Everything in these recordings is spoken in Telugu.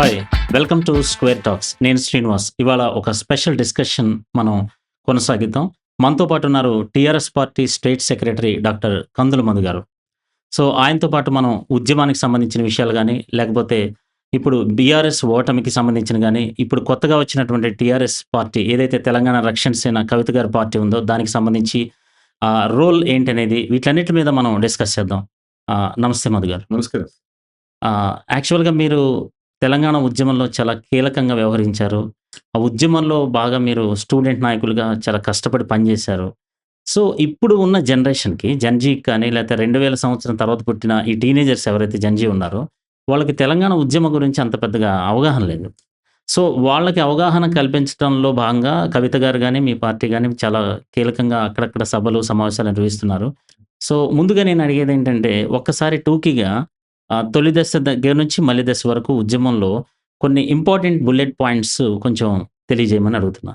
Hi! Welcome to square talks. నేను శ్రీనివాస్. ఇవాళ ఒక స్పెషల్ డిస్కషన్ మనం కొనసాగిద్దాం. మనతో పాటు ఉన్నారు TRS party state secretary doctor Kandula Madhu గారు. సో, ఆయనతో పాటు మనం ఉద్యమానికి సంబంధించిన విషయాలు గానీ, లేకపోతే ఇప్పుడు బీఆర్ఎస్ ఓటమికి సంబంధించిన గానీ, ఇప్పుడు కొత్తగా వచ్చినటువంటి టీఆర్ఎస్ పార్టీ ఏదైతే తెలంగాణ రక్షణ సేన కవిత గారి పార్టీ ఉందో దానికి సంబంధించి రోల్ ఏంటనేది వీటన్నిటి మీద మనం డిస్కస్ చేద్దాం. నమస్తే మధు గారు. నమస్కారం. యాక్చువల్‌గా మీరు తెలంగాణ ఉద్యమంలో చాలా కీలకంగా వ్యవహరించారు. ఆ ఉద్యమంలో బాగా మీరు స్టూడెంట్ నాయకులుగా చాలా కష్టపడి పనిచేశారు. సో, ఇప్పుడు ఉన్న జనరేషన్‌కి జెన్‌జీకి కానీ, లేతే 2000 సంవత్సరం తర్వాత పుట్టిన ఈ టీనేజర్స్ ఎవరైతే జెన్‌జీ ఉన్నారో, వాళ్ళకి తెలంగాణ ఉద్యమం గురించి అంత పెద్దగా అవగాహన లేదు. సో, వాళ్ళకి అవగాహన కల్పించడంలో భాగంగా కవిత గారు గాని, మీ పార్టీ గాని చాలా కీలకంగా అక్కడక్కడ సభలు, సమావేశాలు నిర్వహిస్తున్నారు. సో, ముందుగా నేను అడిగేదేంటంటే, ఒక్కసారి టూకీగా తొలి దశ దగ్గర నుంచి మలి దశ వరకు ఉద్యమంలో కొన్ని ఇంపార్టెంట్ బుల్లెట్ పాయింట్స్ కొంచెం తెలియజేయమని అడుగుతున్నా.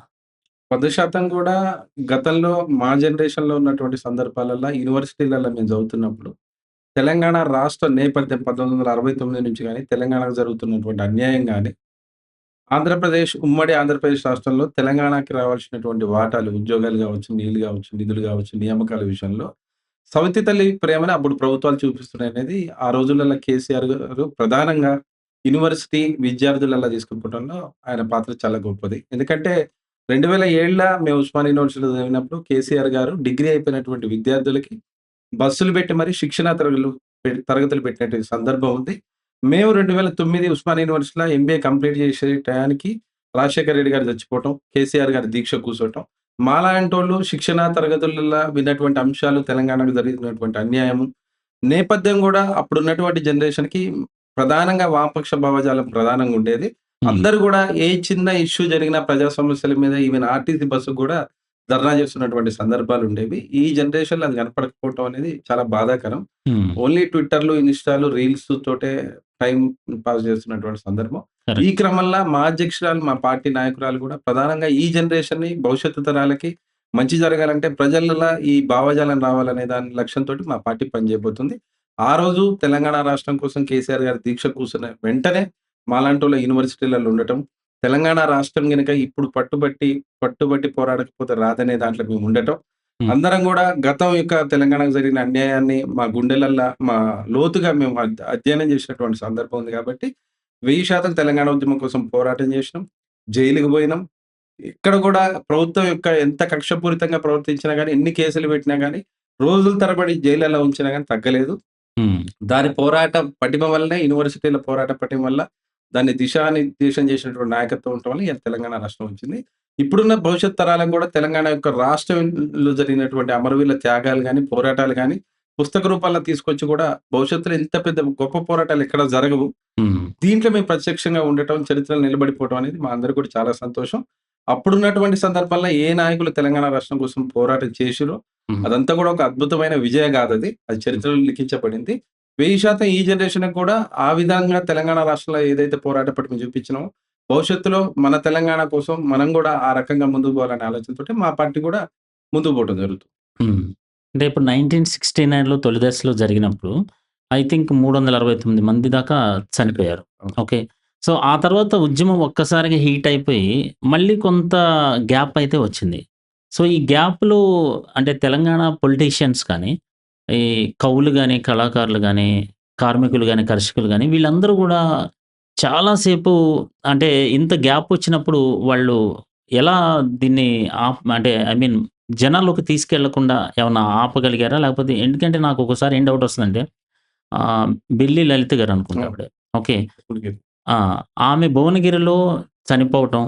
100% కూడా గతంలో మా జనరేషన్‌లో ఉన్నటువంటి సందర్భాలల్ల యూనివర్సిటీలల్ల మేము చదువుతున్నప్పుడు, తెలంగాణ రాష్ట్ర నేపథ్యం 1969 నుంచి గాని, తెలంగాణకు జరుగుతున్నటువంటి అన్యాయం గాని, ఉమ్మడి ఆంధ్రప్రదేశ్ రాష్ట్రంలో తెలంగాణకి రావాల్సినటువంటి వాటాలు, ఉద్యోగాలు గావచ్చు, నీళ్లు గావచ్చు, నిధులు గావచ్చు, నియామకాల విషయంలో సవతి తల్లి ప్రేమని అప్పుడు ప్రభుత్వాలు చూపిస్తున్నాయనేది ఆ రోజులలో కేసీఆర్ గారు ప్రధానంగా యూనివర్సిటీ విద్యార్థులలా తీసుకుపోవడంలో ఆయన పాత్ర చాలా గొప్పది. ఎందుకంటే 2007 మేము ఉస్మానియా యూనివర్సిటీలో చదివినప్పుడు కేసీఆర్ గారు డిగ్రీ అయిపోయినటువంటి విద్యార్థులకి బస్సులు పెట్టి మరి శిక్షణా తరగతులు పెట్టినటువంటి సందర్భం ఉంది. మేము 2009 ఉస్మానియా యూనివర్సిటీలో ఎంబీఏ కంప్లీట్ చేసే టయానికి రాజశేఖర రెడ్డి గారు చచ్చిపోవటం, కేసీఆర్ గారి దీక్ష కూర్చోవటం. మాలాంటోళ్ళు శిక్షణా తరగతులలో విన్నటువంటి అంశాలు, తెలంగాణకు జరిగినటువంటి అన్యాయము, నేపథ్యం గూడా అప్పుడున్నటువంటి జనరేషన్‌కి ప్రధానంగా వామపక్ష భావజాలం ప్రధానంగా ఉండేది. హ్మ్. అందరూ గూడా ఏ చిన్న ఇష్యూ జరిగినా ప్రజా సమస్యల మీద ఈవెన్ ఆర్టీసీ బస్సుకు గూడా ధర్నా చేస్తున్నటువంటి సందర్భాలుండేవి. ఈ జనరేషన్‌లో అది కనపడకపోవటం అనేది చాలా బాధాకరం. హ్మ్. ఓన్లీ ట్విట్టర్‌లు, ఇన్‌స్టాలు, రీల్స్ తోటే టైమ్ పాస్ చేస్తున్నటువంటి సందర్భం. ఈ కరెక్ట్. క్రమంలో మా అధ్యక్షురాలు, మా పార్టీ నాయకురాలు గూడా ప్రధానంగా ఈ జనరేషన్‌ని భవిష్యత్తు తరాలకి మంచి జరగాలంటే ప్రజలల్ల ఈ భావజాలం రావాలనే దాని లక్ష్యంతోటి మా పార్టీ పనిచేయబోతుంది. ఆ రోజు తెలంగాణ రాష్ట్రం కోసం కేసీఆర్ గారు దీక్ష కూర్చున్న వెంటనే మాలాంటోళ్ళ యూనివర్సిటీలలో ఉండటం, తెలంగాణ రాష్ట్రం గనుక ఇప్పుడు పట్టుబట్టి పోరాడకపోతే రాదనే దాంట్లో మేము ఉండటం, హ్మ్. అందరం గూడా గతం యొక్క తెలంగాణకు జరిగిన అన్యాయాన్ని మా గుండెలల్ల లోతుగా మేము అధ్యయనం చేసినటువంటి సందర్భం ఉంది కాబట్టి 1000% తెలంగాణ ఉద్యమం కోసం పోరాటం చేసినాం. జైలుకి పోయినాం. ఇక్కడ గూడా ప్రభుత్వం యొక్క ఎంత కక్షపూరితంగా ప్రవర్తించినా గాని, ఎన్ని కేసులు పెట్టినా గాని, రోజుల తరబడి జైళ్ళలో ఉంచినా గాని తగ్గలేదు. హ్మ్. దాని పోరాట పటిమ వల్లనే యూనివర్సిటీల పోరాట పటిమ వల్ల దాన్ని దిశానిర్దేశం చేసినటువంటి నాయకత్వం ఉండటం వల్ల ఇయాల తెలంగాణ రాష్ట్రం వచ్చింది. ఇప్పుడున్న భవిష్యత్ తరాలకు గూడా తెలంగాణ యొక్క రాష్ట్రంలో జరిగినటువంటి అమరవీరుల త్యాగాలు గాని, పోరాటాలు గాని, పుస్తక రూపాల్లో తీసుకొచ్చి గూడా భవిష్యత్తులో ఇంత పెద్ద గొప్ప పోరాటాలు ఎక్కడ జరగవు. హ్మ్. దీంట్లో మేము ప్రత్యక్షంగా ఉండటం, చరిత్రలో నిలబడిపోవటం అనేది మా అందరికి కూడా చాలా సంతోషం. అప్పుడున్నటువంటి సందర్భాల్లో ఏ నాయకులు తెలంగాణ రాష్ట్రం కోసం పోరాటం చేసిరో, హ్మ్. అదంతా కూడా ఒక అద్భుతమైన విజయ గాథది. అది చరిత్రలో లిఖించబడింది. 1000% ఈ జనరేషన్‌కి కూడా ఆ విధంగా తెలంగాణ రాష్ట్రంలో ఏదైతే పోరాట పటిమ చూపించినామో, భవిష్యత్తులో మన తెలంగాణ కోసం మనం గూడా ఆ రకంగా ముందుకు పోవాలనే ఆలోచనతోటి మా పార్టీ కూడా ముందుకు పోవటం జరుగుతుంది. హ్మ్. అంటే ఇప్పుడు 1969లో తొలి దశలో జరిగినప్పుడు ఐ థింక్ 369 మంది దాకా చనిపోయారు. అవును. ఓకే. సో, ఆ తర్వాత ఉద్యమం ఒక్కసారిగా హీట్ అయిపోయి మళ్ళీ కొంత గ్యాప్ అయితే వచ్చింది. సో, ఈ గ్యాప్‌లో అంటే తెలంగాణ పొలిటీషియన్స్ కానీ, ఈ కవులు గాని, కళాకారులు గాని, కార్మికులు గాని, కర్షకులు గాని వీళ్ళందరూ గూడా చాలా సేపు అంటే ఇంత గ్యాప్ వచ్చినప్పుడు వాళ్ళు ఎలా దీన్ని అంటే ఐ మీన్ జనాల్లోకి తీసుకెళ్ళకుండా ఏమన్నా ఆపగలిగారా? లేకపోతే ఎందుకంటే నాకు ఒక్కోసారి ఏం డౌట్ వస్తదంటే బెల్లి లలిత గారు అనుకుంటా అవును. ఆవిడ. ఓకే. ఇప్పటికి ఆ! ఆమె భువనగిరిలో చనిపోవటం,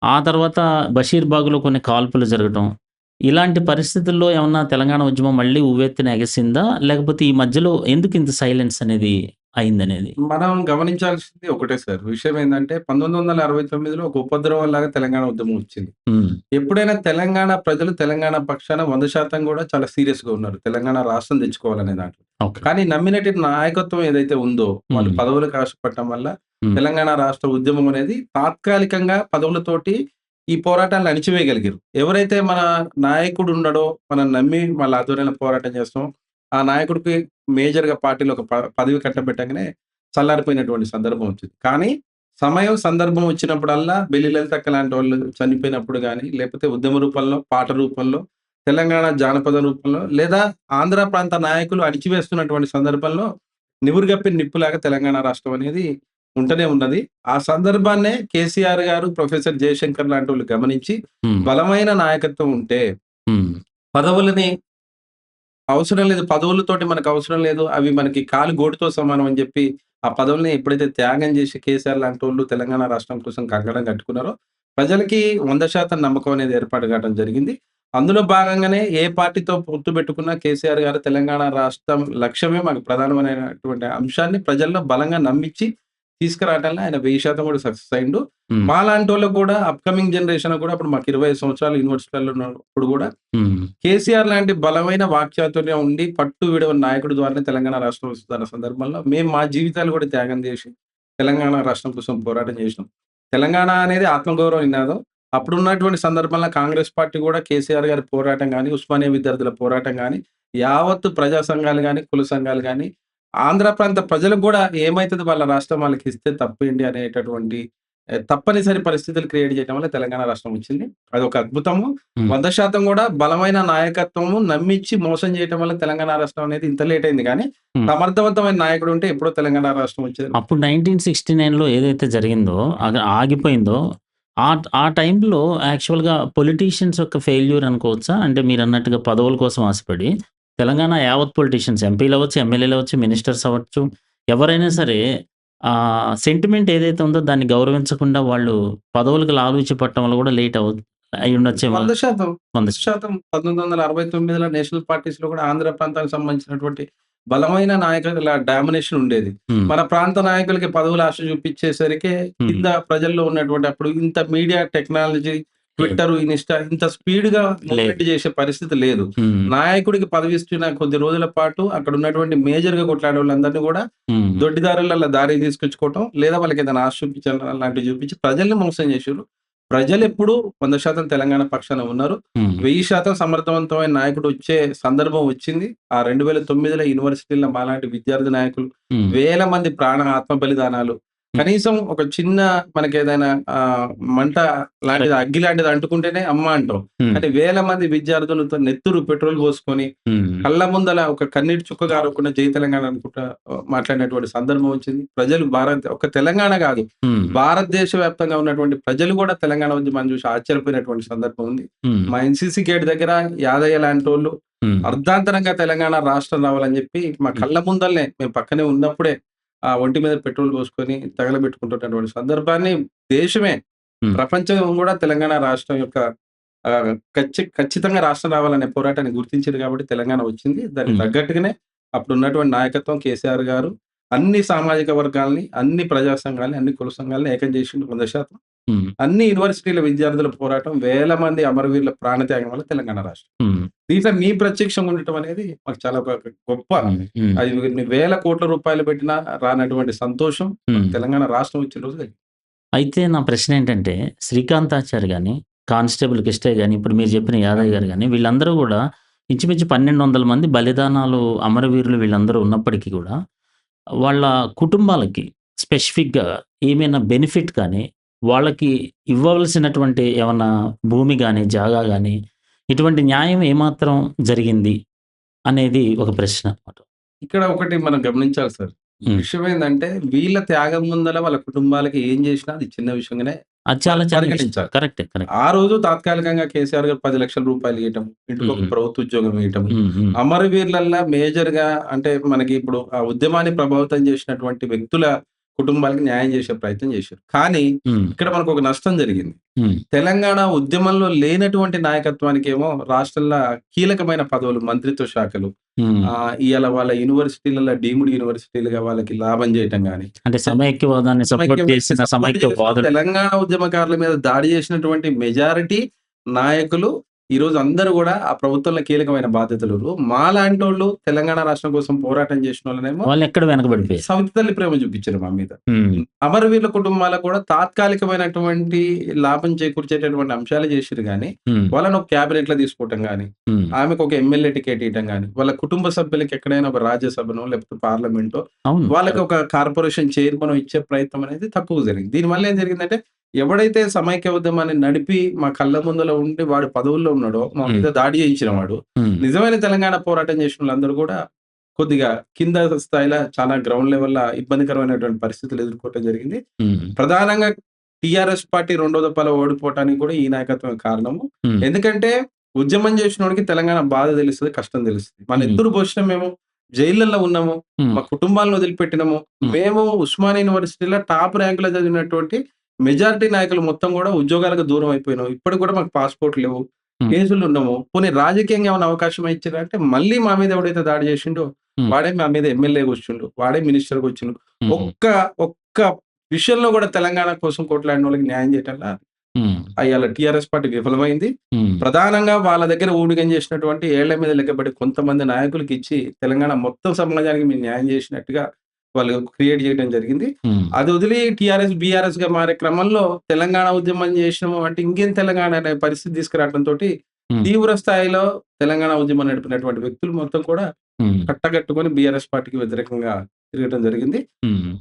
ఆ తర్వాత బషీర్బాగ్‌లో కొన్ని కాల్పులు జరగటం, ఇలాంటి పరిస్థితుల్లో ఏమన్నా తెలంగాణ ఉద్యమం మళ్ళీ ఉవ్వెత్తున ఎగసిందా? లేకపోతే ఈ మధ్యలో ఎందుకు ఇంత సైలెన్స్ అనేది అయిందనేది? మనం గమనించాల్సింది ఒకటే సార్. విషయం ఏందంటే 1969లో ఒక ఉపద్రవంలాగా తెలంగాణ ఉద్యమం వచ్చింది. హ్మ్. ఎప్పుడైనా తెలంగాణ ప్రజలు తెలంగాణ పక్షాన 100% గూడా చాలా సీరియస్‌గా ఉన్నారు. తెలంగాణ రాష్ట్రం తెచ్చుకోవాలనే దాంట్లో. ఓకే. కానీ నమ్మినట్టి నాయకత్వం ఏదైతే ఉందో, వాళ్ళు హ్మ్. పదవులకు ఆశపడటం వల్ల హ్మ్. తెలంగాణ రాష్ట్ర ఉద్యమం అనేది తాత్కాలికంగా పదవులతోటి ఈ పోరాటాలను అణిచివేయగలిగారు. ఎవరైతే మన నాయకుడు ఉన్నాడో, మనం నమ్మి వాళ్ళ ఆధ్వర్యంలో పోరాటం చేస్తామో, ఆ నాయకుడికి మేజర్‌గా పార్టీలో ఒక పదవి కట్టబెట్టంగానే చల్లారిపోయినటువంటి సందర్భం వచ్చింది. కానీ సమయం, సందర్భం వచ్చినప్పుడల్లా బెల్లి లలితక్క లాంటి వాళ్ళు చనిపోయినప్పుడు గాని, లేకపోతే ఉద్యమ రూపంలో, పాట రూపంలో, తెలంగాణ జానపద రూపంలో, లేదా ఆంధ్ర ప్రాంత నాయకులు అణిచివేస్తున్నటువంటి సందర్భంలో నివురుగప్పిన నిప్పులాగా తెలంగాణ రాష్ట్రం అనేది ఉంటనే ఉన్నది. ఆ సందర్భాన్నే కేసీఆర్ గారు, ప్రొఫెసర్ జయశంకర్ లాంటోళ్ళు గమనించి, హ్మ్. బలమైన నాయకత్వం ఉంటే హ్మ్. పదవులని అవసరం లేదు. పదవులతోటి మనకవసరం లేదు. అవి మనకి కాలి గోటితో సమానం అని జెప్పి, ఆ పదవుల్ని ఎప్పుడైతే త్యాగం జేసి కేసీఆర్ లాంటోళ్ళు తెలంగాణ రాష్ట్రం కోసం కంకణం కట్టుకున్నారో, ప్రజలకి 100% నమ్మకం అనేది ఏర్పాటు కావడం జరిగింది. అందులో భాగంగానే ఏ పార్టీతో పొత్తు పెట్టుకున్నా కేసీఆర్ గారు తెలంగాణ రాష్ట్రం లక్ష్యమే మాకు ప్రధానమైనటువంటి అంశాన్ని ప్రజల్లో బలంగా నమ్మిచ్చి తీసుకురావడంలో ఆయన 1000% కూడా సక్సెస్ అయిండు. హ్మ్. మాలాంటోళ్ళకి కూడా అప్‌కమింగ్ జనరేషన్ కూడా అప్పుడు మాకు 25 సంవత్సరాలు యూనివర్సిటీలో ఉన్నప్పుడు కూడా హ్మ్. కేసీఆర్ లాంటి బలమైన వాక్చాతుర్యం ఉండి, పట్టు విడవని నాయకుడి ద్వారానే తెలంగాణ రాష్ట్రం వస్తున్న సందర్భంలో, మేము మా జీవితాలు కూడా త్యాగం జేసి, తెలంగాణ రాష్ట్రం కోసం పోరాటం జేసినాం. తెలంగాణ అనేది ఆత్మగౌరవ నినాదం. అప్పుడున్నటువంటి సందర్భంలో కాంగ్రెస్ పార్టీ కూడా కేసీఆర్ గారి పోరాటం గాని, ఉస్మానియా విద్యార్థుల పోరాటం గాని, యావత్తు ప్రజా సంఘాలు గాని, కుల సంఘాలు గాని, ఆంధ్ర ప్రాంత ప్రజలకు కూడా ఏమైతది వాళ్ళ రాష్ట్రం వాళ్ళకిస్తే తప్పేంటి అనేటటువంటి తప్పనిసరి పరిస్థితులు క్రియేట్ చేయడం వల్ల తెలంగాణ రాష్ట్రం వచ్చింది. అదొక అద్భుతము. హ్మ్. 100% కూడా బలమైన నాయకత్వము నమ్మిచ్చి మోసం చేయటం వల్ల తెలంగాణ రాష్ట్రం అనేది ఇంత లేట్ అయింది గానీ, హ్మ్. సమర్థవంతమైన నాయకుడు ఉంటే ఎప్పుడో తెలంగాణ రాష్ట్రం వచ్చేది. అప్పుడు 1969లో ఏదైతే జరిగిందో ఆగిపోయిందో ఆ టైంలో యాక్చువల్‌గా పొలిటీషియన్స్ యొక్క ఫెయిల్యూర్ అనుకోవచ్చా? అంటే మీరన్నట్టుగా పదవుల కోసం ఆశపడి తెలంగాణ యావత్ పొలిటీషియన్స్ ఎంపీలవ్వచ్చు, ఎమ్మెల్యేలవ్వచ్చు, మినిస్టర్స్ అవ్వచ్చు ఎవరైనా సరే సెంటిమెంట్ ఏదైతే ఉందో దాన్ని గౌరవించకుండా వాళ్ళు పదవులకు లాలూచి పడటం వల్ల కూడా లేట్ అయ్యుండొచ్చేమో. 100% 100 100% 1969లో నేషనల్ పార్టీస్‌లో కూడా ఆంధ్ర ప్రాంతానికి సంబంధించినటువంటి బలమైన నాయకుల డామినేషన్ ఉండేది. హ్మ్. మన ప్రాంత నాయకులకి పదవుల ఆశ చూపించేసరికి హ్మ్. కింద ప్రజల్లో ఉన్నటువంటి అప్పుడు ఇంత మీడియా టెక్నాలజీ, ట్విట్టర్, ఇన్‌స్టా ఇంత స్పీడ్‌గా లేదు. మూవ్‌మెంట్ చేసే పరిస్థితి లేదు. హ్మ్. నాయకుడికి పదవి ఇస్తున్న కొద్ది రోజుల పాటు అక్కడ ఉన్నటువంటి మేజర్‌గా కొట్లాడేవాళ్ళందరిని కూడా హ్మ్. దొడ్డిదారులలో దారికి తీసుకొచ్చుకోవటం, లేదా వాళ్ళకేదైనా ఆశ చూపించడం లాంటివి చూపించి ప్రజల్ని మోసం చేసిర్రు. ప్రజలెప్పుడు 100% తెలంగాణ పక్షాన ఉన్నారు. హ్మ్. 1000% సమర్థవంతమైన నాయకుడొచ్చే సందర్భం వచ్చింది. ఆ 2009లో యూనివర్సిటీలో మాలాంటి విద్యార్థి నాయకులు హ్మ్. వేల మంది ఆత్మ బలిదానాలు. హ్మ్. కనీసం ఒక చిన్న మనకేదైనా మంట లాంటిది, కరెక్ట్. అగ్గి లాంటిది అంటుకుంటేనే అమ్మ అంటాం. హ్మ్. కానీ వేల మంది విద్యార్థులతో నెత్తురు పెట్రోల్ పోసుకొని హ్మ్. కళ్ళ ముందల ఒక కన్నీటి చుక్క గారకుండా జై తెలంగాణ అనుకుంటా మాట్లాడినటువంటి సందర్భం వచ్చింది. ప్రజలు ఒక్క తెలంగాణ గాదు, హ్మ్. భారతదేశ వ్యాప్తంగా ఉన్నటువంటి ప్రజలు గూడా తెలంగాణ ఉద్యమాన్ని చూసి ఆశ్చర్యపోయినటువంటి సందర్భం ఉంది. హ్మ్. మా ఎన్‌సీసీ గేట్ దగ్గర యాదయ్య లాంటోళ్ళు హ్మ్. అర్ధాంతరంగా తెలంగాణ రాష్ట్రం రావాలని జెప్పి మా హ్మ్. కళ్ళ ముందలనే మేము పక్కనే ఉన్నప్పుడే ఆ ఒంటి మీద పెట్రోల్ పోసుకొని తగలబెట్టుకుంటున్నటువంటి సందర్భాన్ని దేశమే, హ్మ్. ప్రపంచం గూడా తెలంగాణ రాష్ట్రం యొక్క ఖచ్చితంగా రాష్ట్రం రావాలనే పోరాటాన్ని గుర్తించింది కాబట్టి తెలంగాణ వచ్చింది. దానికి హ్మ్. తగ్గట్టుగానే అప్పుడున్నటువంటి నాయకత్వం కేసీఆర్ గారు అన్ని సామాజిక వర్గాల్ని, అన్ని ప్రజా సంఘాల్ని, అన్ని కుల సంఘాల్ని ఏకం చేసిండు 100%. హ్మ్. అన్ని యూనివర్సిటీల విద్యార్థుల పోరాటం, వేల మంది అమరవీరుల ప్రాణత్యాగం వల్ల తెలంగాణ రాష్ట్రం. హ్మ్. దీంట్లో మీ ప్రత్యక్షంగా ఉండటం అనేది మాకు చాలా ఒక గొప్ప, హ్మ్. హ్మ్. అది ఇన్ని వేల కోట్ల రూపాయలు పెట్టినా రానటువంటి సంతోషం మాకు హ్మ్. తెలంగాణ రాష్ట్రం వచ్చిన రోజు కలిగింది. అయితే నా ప్రశ్నేంటంటే, శ్రీకాంతాచారి గాని, కానిస్టేబుల్ కిష్టయ్య గాని, ఇప్పుడు మీరు చెప్పిన యాదయ్య గారు గాని, వీళ్ళందరూ గూడా ఇంచుమించు 1200 మంది బలిదానాలు, అమరవీరులు వీళ్ళందరూ ఉన్నప్పటికీ గూడా, వాళ్ళ కుటుంబాలకి స్పెసిఫిక్‌గా ఏమైనా బెనిఫిట్ కానీ, వాళ్ళకి ఇవ్వవలసినటువంటి ఏమన్నా భూమి గాని, జాగా గాని, ఇటువంటి న్యాయం ఏమాత్రం జరిగింది అనేది ఒక ప్రశ్న అన్నమాట. ఇక్కడ ఒకటి మనం గమనించాలి సార్. హ్మ్. విషయం ఏందంటే వీళ్ళ త్యాగం ముందల వాళ్ళ కుటుంబాలకి ఏం చేసినా అది చిన్న విషయంగానే అది చాలా చిన్న విషయం. పరిగణించాలి. కరెక్టే. కరెక్ట్. ఆ రోజు తాత్కాలికంగా కేసీఆర్ గారు 10,00,000 రూపాయలు ఇయ్యటం, ఇంటికొక హ్మ్. ప్రభుత్వ ఉద్యోగం ఇయ్యటం, హ్మ్. హ్మ్. అమరవీరులల్లా మేజర్‌గా అంటే మనకి ఇప్పుడు ఆ ఉద్యమాన్ని ప్రభావితం చేసినటువంటి వ్యక్తుల కుటుంబాలకి న్యాయం చేసే ప్రయత్నం చేశారు. కానీ హ్మ్. ఇక్కడ మనకొక నష్టం జరిగింది. హ్మ్. తెలంగాణ ఉద్యమంలో లేనటువంటి నాయకత్వానికేమో రాష్ట్రంలో కీలకమైన పదవులు, మంత్రిత్వ శాఖలు, హ్మ్. ఇయాల వాళ్ళ యూనివర్సిటీలలో డీమ్డ్ యూనివర్సిటీలుగా వాళ్ళకి లాభం చేయటం గాని, అంటే సమైక్యవాదాన్ని సపోర్ట్ చేసిన సపోర్ట్ చేస్తూ సమైక్యవాదులు. తెలంగాణ ఉద్యమకారుల మీద దాడి చేసినటువంటి మెజారిటీ నాయకులు ఈరోజు అందరూ గూడా ఆ ప్రభుత్వంలో కీలకమైన బాధ్యతలు. మాలాంటోళ్ళు తెలంగాణ రాష్ట్రం కోసం పోరాటం చేసినోళ్ళనేమో వాళ్ళెక్కడ వెనకబడిపోయారు. సవితి తల్లి ప్రేమ చూపిచ్చారు మా మీద. హ్మ్. అమరవీరుల కుటుంబాలకు కూడా తాత్కాలికమైనటువంటి లాభం చేకూర్చేటటువంటి అంశాలు చేసిర్రు గానీ, హ్మ్. వాళ్ళని ఒక క్యాబినెట్‌లో తీసుకోవటం గానీ, హ్మ్. ఆమెకు ఒక ఎమ్మెల్యే టికెట్ ఇయటం గానీ, వాళ్ళ కుటుంబ సభ్యులకి ఎక్కడైనా ఒక రాజ్యసభనో, లేకపోతే పార్లమెంటో, అవును. వాళ్ళకి ఒక కార్పొరేషన్ చైర్మనో ఇచ్చే ప్రయత్నం అనేది తక్కువ జరిగింది. దీనివల్ల ఏం జరిగిందంటే, ఎవడైతే సమైక్య ఉద్యమాన్ని నడిపి మా కళ్ళ ముందల ఉండి వాడు పదవుల్లో ఉన్నాడో, మా హ్మ్. మీద దాడి చేయించిన వాడు, హ్మ్. నిజమైన తెలంగాణ పోరాటం చేసినోళ్ళందరూ కూడా కొద్దిగా కింద స్థాయిలో చాలా గ్రౌండ్ లెవెల్‌ల ఇబ్బందికరమైనటువంటి పరిస్థితులు ఎదుర్కోవటం జరిగింది. హ్మ్. ప్రధానంగా టీఆర్ఎస్ పార్టీ రెండో దఫాలో ఓడిపోవటానికి కూడా ఈ నాయకత్వమే కారణము. హ్మ్. ఎందుకంటే ఉద్యమం చేసినోడికి తెలంగాణ బాధ తెలుస్తది, కష్టం తెలుస్తది. మన హ్మ్. ఎత్తురు పోషినం మేము, జైళ్ళల్లో ఉన్నాము, హ్మ్. మా కుటుంబాలను వదిలిపెట్టినాము. హ్మ్. మేము ఉస్మానియా యూనివర్సిటీలో టాప్ ర్యాంక్‌లో చదివినటువంటి మెజారిటీ నాయకులు మొత్తం కూడా ఉద్యోగాలకు దూరం అయిపోయినాం. ఇప్పటికి కూడా మాకు పాస్‌పోర్ట్‌లు లేవు. హ్మ్. కేసుల్లో ఉన్నాము. పోనీ రాజకీయంగా ఏమైనా అవకాశం ఇచ్చిర్రా అంటే మళ్ళీ మా మీద ఎవడైతే దాడి చేసిండో హ్మ్. వాడే మా మీద ఎమ్మెల్యేగా వచ్చిండు. వాడే మినిస్టర్‌గా వచ్చిండు. హ్మ్. ఒక్క ఒక్క విషయంలో కూడా తెలంగాణ కోసం కొట్లాడినోళ్ళకి న్యాయం చేయటంలా హ్మ్. ఇయాల టీఆర్ఎస్ పార్టీ విఫలమైంది. హ్మ్. ప్రధానంగా వాళ్ళ దగ్గర ఊడిగం చేసినటువంటి ఏళ్ల మీద లెక్కబడి కొంతమంది నాయకులకిచ్చి తెలంగాణ మొత్తం సమాజానికి మేము న్యాయం చేసినట్టుగా వాళ్ళు క్రియేట్ చేయడం జరిగింది. హ్మ్. అది వదిలి టీఆర్ఎస్, బీఆర్ఎస్‌గా మారే క్రమంలో తెలంగాణ ఉద్యమం చేసినాము అంటే ఇంకేం తెలంగాణ అనే పరిస్థితి తీసుకురావడంతోటి హ్మ్. తీవ్ర స్థాయిలో తెలంగాణ ఉద్యమం నడిపినటువంటి వ్యక్తులు మొత్తం కూడా హ్మ్. కట్టగట్టుకొని బీఆర్ఎస్ పార్టీకి వ్యతిరేకంగా తిరగటం జరిగింది. హ్మ్.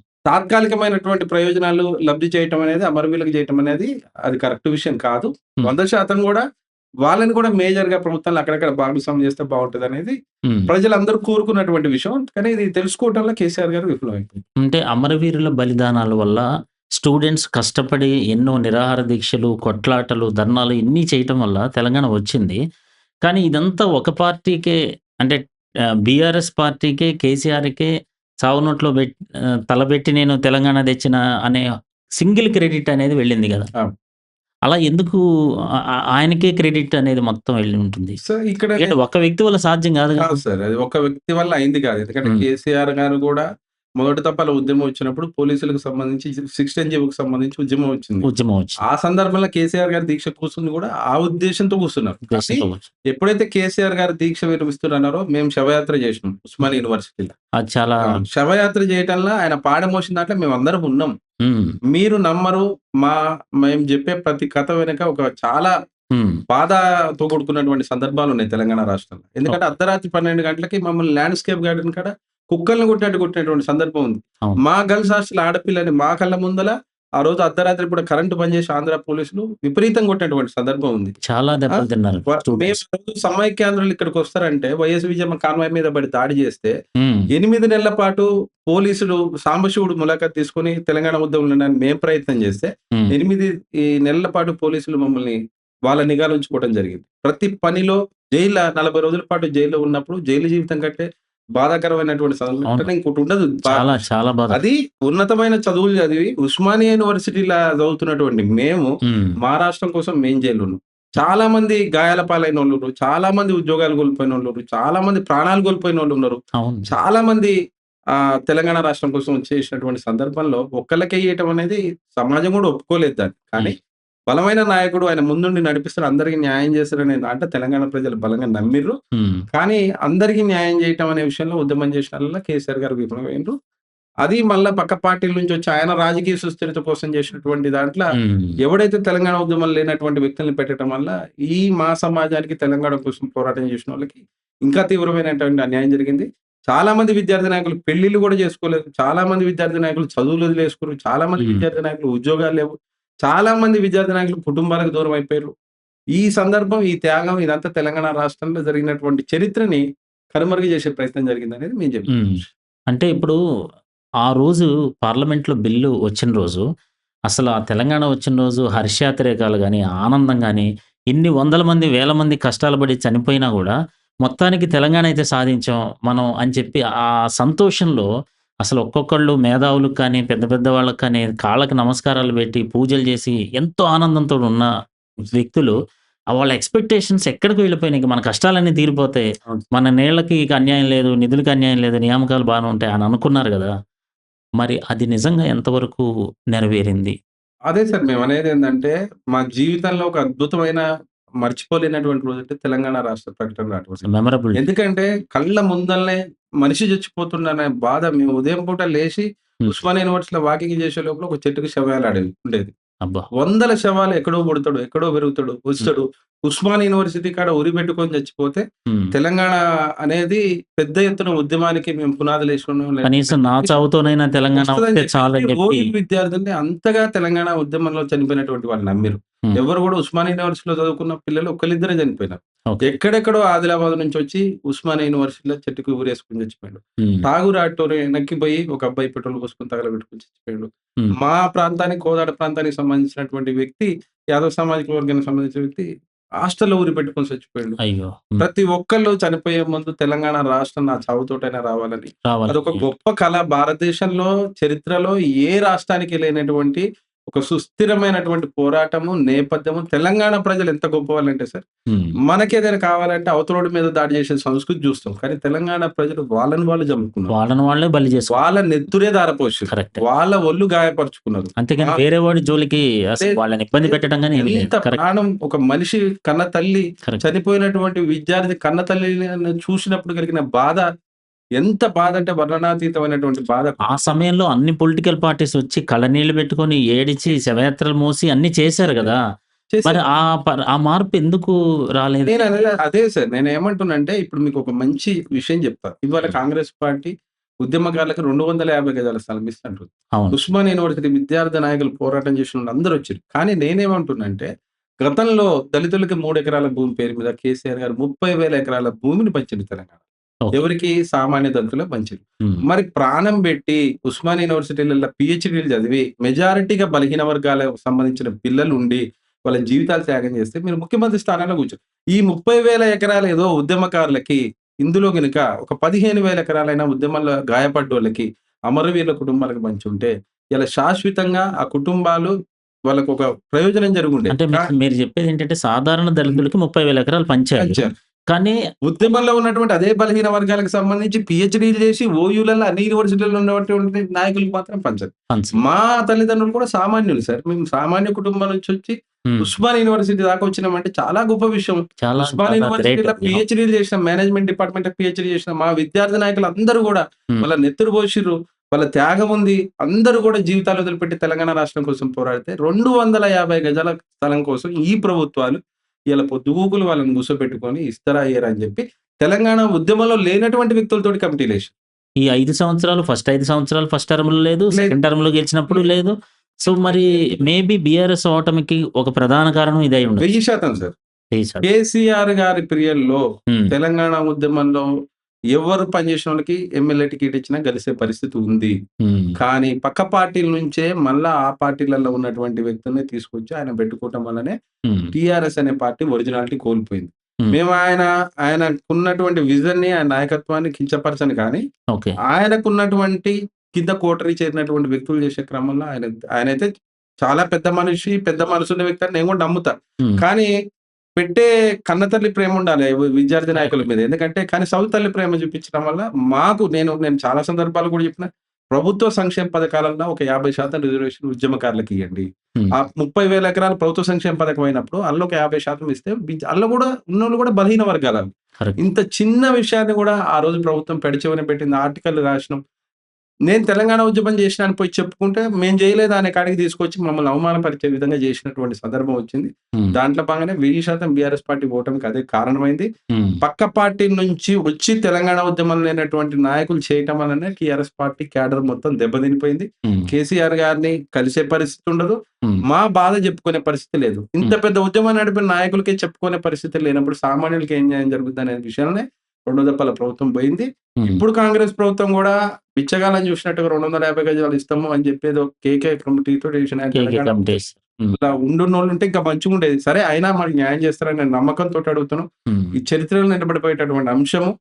తాత్కాలికమైనటువంటి ప్రయోజనాలు లబ్ధి చేయటం అనేది, అమరవీరులకు చేయటం అనేది అది కరెక్ట్ విషయం కాదు. హ్మ్. 100% గూడా వాళ్ళని కూడా మేజర్‌గా ప్రభుత్వాలు అక్కడక్కడ భాగస్వామ్యం చేస్తే బావుంటదనేది హ్మ్. ప్రజలందరూ కోరుకున్నటువంటి విషయం. కానీ ఇది తెలుసుకోవటంలో కేసీఆర్ గారు విఫలమైపోయారు. అంటే అమరవీరుల బలిదానాల వల్ల స్టూడెంట్స్ కష్టపడి ఎన్నో నిరాహార దీక్షలు, కొట్లాటలు, ధర్నాలు ఇన్ని చేయటం వల్ల తెలంగాణ వచ్చింది. కానీ ఇదంతా ఒక పార్టీకే అంటే బీఆర్ఎస్ పార్టీకే, కేసీఆర్‌కే చావునోట్లో తలబెట్టి నేను తెలంగాణ తెచ్చిన అనే సింగిల్ క్రెడిట్ అనేది వెళ్ళింది గదా! ఆ! అలా ఎందుకు ఆయనకే క్రెడిట్ అనేది మొత్తం వెళ్ళి ఉంటుంది? సో, ఇక్కడ ఎందుకంటే ఒక్క వ్యక్తి వల్ల సాధ్యం గాదుగా. కాదు సార్. అది ఒక్క వ్యక్తి వల్ల అయింది కాదు. ఎందుకంటే హ్మ్. కేసీఆర్ గారు గూడా మొదటి దఫాల ఉద్యమం వచ్చినప్పుడు పోలీసులకు సంబంధించి 16 జీవోకి సంబంధించి ఉద్యమం వచ్చింది. ఉద్యమం వచ్చింది. ఆ సందర్భంలో కేసీఆర్ గారు దీక్ష కూర్చుంది గూడా ఆ ఉద్దేశ్యంతో కూర్చున్నారు. కానీ ఉద్దేశంతో వచ్చి. ఎప్పుడైతే కేసీఆర్ గారు దీక్ష విరమిస్తున్నారో మేము శవయాత్ర చేసినాం ఉస్మానియా యూనివర్సిటీలో. అది చాలా ఆ! శవయాత్ర చేయటంలో ఆయన పాడ మోసిన దాంట్లో మేమందరం ఉన్నాం. హ్మ్. మీరు నమ్మరు. మా మేము జెప్పే ప్రతి కథ వెనక ఒక చాలా హ్మ్. బాధతో కూడుకున్నటువంటి సందర్భాలున్నాయి తెలంగాణ రాష్ట్రంలో. ఎందుకంటే ఓకే. అర్ధరాత్రి 12 గంటలకి మమ్మల్ని ల్యాండ్‌స్కేప్ గార్డెన్ కాడ కుక్కల్ని కొట్టినట్టు కొట్టినటువంటి సందర్భం ఉంది. అవును. మా గర్ల్స్ హాస్టల్ ఆడపిల్లని మా కళ్ళ ముందల ఆ రోజు అర్ధరాత్రి పూట కరెంట్ బంద్ చేసి ఆంధ్ర పోలీసులు విపరీతంగా కొట్టినటువంటి సందర్భం ఉంది. చాలా ఆ! దెబ్బలు తిన్నారు మేము స్టూడెంట్స్. ఆ రోజు సమైక్యాంధ్రులు ఇక్కడికొస్తారంటే వైఎస్ విజయమ్మ కాన్వాయ్ మీద పడి దాడి చేస్తే హ్మ్. 8 నెలల పాటు పోలీసులు సాంబశివుడు ములాఖత్ తీసుకొని తెలంగాణ ఉద్యమంలో ఉండడానికి మేము ప్రయత్నం చేస్తే హ్మ్. 8 నెలల పాటు పోలీసులు మమ్మల్ని వాళ్ళ నిఘాలో ఉంచుకోవడం జరిగింది. ప్రతి పనిలో 40 రోజుల పాటు జైల్‌లో ఉన్నప్పుడు జైలు జీవితం కంటే బాధాకరమైనటువంటి అవును. సంఘటన ఇంకోటి ఉండదు. చాలా చాలా బాధ. అది ఉన్నతమైన చదువులు చదివి ఉస్మానియా యూనివర్సిటీలా చదువుతున్నటువంటి మేము హ్మ్. మా రాష్ట్రం కోసం మేము జైల్‌లో ఉన్నాం. చాలా మంది గాయాల పాలైనోళ్ళుర్రు. చాలా మంది ఉద్యోగాలు కోల్పోయినోళ్ళుర్రు. చాలా మంది ప్రాణాలు కోల్పోయినోళ్ళున్నారు. అవును. చాలా మంది తెలంగాణ రాష్ట్రం కోసం చేసినటువంటి సందర్భంలో ఒక్కళ్ళకే ఇయ్యటం అనేది సమాజం గూడా ఒప్పుకోలేదు దాన్ని. కానీ హ్మ్. బలమైన నాయకుడు ఆయన ముందుండి నడిపిస్తాడు, అందరికి న్యాయం చేస్తాడనే దాంట్లో తెలంగాణ ప్రజలు బలంగా నమ్మిర్రు. హ్మ్. కానీ అందరికి న్యాయం చేయటం అనే విషయంలో ఉద్యమం చేసినోళ్ళలో కేసీఆర్ గారు విఫలమైండ్రు. అది మళ్ళా పక్క పార్టీల నుంచి వచ్చి ఆయన రాజకీయ సుస్థిరత కోసం చేసినటువంటి దాంట్ల హ్మ్. ఎవడైతే తెలంగాణ ఉద్యమంలో లేనటువంటి వ్యక్తుల్ని పెట్టడం వల్ల ఈ మా సమాజానికి తెలంగాణ కోసం పోరాటం చేసినోళ్ళకి ఇంకా తీవ్రమైనటువంటి అన్యాయం జరిగింది. చాలా మంది విద్యార్థి నాయకులు పెళ్ళిళ్ళు గూడా చేసుకోలేదు. చాలా మంది విద్యార్థి నాయకులు చదువులు వదిలేసుకుర్రు. చాలా మంది హ్మ్. విద్యార్థి నాయకులు ఉద్యోగాలు లేవు. చాలా మంది విద్యార్థి నాయకులు కుటుంబాలకు దూరం అయిపోయారు. ఈ సందర్భం, ఈ త్యాగం ఇదంతా తెలంగాణ రాష్ట్రంలో జరిగినటువంటి చరిత్రని కనుమరుగు చేసే ప్రయత్నం జరిగిందనేది మేము హ్మ్. చెప్పుకోవచ్చు. అంటే ఇప్పుడు ఆ రోజు పార్లమెంట్‌లో బిల్లు వచ్చిన రోజు, అసలు ఆ తెలంగాణ వచ్చిన రోజు హర్షాతిరేకాలు గాని, ఆనందం గాని, ఇన్ని వందల మంది, వేల మంది కష్టాలు పడి చనిపోయినా గూడా, మొత్తానికి తెలంగాణ అయితే సాధించాం మనం అని చెప్పి ఆ సంతోషంలో అసలు ఒక్కొక్కళ్ళు మేధావులకు కానీ, పెద్ద పెద్ద వాళ్ళకి కానీ కాళ్ళకి నమస్కారాలు పెట్టి, పూజలు చేసి ఎంతో ఆనందంతో ఉన్న వ్యక్తులు వాళ్ళ ఎక్స్‌పెక్టేషన్స్ ఎక్కడికి వెళ్ళిపోయినాయి. ఇంక మన కష్టాలన్నీ తీరిపోతాయి. అవును. మన నీళ్ళకి ఇక అన్యాయం లేదు, నిధులకి అన్యాయం లేదు, నియామకాలు బానే ఉంటాయి అని అనుకున్నారు గదా! మరి అది నిజంగా ఎంతవరకు నెరవేరింది? అదే సార్ మేమనేదేందంటే, మా జీవితంలో ఒక అద్భుతమైన మర్చిపోలేనటువంటి రోజంటే తెలంగాణ రాష్ట్ర ప్రకటన రావడం. మెమరబుల్. ఎందుకంటే కళ్ళ ముందలనే మనిషి చచ్చిపోతుండనే బాధ మేము ఉదయం పూట లేచి హ్మ్. ఉస్మానియా యూనివర్సిటీలో వాకింగ్ చేసే లోపల ఒక చెట్టుకి శవాలాడేవి ఉండేది. అబ్బా! వందల శవాలు ఎక్కడో పుడతాడు, ఎక్కడో పెరుగుతాడు, హ్మ్. వస్తాడు. ఉస్మానియా యూనివర్సిటీ కాడ ఉరి పెట్టుకొని చచ్చిపోతే హ్మ్. తెలంగాణ అనేది పెద్ద ఎత్తున ఉద్యమానికి మేము పునాదులేసుకున్నాం కనీసం లేకపోతే నా చావుతోనైనా తెలంగాణ వస్తదని వస్తే చెప్పేసి చాలని జెప్పి ఓయూ విద్యార్థుల్ని అంతగా తెలంగాణ ఉద్యమంలో చనిపోయినటువంటి వాళ్ళు నమ్మిర్రు. హ్మ్. ఎవరు గూడా ఉస్మానియా యూనివర్సిటీలో చదువుకున్న పిల్లలు ఒకళ్ళిద్దరే చనిపోయినారు. ఓకే. ఎక్కడెక్కడో ఆదిలాబాద్ నుంచొచ్చి ఉస్మానియా యూనివర్సిటీలో చెట్టుకి ఊరేసుకొని చచ్చిపోయిండు. హ్మ్. ఠాగూర్ ఆడిటోరియం వెనక్కి పోయి ఒక అబ్బాయి పెట్రోల్ పోసుకొని తగలబెట్టుకొని చచ్చిపోయిండు. హ్మ్. మా ప్రాంతానికి కోదాడ ప్రాంతానికి సంబంధించినటువంటి వ్యక్తి, యాదవ్ సామాజిక వర్గానికి సంబంధించిన వ్యక్తి హాస్టల్‌లో ఊరి పెట్టుకొని చచ్చిపోయిండు. అయ్యో! హ్మ్. ప్రతి ఒక్కళ్ళు చనిపోయే ముందు తెలంగాణ రాష్ట్రం నా చావుతోటైనా రావాలని. అదొక రావాలని. గొప్ప కల. భారతదేశంలో చరిత్రలో ఏ రాష్ట్రానికి లేనటువంటి ఒక సుస్థిరమైనటువంటి పోరాటము, నేపథ్యము. తెలంగాణ ప్రజలు ఎంత గొప్పవాళ్ళంటే సార్, హ్మ్. మనకేదైనా కావాలంటే అవతలోడి మీద దాడి చేసే సంస్కృతి చూస్తాం. కానీ తెలంగాణ ప్రజలు వాళ్ళని వాళ్ళు చంపుకున్నారు. వాళ్ళని వాళ్ళే బలి చేసుకున్నారు. వాళ్ళ నెత్తురే ధారపోసిర్రు. కరెక్టే. వాళ్ళ ఒళ్ళు గాయపరుచుకున్నారు. అంతేగాని వా వేరే వాడి జోలికి అసలు లేదు. వాళ్ళని ఇబ్బంది లేదు. పెట్టడం గాని ఏమి లేదు. ఎంత కరెక్ట్. ప్రాణం ఒక మనిషి కన్న తల్లి కరెక్ట్. చనిపోయినటువంటి విద్యార్థి కన్న తల్లిని చూసినప్పుడు కలిగిన బాధ ఎంత బాధ అంటే వర్ణనాతీతమైనటువంటి బాధ. ఆ సమయంలో అన్ని పొలిటికల్ పార్టీస్ వచ్చి కళ్ళనీళ్లు పెట్టుకొని, ఏడిచి, శవయాత్రలు మోసి అన్నీ చేశారు గదా! మరి చేసారు. ఆ మార్పు ఎందుకు రాలేదు? నేననేది అదే సార్. నేనేమంటున్నానంటే ఇప్పుడు మీకొక మంచి విషయం చెప్తా. ఇవాళ హ్మ్. కాంగ్రెస్ పార్టీ ఉద్యమకారులకు 250 గజాల స్థలం ఇస్తంటుంది. అవును. ఉస్మానియా యూనివర్సిటీ విద్యార్థి నాయకులు పోరాటం చేసినోళ్ళు అందరూ వచ్చిర్రు. కానీ నేనేమంటున్నానంటే గతంలో దళితులకి 3 ఎకరాల భూమి పేరు మీద కేసీఆర్ గారు 30,000 ఎకరాల భూమిని పంచిండు తెలంగాణ. ఓకే. ఎవరికి? సామాన్య దళితులకు పంచిండు. హ్మ్. మరి ప్రాణం పెట్టి ఉస్మానియా యూనివర్సిటీలలో పీహెచ్‌డీలు చదివి మెజారిటీగా బలహీన వర్గాలకు సంబంధించిన పిల్లలుండి వాళ్ళ జీవితాలు త్యాగం చేస్తే మీరు ముఖ్యమంత్రి స్థానంలో కూర్చోరు. ఈ 30,000 ఎకరాలు ఏదో ఉద్యమకారులకి ఇందులో గనుక ఒక 15,000 ఎకరాలైన ఉద్యమంలో గాయపడ్డోళ్ళకి, అమరవీరుల కుటుంబాలకు పంచుంటే ఇలా శాశ్వతంగా ఆ కుటుంబాలు వాళ్ళకొక ప్రయోజనం జరుగుండేది. అంటే మీరు చెప్పేదేంటంటే సాధారణ దళితులకి 30,000 ఎకరాలు పంచారు. పంచారు. కానీ ఉద్యమంలో ఉన్నటువంటి అదే బలహీన వర్గాలకు సంబంధించి పీహెచ్‌డీలు చేసి ఓయూలలో అన్ని యూనివర్సిటీలలో ఉన్నటువంటి నాయకులకు మాత్రం పంచరు. పంచలేదు. మా తల్లిదండ్రులు కూడా సామాన్యులు సార్. మేము సామాన్య కుటుంబం నుంచొచ్చి హ్మ్. ఉస్మానియా యూనివర్సిటీ దాకా వచ్చినామంటే చాలా గొప్ప విషయం. చాలా ఉస్మానియా చాలా గ్రేట్ యూనివర్సిటీలో అది. పీహెచ్‌డీలు చేసిన మేనేజ్మెంట్ డిపార్ట్‌మెంట్‌లో పీహెచ్‌డీ చేసిన మా విద్యార్థి నాయకులందరూ గూడా హ్మ్. వాళ్ళ నెత్తురు పోసిర్రు. వాళ్ళ త్యాగం ఉంది. అందరూ గూడా జీవితాలు వదిలిపెట్టి తెలంగాణ రాష్ట్రం కోసం పోరాడితే 250 గజాల స్థలం కోసం ఈ ప్రభుత్వాలు ఇయాల పొద్దుగూకులు వాళ్ళని కూసోబెట్టుకొని ఇస్తారా ఇయ్యరా అని జెప్పి తెలంగాణ ఉద్యమంలో లేనటువంటి వ్యక్తులతోటి కమిటీలేసారు. ఈ 5 సంవత్సరాలు ఫస్ట్ 5 సంవత్సరాలు ఫస్ట్ టర్మ్‌లో లేదు. లేదు. సెకండ్ టర్మ్‌లో గెలిచినప్పుడు లేదు. సో, మరి మేబీ బీఆర్ఎస్ ఓటమికి ఒక ప్రధాన కారణం ఇదై ఉండొచ్చు. 1000% సార్. చేశాడు. కేసీఆర్ గారి పీరియడ్‌లో హ్మ్. తెలంగాణ ఉద్యమంలో ఎవరు పనిచేసినోళ్ళకి ఎమ్మెల్యే టికెట్ ఇచ్చినా గెలిసే పరిస్థితి ఉంది. హ్మ్. కానీ పక్క పార్టీల నుంచే మళ్ళా ఆ పార్టీలలో ఉన్నటువంటి వ్యక్తుల్ని తీసుకొచ్చి ఆయన పెట్టుకోవటం వల్లనే హ్మ్. టీఆర్ఎస్ అనే పార్టీ ఒరిజినాలిటీ కోల్పోయింది. హ్మ్. మేము ఆయనకున్నటువంటి విజన్‌ని, ఆయన నాయకత్వాన్ని కించపరచను కానీ, ఓకే. ఆయనకున్నటువంటి కింద కోటరీ చేరినటువంటి వ్యక్తులు చేసే క్రమంలో ఆయనైతే చాలా పెద్ద మనిషి, పెద్ద మనసున్న వ్యక్తి అని నేను కూడా నమ్ముతా. హ్మ్. కానీ పెట్టే కన్నతల్లి ప్రేముండాలి విద్యార్థి నాయకుల మీద. ఎందుకంటే కానీ సౌతి తల్లి ప్రేమ చూపించడం వల్ల మాకు నేను చాలా సందర్భాలు కూడా చెప్పిన. ప్రభుత్వ సంక్షేమ పథకాలలో ఒక 50% రిజర్వేషన్ ఉద్యమకారులకియ్యండి. హ్మ్. ఆ 30,000 ఎకరాలు ప్రభుత్వ సంక్షేమ పథకం అయినప్పుడు అందులో ఒక 50% ఇస్తే అందులో కూడా ఉన్నోళ్ళు కూడా బలహీన వర్గాలు. కరెక్ట్. ఇంత చిన్న విషయాన్ని కూడా ఆ రోజు ప్రభుత్వం పెడచెవిన పెట్టింది. ఆర్టికల్ రాసినాం. నేను తెలంగాణ ఉద్యమం చేసినా అని పోయి చెప్పుకుంటే, మేము చేయలేదు అనే కాడికి తీసుకొచ్చి మమ్మల్ని అవమానపరిచే విధంగా చేసినటువంటి సందర్భం వచ్చింది. హ్మ్. దాంట్లో భాగంగానే 1000% బీఆర్ఎస్ పార్టీ ఓటమికి అదే కారణమైంది. హ్మ్. పక్క పార్టీ నుంచి వచ్చి తెలంగాణ ఉద్యమంలో లేనటువంటి నాయకులు చేయటం వల్లనే టీఆర్ఎస్ పార్టీ క్యాడర్ మొత్తం దెబ్బతినిపోయింది. హ్మ్. కేసీఆర్ గారిని కలిసే పరిస్థితి ఉండదు. హ్మ్. మా బాధ చెప్పుకునే పరిస్థితి లేదు. ఇంత పెద్ద ఉద్యమం నడిపిన నాయకులకే చెప్పుకునే పరిస్థితి లేనప్పుడు సామాన్యులకి ఏం న్యాయం జరుగుద్దనే విషయంలోనే రెండో దఫాల ప్రభుత్వం పోయింది. హ్మ్. ఇప్పుడు కాంగ్రెస్ ప్రభుత్వం కూడా బిచ్చగాళ్ళని చూసినట్టుగా 250 గజాలు ఇస్తాము అని చెప్పేదో కేకే కమిటీతో చేసిన కేకే తెలంగాణ కమిటీస్. హ్మ్. ఇలా ఉండున్నోళ్ళుంటే ఇంకా మంచిగుండేది. సరే అయినా మనకు న్యాయం చేస్తారని నేను నమ్మకంతోటి అడుగుతున్నాను. హ్మ్. ఈ చరిత్రలో నిలబడిపోయేటటువంటి అంశము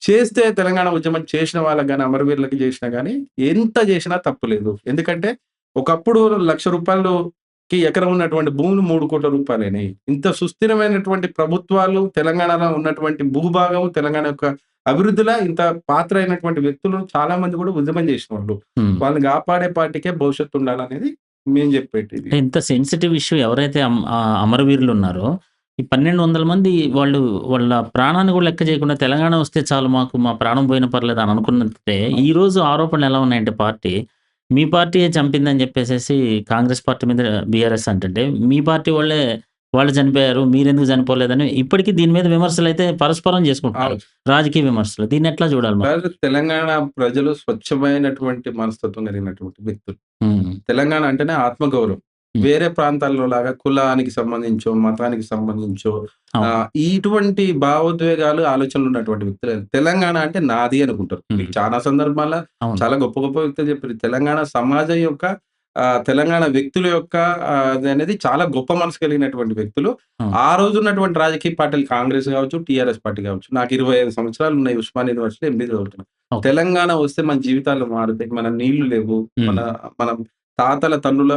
చేస్తే తెలంగాణ ఉద్యమం చేసిన వాళ్ళకి గాని, అమరవీరులకి చేసినా గాని ఎంత చేసినా తప్పు లేదు. ఎందుకంటే ఒకప్పుడు రూ. 1,00,000కి ఎకరం ఉన్నటువంటి భూములు 3,00,00,000 ఇంత సుస్థిరమైనటువంటి ప్రభుత్వాలు తెలంగాణలో ఉన్నటువంటి భూభాగం తెలంగాణ యొక్క అభివృద్ధిలో ఇంత పాత్ర అయినటువంటి వ్యక్తులు చాలా మంది కూడా ఉద్యమం చేసినోళ్ళు. హ్మ్. వాళ్ళని కాపాడే పార్టీకే భవిష్యత్తు ఉండాలనేది మేము చెప్పేటిది. అంటే ఇంత సెన్సిటివ్ ఇష్యూ ఎవరైతే అమరవీరులున్నారో ఈ 1200 మంది వాళ్ళు వాళ్ళ ప్రాణాన్ని కూడా లెక్క చేయకుండా తెలంగాణ వస్తే చాలు మాకు మా ప్రాణం పోయినా పర్లేదు అని అనుకున్నట్టే ఈరోజు ఆరోపణలు ఎలా ఉన్నాయంటే మీ పార్టీయే చంపిందని చెప్పేసేసి కాంగ్రెస్ పార్టీ మీద బీఆర్ఎస్ అంటుంటే, మీ పార్టీ వాళ్ళు చనిపోయారు మీరెందుకు చనిపోలేదని ఇప్పటికి దీని మీద విమర్శలైతే పరస్పరం చేసుకుంటున్నారు. అవును. రాజకీయ విమర్శలు. దీన్నెట్లా చూడాలి మరి? సార్, తెలంగాణ ప్రజలు స్వచ్ఛమైనటువంటి మనస్తత్వం కలిగినటువంటి వ్యక్తులు. హ్మ్. తెలంగాణ అంటేనే ఆత్మగౌరవం. హ్మ్. వేరే ప్రాంతాల్లో లాగా కులానికి సంబంధించో, మతానికి సంబంధించో అవును. ఇటువంటి భావోద్వేగాలు, ఆలోచనలు ఉన్నటువంటి వ్యక్తులు కాదు. తెలంగాణ అంటే నాది అనుకుంటారు. హ్మ్. మీకు చాలా సందర్భాల్లో అవును. చాలా గొప్ప గొప్ప వ్యక్తులు చెప్పారు. తెలంగాణ సమాజం యొక్క తెలంగాణ వ్యక్తుల యొక్క అదనేది చాలా గొప్ప మనసు కలిగినటువంటి వ్యక్తులు. అవును. ఆ రోజు ఉన్నటువంటి రాజకీయ పార్టీలు కాంగ్రెస్ గావచ్చు, టీఆర్ఎస్ పార్టీ గావచ్చు. నాకు 25 సంవత్సరాలు ఉన్నాయి ఉస్మానియా యూనివర్సిటీలో ఎంబీఏ చదువుతున్నా. ఓకే. తెలంగాణ వస్తే మన జీవితాలు మారుతాయి. మన నీళ్లు లేవు. హ్మ్. మన తాతల తండ్రుల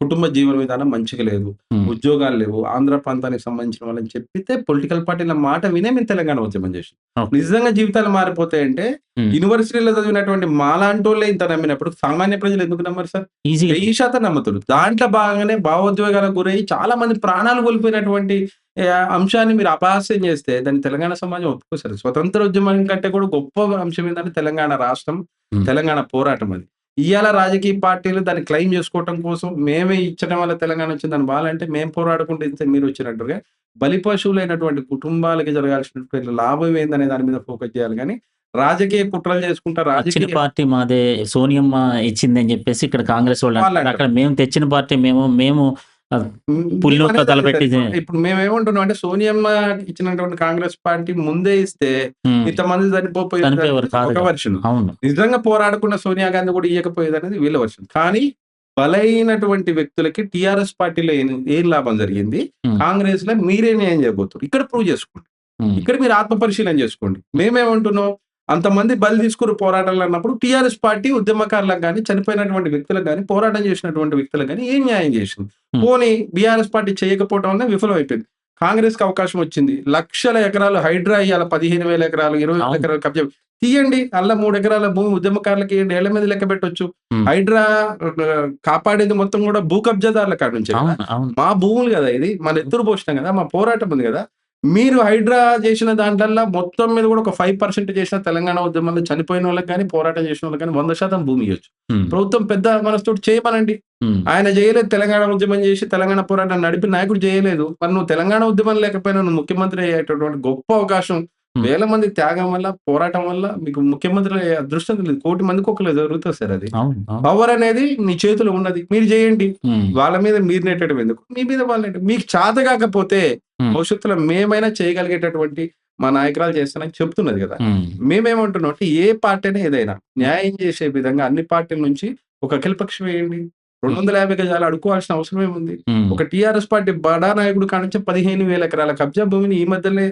కుటుంబ జీవన విధానం మంచిగా లేదు. హ్మ్. ఉద్యోగాలు లేవు. ఆంధ్ర ప్రాంతానికి సంబంధించిన వాళ్ళని చెప్పితే పొలిటికల్ పార్టీల మాట వినే మేము తెలంగాణ ఉద్యమం చేసాం. ఓకే. నిజంగా జీవితాలు మారిపోతాయంటే హ్మ్. యూనివర్సిటీలో చదివినటువంటి మాలాంటోళ్ళే ఇంత నమ్మినప్పుడు సామాన్య ప్రజలు ఎందుకు నమ్మరు సార్? ఈజీగా 1000% నమ్ముతారు. దాంట్లో భాగంగానే భావోద్వేగాలకు గురయ్యి చాలా మంది ప్రాణాలు కోల్పోయినటువంటి అంశాన్ని మీరు అపహాస్యం చేస్తే దాన్ని తెలంగాణ సమాజం ఒప్పుకోసారు. స్వతంత్ర ఉద్యమం కంటే కూడా గొప్ప అంశం ఏంటంటే తెలంగాణ రాష్ట్రం, హ్మ్. తెలంగాణ పోరాటం అది. ఇయాల రాజకీయ పార్టీలు దాన్ని క్లెయిమ్ చేసుకోవటం కోసం మేమే ఇచ్చడం వల్ల తెలంగాణ వచ్చిందని వాళ్ళంటే మేము పోరాడుకుంటూ ఇస్తే మీరు వచ్చినట్టుగా బలి పశువులైనటువంటి కుటుంబాలకి జరగాల్సినటువంటి లాభం ఏందనే దాని మీద ఫోకస్ చేయాలి గానీ, రాజకీయ కుట్రలు చేసుకుంటా వచ్చిన రాజకీయ పార్టీ మాదే సోనియమ్మ ఇచ్చిందని చెప్పేసి ఇక్కడ కాంగ్రెస్ వాళ్ళు అంటారు. వాళ్ళంటారు. అక్కడ మేము తెచ్చిన పార్టీ మేము పులినోట్లో మేమనేది అదే తలపెట్టి సార్. ఇప్పుడు మేమేమంటున్నాం అంటే సోనియమ్మ ఇచ్చినటువంటి కాంగ్రెస్ పార్టీ ముందే ఇస్తే హ్మ్. ఇంతమంది చనిపోయేది చనిపోయేవారు కాదు ఒక కదా! వర్షన్. అవును. నిజంగా పోరాడుకున్న సోనియా గాంధీ కూడా ఇయ్యకపోయేది అనేది వీళ్ళ వర్షన్. కానీ బలైనటువంటి వ్యక్తులకి టీఆర్ఎస్ పార్టీలో ఏం లాభం జరిగింది? హ్మ్. కాంగ్రెస్‌లో మీరే న్యాయం చేయబోతుర్రు. ఇక్కడ ప్రూవ్ చేసుకోండి. హ్మ్. ఇక్కడ మీరు ఆత్మ పరిశీలన చేసుకోండి. మేమేమంటున్నాం? అంతమంది బలి తీసుకుర్రు పోరాటాలు అన్నప్పుడు టీఆర్ఎస్ పార్టీ ఉద్యమకారులకు గాని, చనిపోయినటువంటి వ్యక్తులకు గాని, పోరాటం చేసినటువంటి వ్యక్తులకు గాని ఏం న్యాయం చేసింది? హ్మ్. పోనీ బీఆర్ఎస్ పార్టీ చేయకపోవడం వల్ల విఫలమైపోయింది. కాంగ్రెస్‌కి అవకాశం వచ్చింది. లక్షల ఎకరాలు హైడ్రా ఇయ్యాల 15,000 ఎకరాలు, 20,000 అవును. ఎకరాలు కబ్జా తీయండి. అల్ల 3 ఎకరాల భూమి ఉద్యమకారులకి ఇయ్యండి. ఏళ్ల మీద లెక్క పెట్టొచ్చు. హ్మ్. హైడ్రా కాపాడేది మొత్తం కూడా భూ కబ్జాదారుల కాడ నుంచే కదా! అవును. అవును. మా భూములు కదా ఇది. మన ఎత్తురు పోషినాం కదా! మా పోరాటం ఉంది కదా! మీరు హైడ్రా చేసిన దాంట్లల్ల మొత్తం మీద కూడా ఒక 5% చేసిన తెలంగాణ ఉద్యమంలో చనిపోయినోళ్ళకి గాని, పోరాటం చేసినోళ్ళకి గాని 100% భూమి ఇయ్యొచ్చు. హ్మ్. ప్రభుత్వం పెద్ద మనసుతోటి చేయమనండి. హ్మ్. ఆయన చేయలేదు. తెలంగాణ ఉద్యమం చేసి తెలంగాణ పోరాటాన్ని నడిపిన నాయకుడు చేయలేదు. మరి నువ్వు తెలంగాణ ఉద్యమం లేకపోయినా నువ్వు ముఖ్యమంత్రి అయ్యేటటువంటి గొప్ప అవకాశం హ్మ్. వేల మంది త్యాగం వల్ల, పోరాటం వల్ల మీకు ముఖ్యమంత్రి అయ్యే అదృష్టం లేదు. 1,00,00,000 మందికి ఒకళ్ళు జరుగుతది సార్ అది. అవును. అవును. పవర్ అనేది మీ చేతిలో ఉన్నది. మీరు చేయండి. హ్మ్. వాళ్ళ మీద మీరు నెట్టడం ఎందుకు? మీ మీద వాళ్ళు నెట్టండి. మీకు చేత కాకపోతే హ్మ్. భవిష్యత్తులో మేమైనా చేయగలిగేటటువంటి మా నాయకురాలు చేస్తానని చెప్తున్నది కదా! హ్మ్. మేమేమంటున్నాం అంటే ఏ పార్టీ అయినా ఏదైనా న్యాయం చేసే విధంగా అన్ని పార్టీల నుంచి ఒక అఖిలపక్షం వేయండి. 250 గజాలు అడుక్కోవాల్సిన అవసరం ఏముంది? హ్మ్. ఒక టీఆర్ఎస్ పార్టీ బడా నాయకుడు కాడ నుంచి 15,000 ఎకరాల కబ్జా భూమిని ఈ మధ్యనే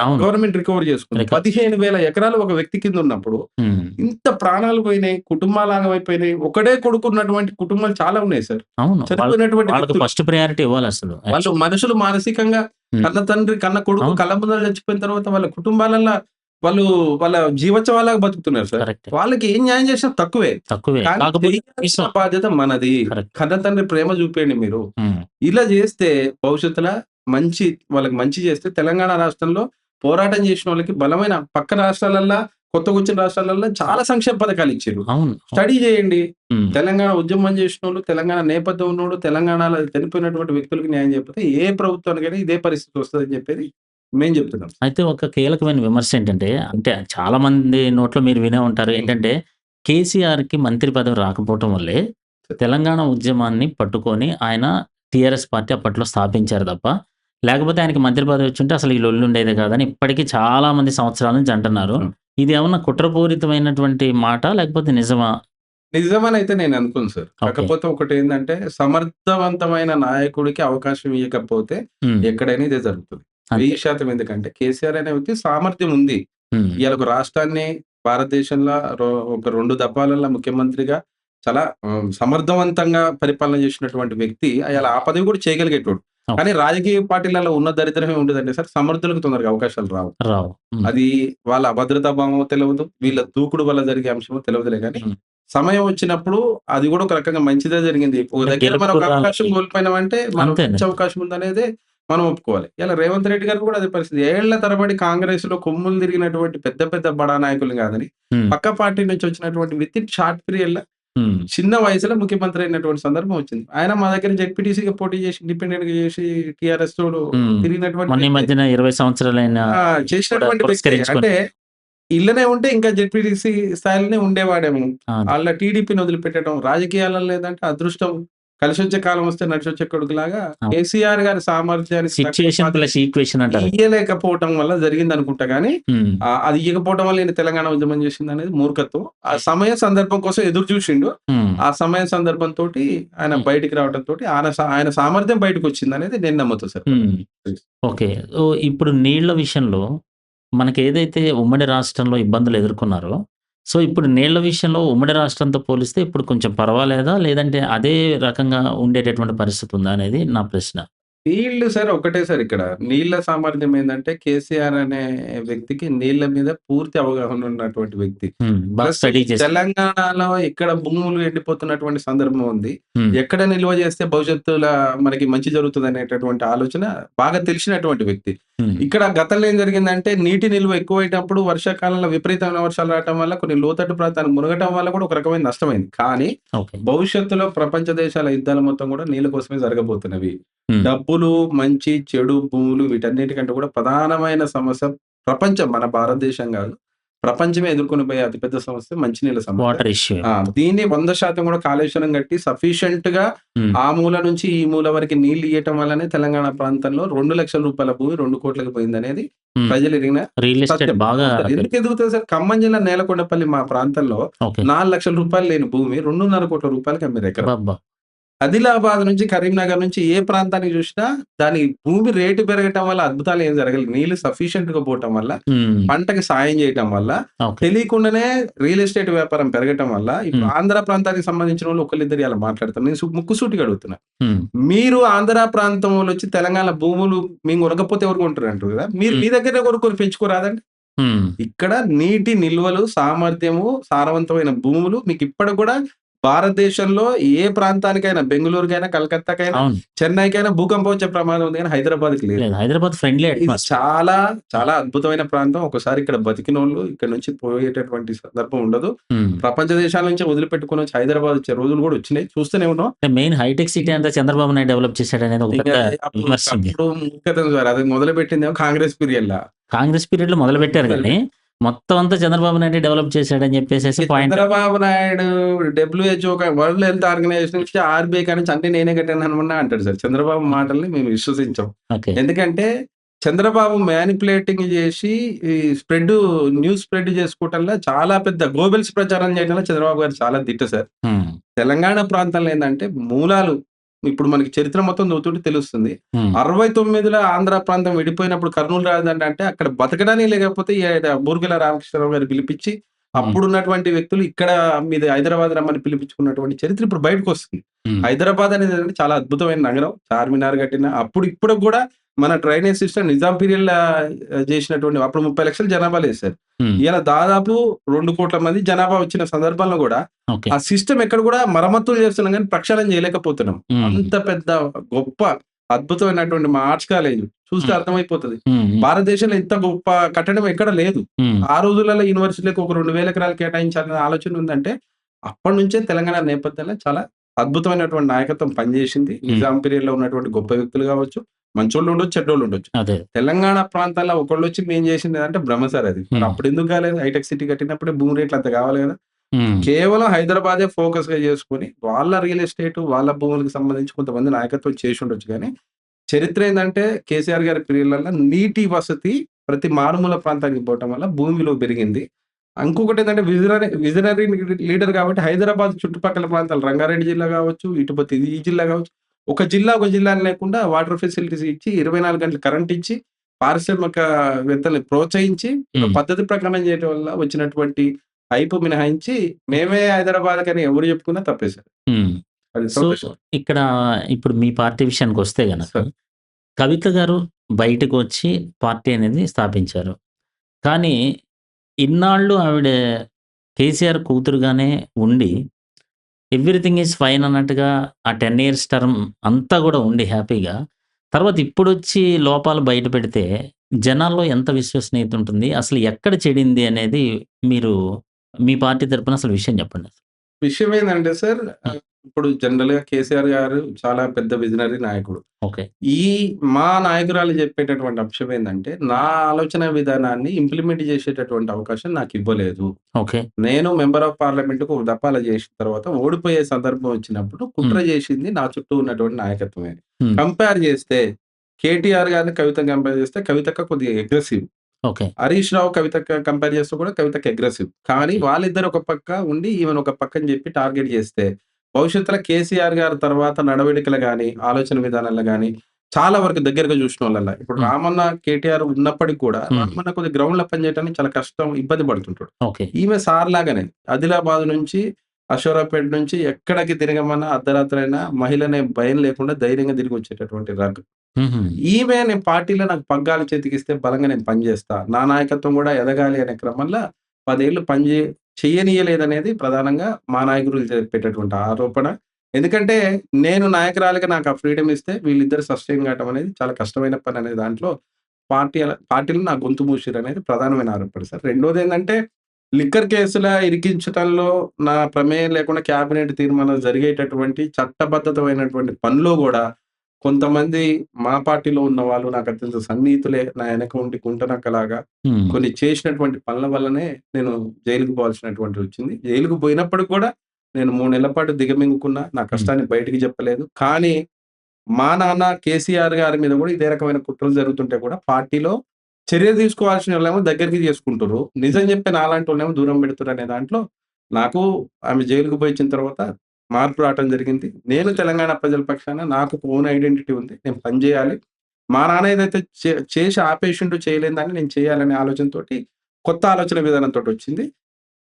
అవును. గవర్నమెంట్ రికవర్ చేసుకుంది. రికవర్ 15,000 ఎకరాలు ఒక వ్యక్తి కింద ఉన్నప్పుడు హ్మ్. ఇంత ప్రాణాలు పోయినాయి. కుటుంబాలు ఆగమైపోయినాయి. ఒకడే కొడుకున్నటువంటి కుటుంబాలు చాలా ఉన్నాయి సార్. అవును. చనిపోయినటువంటి వాళ్ళకి వ్యక్తులు. ఫస్ట్ ప్రయారిటీ ఇవ్వాలసలు. వాళ్ళు మనుషులు మానసికంగా హ్మ్. కన్న తండ్రి, కన్న కొడుకు అవును. కళ్ళ ముందర చచ్చిపోయిన తర్వాత వాళ్ళ కుటుంబాలల్ల వాళ్ళు వాళ్ళ జీవోత్సవాలాగా బతుకుతున్నారు సార్. కరెక్టే. వాళ్ళకి ఏం న్యాయం చేసినా తక్కువే. తక్కువే. కానీ కాకపోతే చేయాల్సిన కనీసం బాధ్యత మనది. కరెక్ట్. కన్న తండ్రి ప్రేమ చూపియండి మీరు. హ్మ్. ఇలా చేస్తే భవిష్యత్తుల వాళ్ళకి మంచి చేస్తే తెలంగాణ రాష్ట్రంలో పోరాటం చేసినోళ్ళకి బలమైన పక్క రాష్ట్రాలల్ల, కొత్తగొచ్చిన రాష్ట్రాలల్ల చాలా సంక్షేమ పథకాలు ఇచ్చిర్రు. అవును. స్టడీ చేయండి. హ్మ్. తెలంగాణ ఉద్యమం చేసినోళ్ళు, తెలంగాణ నేపథ్యం ఉన్నోడు, తెలంగాణలో చనిపోయినటువంటి వ్యక్తులకు న్యాయం చేయకపోతే ఏ ప్రభుత్వానికైనా ఇదే పరిస్థితి వస్తదని చెప్పేది మేము చెప్తున్నాం. అయితే ఒక కీలకమైన విమర్శ ఏంటంటే, అంటే చాలా మంది నోట్లో మీరు వినే ఉంటారు. ఏంటంటే, కేసీఆర్‌కి మంత్రి పదవి రాకపోవటం వల్లే తెలంగాణ ఉద్యమాన్ని పట్టుకొని ఆయన టీఆర్ఎస్ పార్టీ అప్పట్లో స్థాపించారు తప్ప, లేకపోతే ఆయనకి మంత్రి పదవి వచ్చుంటే అసలు ఈ లొల్లి ఉండేదే కాదని ఇప్పటికి చాలా మంది సంవత్సరాల నుంచి అంటున్నారు. హ్మ్. ఇది ఏమన్నా కుట్రపూరితమైనటువంటి మాట లేకపోతే నిజమా? నిజమనైతే నేను అనుకోను సార్. ఓకే. కాకపోతే ఒకటేందంటే సమర్థవంతమైన నాయకుడికి అవకాశం ఇయ్యకపోతే హ్మ్. ఎక్కడైనా ఇదే జరుగుతది. అంతే. 1000% ఎందుకంటే కేసీఆర్ అనే వ్యక్తి సామర్థ్యం ఉంది. హ్మ్. ఇయాల ఒక రాష్ట్రాన్ని భారతదేశంలో ఒక 2 దఫాలలో ముఖ్యమంత్రిగా చాలా సమర్థవంతంగా పరిపాలన చేసినటువంటి వ్యక్తి అయాల ఆ పదవి కూడా చేయగలిగేటోడు. ఓకే. కానీ రాజకీయ పార్టీలలో ఉన్న దరిద్రమే ఉంటదంటే సార్ సమర్థులకు తొందరగా అవకాశాలు రావు. రావు. హ్మ్. అది వాళ్ళ అభద్రతా భావమో తెలవదు. వీళ్ళ దూకుడు వల్ల జరిగే అంశమో తెలవదులే గానీ హ్మ్. సమయం వచ్చినప్పుడు అది కూడా ఒక రకంగా మంచిదే జరిగింది. ఒక అంటే దగ్గర గెలుపు మనం ఒక అవకాశం గుర్రాలకి కోల్పోయినామంటే మనకు అంతేనండి. మంచి అవకాశం ఉందనేదే మనం ఒప్పుకోవాలి. ఇలా రేవంత్ రెడ్డి గారు కూడా అదే పరిస్థితి. ఏళ్ల తరబడి కాంగ్రెస్‌లో కొమ్ములు తిరిగినటువంటి పెద్ద పెద్ద బడా నాయకులు గాదని, హ్మ్. పక్క పార్టీ నుంచి వచ్చినటువంటి వితిన్ షార్ట్ పీరియడ్‌ల హ్మ్. చిన్న వయసులో ముఖ్యమంత్రి అయినటువంటి సందర్భం వచ్చింది. ఆయన మా దగ్గర జెడ్పీటీసీగా పోటీ చేసి, ఇండిపెండెంట్‌గా చేసి టీఆర్ఎస్ తోడు హ్మ్. తిరిగినటువంటి మొన్న ఈ వ్యక్తే. మధ్యన 20 సంవత్సరాలైన ఆ! కూడా చేసినటువంటి వ్యక్తే. పురస్కరించుకొని అంటే ఇళ్ళనే ఉంటే ఇంకా జెడ్పీటీసీ స్థాయిలోనే ఉండేవాడేమో. అది. ఆళ్ళ టీడీపీని వదిలిపెట్టడం, రాజకీయాలలో లేదంటే అదృష్టం కలిసొచ్చే కాలం వస్తే నడిచొచ్చే కొడుకులాగా అవును. కేసీఆర్ గారి సామర్థ్యానికి తగ్గ సిట్యుయేషన్ పదవి ప్లస్ ఈక్వేషన్ అంటారు. ఇయ్యలేకపోవటం వల్ల జరిగిందనుకుంటా గానీ, హ్మ్. అది ఇయ్యకపోవటం వల్ల ఈయన తెలంగాణ ఉద్యమం చేసిందనేది మూర్ఖత్వం. ఆ సమయ సందర్భం కోసం ఎదురు చూసిండు. హ్మ్. ఆ సమయ సందర్భంతోటి ఆయన హ్మ్. బయటికి రావడంతోటి ఆయన సామర్థ్యం బయటకొచ్చిందనేది నేను నమ్ముతా సార్. హ్మ్. ఓకే. సో, ఇప్పుడు నీళ్ళ విషయంలో మనకేదైతే ఉమ్మడి రాష్ట్రంలో ఇబ్బందులు ఎదుర్కొన్నారో, సో, ఇప్పుడు నీళ్ళ విషయంలో ఉమ్మడి రాష్ట్రంతో పోలిస్తే ఇప్పుడు కొంచెం పర్వాలేదా? లేదంటే అదే రకంగా ఉండేటటువంటి పరిస్థితి ఉందా అనేది నా ప్రశ్న. నీళ్ళు సార్ ఒకటే సార్ ఇక్కడ. నీళ్ళ సామర్థ్యం ఏందంటే, కేసీఆర్ అనే వ్యక్తికి నీళ్ళ మీద పూర్తి అవగాహన ఉన్నటువంటి వ్యక్తి. హ్మ్. బాగా ప్లస్ స్టడీ చేశారు. తెలంగాణలో ఎక్కడ భూములు ఎండిపోతున్నటువంటి సందర్భం ఉంది. హ్మ్. ఎక్కడ నిల్వ చేస్తే భవిష్యత్తుల మనకి మంచి జరుగుతదనేటటువంటి ఆలోచన బాగా తెలిసినటువంటి వ్యక్తి. హ్మ్. ఇక్కడ గతంలో ఏం జరిగిందంటే, నీటి నిల్వ ఎక్కువైనప్పుడు వర్షాకాలంలో విపరీతమైన వర్షాలు రావటం వల్ల కొన్ని లోతట్టు ప్రాంతాలు మునగటం వల్ల కూడా ఒక రకమైన నష్టమైంది. కానీ ఓకే. భవిష్యత్తులో ప్రపంచ దేశాల యుద్ధాలు మొత్తం కూడా నీళ్ళ కోసమే జరగబోతున్నవి. హ్మ్. డబ్బులు, మంచి, చెడు, భూములు వీటన్నిటికంటే కూడా ప్రధానమైన సమస్య ప్రపంచం మన భారతదేశం గాదు. ప్రపంచమే ఎదుర్కొని పోయే అతిపెద్ద సమస్య మంచినీళ్ళ సమస్య. Water issue. దీన్ని 100% కూడా కాళేశ్వరం కట్టి సఫిషియెంట్‌గా హ్మ్. ఆ మూల నుంచి ఈ మూల వరకు నీళ్లు ఇయ్యటం వల్లనే తెలంగాణ ప్రాంతంలో రూ. 2,00,000 భూమి 2,00,00,000కి పోయిందనేది హ్మ్. ప్రజలు ఎరిగిన రియల్ ఎస్టేట్ సత్యం. బాగా అవును సార్. ఎందుకు ఎదుగుతది సార్? ఖమ్మం జిల్లా నేలకొండపల్లి మా ప్రాంతంలో ఓకే. రూ. 4,00,000 లేని భూమి రూ. 2,50,00,000కి అమ్మిర్రు ఎకరం. అబ్బబ్బా! ఆదిలాబాద్ నుంచి, కరీంనగర్ నుంచి ఏ ప్రాంతానికి చూసినా దాని భూమి రేటు పెరగటం వల్ల అద్భుతాలు ఏం జరగలేదు. నీళ్లు సఫిషియెంట్‌గా పోవటం వల్ల, హ్మ్. పంటకి సాయం చేయటం వల్ల, ఓకే. తెలియకుండానే రియల్ ఎస్టేట్ వ్యాపారం పెరగటం వల్ల, ఇప్పుడు హ్మ్. ఆంధ్ర ప్రాంతానికి సంబంధించినోళ్ళు ఒకళ్ళిద్దరు ఇలా మాట్లాడతారు. నేను ముక్కుసూటిగా అడుగుతున్నా. హ్మ్. మీరు ఆంధ్ర ప్రాంతం వోళ్ళొచ్చి తెలంగాణ భూములు మేము కొనకపోతే ఎవరు కొంటారు అంటారు కదా! మీరు హ్మ్. మీ దగ్గరనే కొనుక్కొని పెంచుకోరాదండి? హ్మ్. ఇక్కడ నీటి నిల్వలు, సామర్థ్యము, సారవంతమైన భూములు మీకిప్పటికి గూడా భారతదేశంలో ఏ ప్రాంతానికైనా బెంగుళూరుకైనా, కలకత్తాకైనా, అవును. చెన్నైకైనా భూకంపం వచ్చే ప్రమాదం ఉంది గానీ హైదరాబాద్‌కి లేదు. లేదు. హైదరాబాద్ ఫ్రెండ్లీ ఇది అట్మాస్ఫియర్. చాలా, చాలా అద్భుతమైన ప్రాంతం. ఒకసారి ఇక్కడ బతికినోళ్ళు ఇక్కడి నుంచి పోయేటటువంటి సందర్భం ఉండదు. హ్మ్. ప్రపంచ దేశాల నుంచి వదిలిపెట్టుకొనొచ్చి హైదరాబాద్ వచ్చే రోజులు గూడా వచ్చినాయి. చూస్తూనే ఉన్నాం. అంటే మెయిన్ హైటెక్ సిటీ అంతా చంద్రబాబు నాయుడు డెవలప్ చేసాడనేది ఒక ఇంగ పెద్ద అప్పుడు విమర్శ ఉంది. ఒకప్పుడు మూర్ఖతం సార్. అది మొదలుపెట్టిందేమో కాంగ్రెస్ పీరియడ్‌ల. కాంగ్రెస్ పీరియడ్‌లో మొదలుపెట్టారు గానీ, మొదలుపెట్టింది. మొత్తం అంతా చంద్రబాబు నాయుడే డెవలప్ చేసాడని చెప్పేసేసి ఇక point. Chandrababu Naidu WHO world health organization నుంచి ఆర్‌బీఐ కానించి అన్నీ నేనే కట్టాననమన్నా అంటాడు సార్. చంద్రబాబు మాటల్ని మేము విశ్వసించం. ఓకే. ఎందుకంటే చంద్రబాబు మ్యానిప్యులేటింగ్ చేసి ఈ న్యూస్ స్ప్రెడ్ చేసుకోవటంలో చాలా పెద్ద గోబెల్స్ ప్రచారం చేయడంలో చంద్రబాబు గారు చాలా దిట్ట సార్. హ్మ్. తెలంగాణ ప్రాంతంలో ఏందంటే మూలాలు ఇప్పుడు మనకి చరిత్ర మొత్తం చదువుతుంటే తెలుస్తుంది. హ్మ్. 69లో ఆంధ్ర ప్రాంతం విడిపోయినప్పుడు కర్నూలు రాజధాని అంటే అక్కడ బతకడానికి లేకపోతే బూర్గుల రామకృష్ణారావు గారిని పిలిపించి హ్మ్. అప్పుడున్నటువంటి వ్యక్తులు ఇక్కడ మీది హైదరాబాద్ రమ్మని పిలిపించుకున్నటువంటి చరిత్ర ఇప్పుడు బయటకొస్తుంది. హ్మ్. హైదరాబాద్ అనేది ఏంటంటే చాలా అద్భుతమైన నగరం. చార్మినార్ కట్టిన అప్పుడు ఇప్పటికి గూడా మన డ్రైనేజ్ సిస్టమ్ నిజాం పీరియడ్‌ల చేసినటువంటి అప్పుడు 30,00,000 జనాభా లేదు సార్. హ్మ్. ఇయాల దాదాపు 2,00,00,000 మంది జనాభా వచ్చిన సందర్భంలో గూడా ఓకే. ఆ సిస్టమ్ ఎక్కడ గూడా మరమ్మతులు చేస్తున్నాం గానీ, ప్రక్షాళన చేయలేకపోతున్నాం. హ్మ్. అంత పెద్ద గొప్ప అద్భుతమైనటువంటి మా ఆర్ట్స్ కాలేజ్ చూస్తే హ్మ్. అర్థమైపోతది. హ్మ్. హ్మ్. భారతదేశంలో ఇంత గొప్ప కట్టడం ఎక్కడ లేదు. హ్మ్. ఆ రోజులలో యూనివర్సిటీలకు ఒక 2,000 ఎకరాలు కేటాయించాలనే ఆలోచన ఉందంటే, అప్పటినుంచే తెలంగాణ నేపథ్యంలో చాలా అద్భుతమైనటువంటి నాయకత్వం పనిచేసింది. హ్మ్. నిజాం పీరియడ్‌లో ఉన్నటువంటి గొప్ప వ్యక్తులు గావచ్చు, మంచోళ్ళు ఉండొచ్చు, చెడ్డోళ్ళు ఉండొచ్చు. అదే. తెలంగాణ ప్రాంతాల్లో ఒకళ్ళొచ్చి మేము చేసిందంటే భ్రమ సార్ అది. మరి హ్మ్. అప్పుడెందుకు కాలేదు? హైటెక్ సిటీ కట్టినప్పుడే భూమి రేట్లు అంత కావాలి గదా! హ్మ్. కేవలం హైదరాబాదే ఫోకస్‌గా చేసుకొని, వాళ్ళ రియల్ ఎస్టేట్, వాళ్ళ భూములకు సంబంధించి కొంతమంది నాయకత్వం చేసుండొచ్చు గానీ, చరిత్ర ఏందంటే కేసీఆర్ గారి పీరియడ్‌లల్ల నీటి వసతి ప్రతి మారుమూల ప్రాంతానికి పోవటం వల్ల భూమి విలువ పెరిగింది. ఇంకొకటేందంటే విజనరీ లీడర్ కాబట్టి హైదరాబాద్ చుట్టుపక్కల ప్రాంతాలు రంగారెడ్డి జిల్లా గావచ్చు, ఇటుపక్క ఈ జిల్లా గావచ్చు, ఒక జిల్లా అని లేకుండా వాటర్ ఫెసిలిటీస్ ఇచ్చి 24 గంటలు కరెంట్ ఇచ్చి, పారిశ్రామికవేత్తల్ని ప్రోత్సహించి, ఒక హ్మ్. పద్ధతి ప్రకారం చేయటం వల్ల వచ్చినటువంటి హైప్ మినహాయించి, మేమే హైదరాబాద్‌కని ఎవరు చెప్పుకున్నా తప్పే సార్. హ్మ్. అది సో, సంతోషం. ఇక్కడ ఇప్పుడు మీ పార్టీ విషయానికొస్తే గనక, సార్. కవిత గారు బయటకొచ్చి పార్టీ అనేది స్థాపించారు. కానీ ఇన్నాళ్ళు ఆవిడ కేసీఆర్ కూతురుగానే ఉండి, ఎవ్రీథింగ్ ఈజ్ ఫైన్ అన్నట్టుగా ఆ 10 ఇయర్స్ టర్మ్ అంతా గూడా ఉండి హ్యాపీగా, తర్వాత ఇప్పుడొచ్చి లోపాలు బయట పెడితే జనాల్లో ఎంత విశ్వసనీయత ఉంటుంది? అసలు ఎక్కడ చెడింది అనేది మీరు మీ పార్టీ తరపున అసలు విషయం చెప్పండి? విషయం ఏందంటే సార్, హ్మ్. ఇప్పుడు జనరల్‌గా కేసీఆర్ గారు చాలా పెద్ద విజనరీ నాయకుడు. ఓకే. ఈ మా నాయకురాలు చెప్పేటటువంటి అంశం ఏందంటే, నా ఆలోచన విధానాన్ని ఇంప్లిమెంట్ చేసేటటువంటి అవకాశం నాకివ్వలేదు. ఓకే. నేను మెంబర్ ఆఫ్ పార్లమెంట్‌కి ఒక దఫాల చేసిన తర్వాత ఓడిపోయే సందర్భం వచ్చినప్పుడు కుట్ర హ్మ్. చేసింది నా చుట్టూ ఉన్నటువంటి నాయకత్వమే. హ్మ్. కంపేర్ చేస్తే కేటీఆర్ గారిని కవితని కంపేర్ చేస్తే కవితక్క కొద్దిగా అగ్రెసివ్. ఓకే. హరీష్ రావు కవితక్క కంపేర్ చేస్తే కూడా కవితకి అగ్రెసివ్. కానీ ఓకే. వాళ్ళిద్దరు ఒక పక్క ఉండి ఈమెను ఒక పక్కన చెప్పి టార్గెట్ చేస్తే, భవిష్యత్తులో కేసీఆర్ గారి తర్వాత నడవడికలు గాని, ఆలోచన విధానాల్లో గాని చాలా వరకు దగ్గరగా చూసినోళ్ళల్ల. ఇప్పుడు హ్మ్. రామన్న, కేటీఆర్ ఉన్నప్పటికి కూడా హ్మ్. రామన్న కొద్దిగా గ్రౌండ్‌లో పనిచేయడానికి చాలా కష్టం, ఇబ్బంది పడుతుంటాడు. ఓకే. ఈమె సార్ లాగానే ఆదిలాబాద్ నుంచి, అశ్వరావుపేట నుంచి ఎక్కడికి తిరగమన్నా అర్ధరాత్రైనా మహిళనే భయం లేకుండా ధైర్యంగా తిరిగొచ్చేటటువంటి రకం. హుహు. ఈమె నేను పార్టీలో నాకు పగ్గాలు చేతికిస్తే బలంగా నేను పని చేస్తా. నా నాయకత్వం గూడా ఎదగాలి అనే క్రమంలో 10 ఏళ్ళు చెయ్యనీయలేదనేది ప్రధానంగా మా నాయకులు చెప్పేటటువంటి ఆరోపణ. ఎందుకంటే నేను నాయకురాలిగా నాకు ఆ ఫ్రీడమ్ ఇస్తే వీళ్ళిద్దరు సస్టైన్ కావటం అనేది చాలా కష్టమైన పని అనే దాంట్లో పార్టీలో నా గొంతు మూసిరనేది ప్రధానమైన ఆరోపణ సార్. రెండోదేంటంటే లిక్కర్ కేసుల ఇరికించటంలో నా ప్రమేయం లేకుండా క్యాబినెట్ తీర్మానం జరిగేటటువంటి చట్టబద్ధతమైనటువంటి పనిలో గూడా కొంతమంది మా పార్టీలో ఉన్నవాళ్ళు నాకు అత్యంత సన్నిహితులే నా వెనక ఉండి గుంటనక్కలాగా హ్మ్. కొన్ని చేసినటువంటి పనుల వల్లనే నేను జైలుకి పోవాల్సినటువంటిది వచ్చింది. జైలుకి పోయినప్పటికి కూడా నేను 3 నెలల పాటు దిగమింగుకున్నా. నా హ్మ్. కష్టాన్ని బయటికి చెప్పలేదు. కానీ మా నాన్న కేసీఆర్ గారి మీద కూడా ఇదే రకమైన కుట్రలు జరుగుతుంటే కూడా పార్టీలో చర్య తీసుకోవాల్సినోళ్ళేమో దగ్గరికి చేసుకుంటుర్రు. నిజం చెప్పే నాలాంటోళ్ళనేమో దూరం పెడుతుర్రనే దాంట్లో నాకు ఆమె జైలుకి పోయొచ్చిన తర్వాత మార్పు రావటం జరిగింది. నేను తెలంగాణ ప్రజల పక్షాన నాకు ఒక ఓన్ ఐడెంటిటీ ఉంది. నేను పని జేయాలి. మా నాన్న ఏదైతే చేసి ఆపేషిండు చేయలేని దాన్ని నేను చేయాలనే ఆలోచనతోటి కొత్త ఆలోచన విధానంతోటొచ్చింది.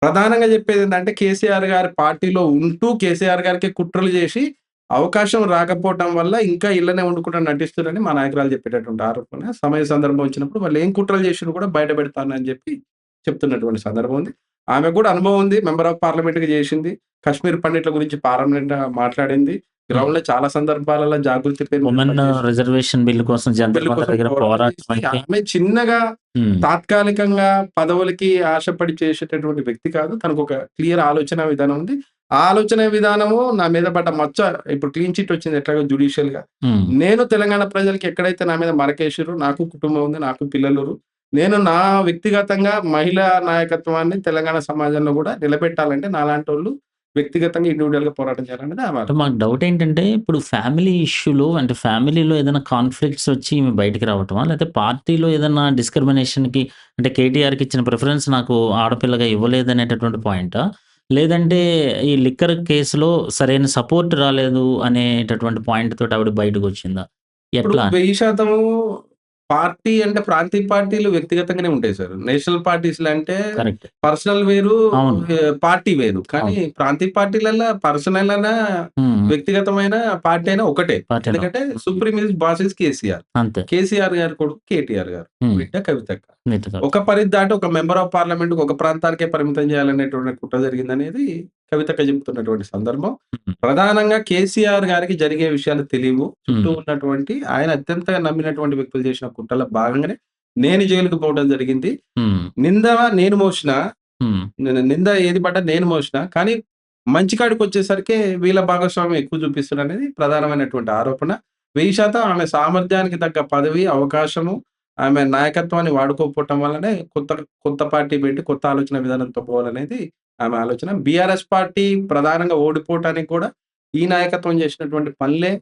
ప్రధానంగా చెప్పేదేంటంటే కేసీఆర్ గారి పార్టీలో ఉంటూ కేసీఆర్ గారికి కుట్రలు చేసి అవకాశం రాకపోవటం వల్ల ఇంకా ఇళ్ళనే వండుకుంటూ నటిస్తున్నారని మా నాయకురాలు చెప్పేటటువంటి ఆరోపణ. సమయ సందర్భం వచ్చినప్పుడు వాళ్ళేం కుట్రలు చేసిర్రో కూడా బయట పెడతానని చెప్పి చెప్తున్నటువంటి సందర్భం ఉంది. ఆమెకు కూడా అనుభవం ఉంది. మెంబర్ ఆఫ్ పార్లమెంట్‌గా చేసింది. కశ్మీర్ పండిట్ల గురించి పార్లమెంట్‌లో మాట్లాడింది. హ్మ్. గ్రౌండ్‌లో చాలా సందర్భాలలో జాగృతి పేరు మీద ఉమెన్ పనిచేసింది. రిజర్వేషన్ బిల్ కోసం జంతర్ బిల్లు మంతర్ కోసం దగ్గర పోరాటం పోరాటం చేసి అయితే ఆమె చిన్నగా హ్మ్. తాత్కాలికంగా పదవులకి ఆశపడి చేసేటటువంటి వ్యక్తి కాదు. తనకొక క్లియర్ ఆలోచన విధానం ఉంది. ఆ ఆలోచన విధానము నా మీద పడ్డ మచ్చ ఇప్పుడు క్లీన్ చిట్ వచ్చింది ఎట్లాగో జ్యుడిషియల్‌గా. హ్మ్. నేను తెలంగాణ ప్రజలకి ఎక్కడైతే నా మీద మరకేసిర్రో నాకు కుటుంబం ఉంది. నాకు పిల్లలుర్రు. నేను నా వ్యక్తిగతంగా మహిళా నాయకత్వాన్ని తెలంగాణ సమాజంలో గూడా నిలబెట్టాలంటే నాలాంటోళ్ళు వ్యక్తిగతంగా ఇండివిడ్యుయల్‌గా పోరాటం చేయాలనేది ఆమె అంటే మాకు డౌట్ ఏంటంటే, ఇప్పుడు ఫ్యామిలీ ఇష్యూలో అంటే ఫ్యామిలీలో ఏదైనా కాన్‌ఫ్లిక్ట్స్ వచ్చి ఈమె బయటికి రావటమా? లేతే పార్టీలో ఏదన్నా డిస్క్రిమినేషన్‌కి అంటే కేటీఆర్‌కి ఇచ్చిన ప్రిఫరెన్స్ నాకు ఆడపిల్లగా ఇవ్వలేదనేటటువంటి పాయింటా? లేదంటే ఈ లిక్కర్ కేసులో సరైన సపోర్ట్ రాలేదు అనేటటువంటి పాయింట్ తోటి ఆవిడ బయటకొచ్చిందా? ఇప్పుడు ఎట్లా అని? 1000% పార్టీ అంటే ప్రాంతీయ పార్టీలు వ్యక్తిగతంగానే ఉంటాయి సార్. నేషనల్ పార్టీస్‌లో అంటే కరెక్ట్. పర్సనల్ వేరు, అవును. పార్టీ వేరు. కానీ అవును. ప్రాంతీయ పార్టీలల్ల పర్సనల్ అయినా, హ్మ్. హ్మ్. వ్యక్తిగతమైన పార్టీ అయినా ఒకటే. పార్టీలో. ఎందుకంటే హ్మ్. Supreme is boss is KCR. అంతే. కేసీఆర్ గారి కొడుకు కేటీఆర్ గారు. హ్మ్. బిడ్డ కవితక్క. నీట్‌గా. ఒక పరిధి దాటి ఒక మెంబర్ ఆఫ్ పార్లమెంట్‌కి ఒక ప్రాంతానికే పరిమితం చేయాలనేటువంటి కుట్ర జరిగిందనేది కవితక్క చెప్తున్నటువంటి సందర్భం. హ్మ్. ప్రధానంగా కేసీఆర్ గారికి జరిగే విషయాలు తెలీవు. చుట్టూ హ్మ్. ఉన్నటువంటి ఆయన అత్యంతగా నమ్మినటువంటి వ్యక్తులు చేసిన కుట్రలో భాగంగానే నేను జైలుకి పోవడం జరిగింది. హ్మ్. నింద నేను మోసినా, హ్మ్. నింద ఏది పడ్డా నేను మోసినా, కానీ మంచి కాడికొచ్చేసరికే వీళ్ళ భాగస్వామ్యం ఎక్కువ చూపిస్తున్నారనేది ప్రధానమైనటువంటి ఆరోపణ. 1000% ఆమె సామర్థ్యానికి తగ్గ పదవి, అవకాశము, ఆమె నాయకత్వాన్ని వాడుకోకపోవటం వల్లనే కొత్త పార్టీ పెట్టి కొత్త ఆలోచన విధానంతో పోవాలనేది ఆమె ఆలోచన. బీఆర్ఎస్ పార్టీ ప్రధానంగా ఓడిపోవటానికి కూడా ఈ నాయకత్వం చేసినటువంటి పనులే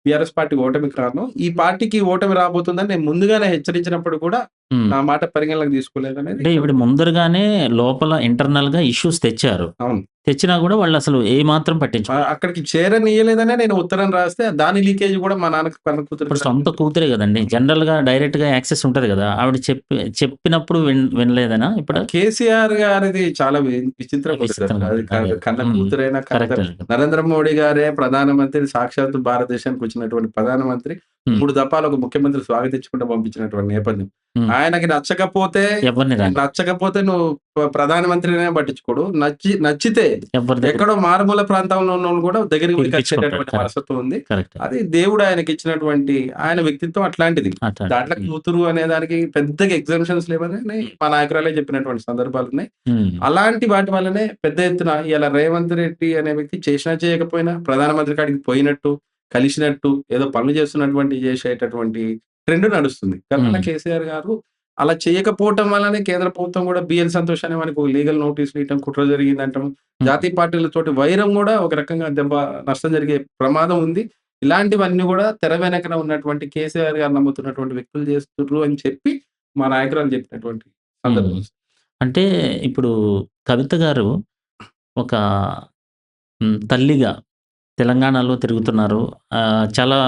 బీఆర్ఎస్ పార్టీ ఓటమికి కారణం. ఈ పార్టీకి ఓటమి రాబోతుందని నేను ముందుగానే హెచ్చరించినప్పుడు కూడా హ్మ్. నా మాట పరిగణలోకి తీసుకోలేదనేది అంటే ఈవిడ ముందరగానే లోపల ఇంటర్నల్‌గా ఇష్యూస్ తెచ్చారు. అవును. తెచ్చినా గూడా వాళ్ళసలు ఏమాత్రం పట్టించుకోలేదు. అక్కడికి చేరనీయలేదనే నేను ఉత్తరం రాస్తే దాని లీకేజ్ కూడా మా నాన్నకి కన్న కూతురికి ఇప్పుడు సొంత కూతురే గదండీ! జనరల్‌గా డైరెక్ట్‌గా యాక్సెస్ ఉంటది గదా! ఆవిడ చెప్పినప్పుడు వినలేదనా ఇప్పుడు? కేసీఆర్ గారిది చాలా విచిత్రంగా ఉంటది సార్. విచిత్రంగా అది ఉంటుంది. అదే. కన్న హ్మ్. కూతురైనా కన్న కరెక్టే. నరేంద్ర మోడీ గారే ప్రధానమంత్రి సాక్షాత్తు భారతదేశానికి వచ్చినటువంటి ప్రధానమంత్రి. హ్మ్. 3 దఫాలు ఒక ముఖ్యమంత్రి స్వాగతించకుండా పంపించినటువంటి నేపథ్యం. హ్మ్. ఆయనకి నచ్చకపోతే ఎవరిని రాని. నువ్వు ప్రధానమంత్రినే పట్టించుకోడు. నచ్చితే ఎవరి దగ్గర ఎక్కడో మారుమూల ప్రాంతంలో ఉన్నోళ్ళు కూడా దగ్గరికి పోయి పిలిపించుకుంటాడు. కలిసేటటువంటి కరెక్ట్. మనస్తత్వం ఉంది. కరెక్ట్. అది దేవుడు ఆయనకిచ్చినటువంటి ఆయన వ్యక్తిత్వం అట్లాంటిది. అట్లాంటి. దాంట్లో కూతురు అనే దానికి పెద్దగా ఎగ్జామ్షన్స్ లేవని మా నాయకురాలే చెప్పినటువంటి సందర్భాలున్నాయి. అలాంటి వాటి వల్లనే పెద్ద ఎత్తున ఇయాల రేవంత్ రెడ్డి అనే వ్యక్తి చేసినా చేయకపోయినా ప్రధానమంత్రి కాడికి పోయినట్టు, కలిసినట్టు, ఏదో పనులు చేసేటటువంటి ట్రెండ్ నడుస్తుంది. గతంలో కేసీఆర్ గారు అలా చేయకపోవటం వల్లనే కేంద్ర ప్రభుత్వం కూడా బిఎల్ సంతోష్ అనే వానికి ఒక లీగల్ నోటీసులు ఇవ్వటం, కుట్ర జరిగిందంటం, జాతీయ పార్టీలతోటి వైరం కూడా ఒక రకంగా నష్టం జరిగే ప్రమాదం ఉంది. ఇలాంటివన్నీ కూడా తెర వెనకన ఉన్నటువంటి కేసీఆర్ గారు నమ్ముతున్నటువంటి వ్యక్తులు చేస్తుర్రు అని చెప్పి మా నాయకురాలు చెప్పినటువంటి సందర్భం. అంటే ఇప్పుడు కవిత గారు ఒక తల్లిగా తెలంగాణలో తిరుగుతున్నారు. చాలా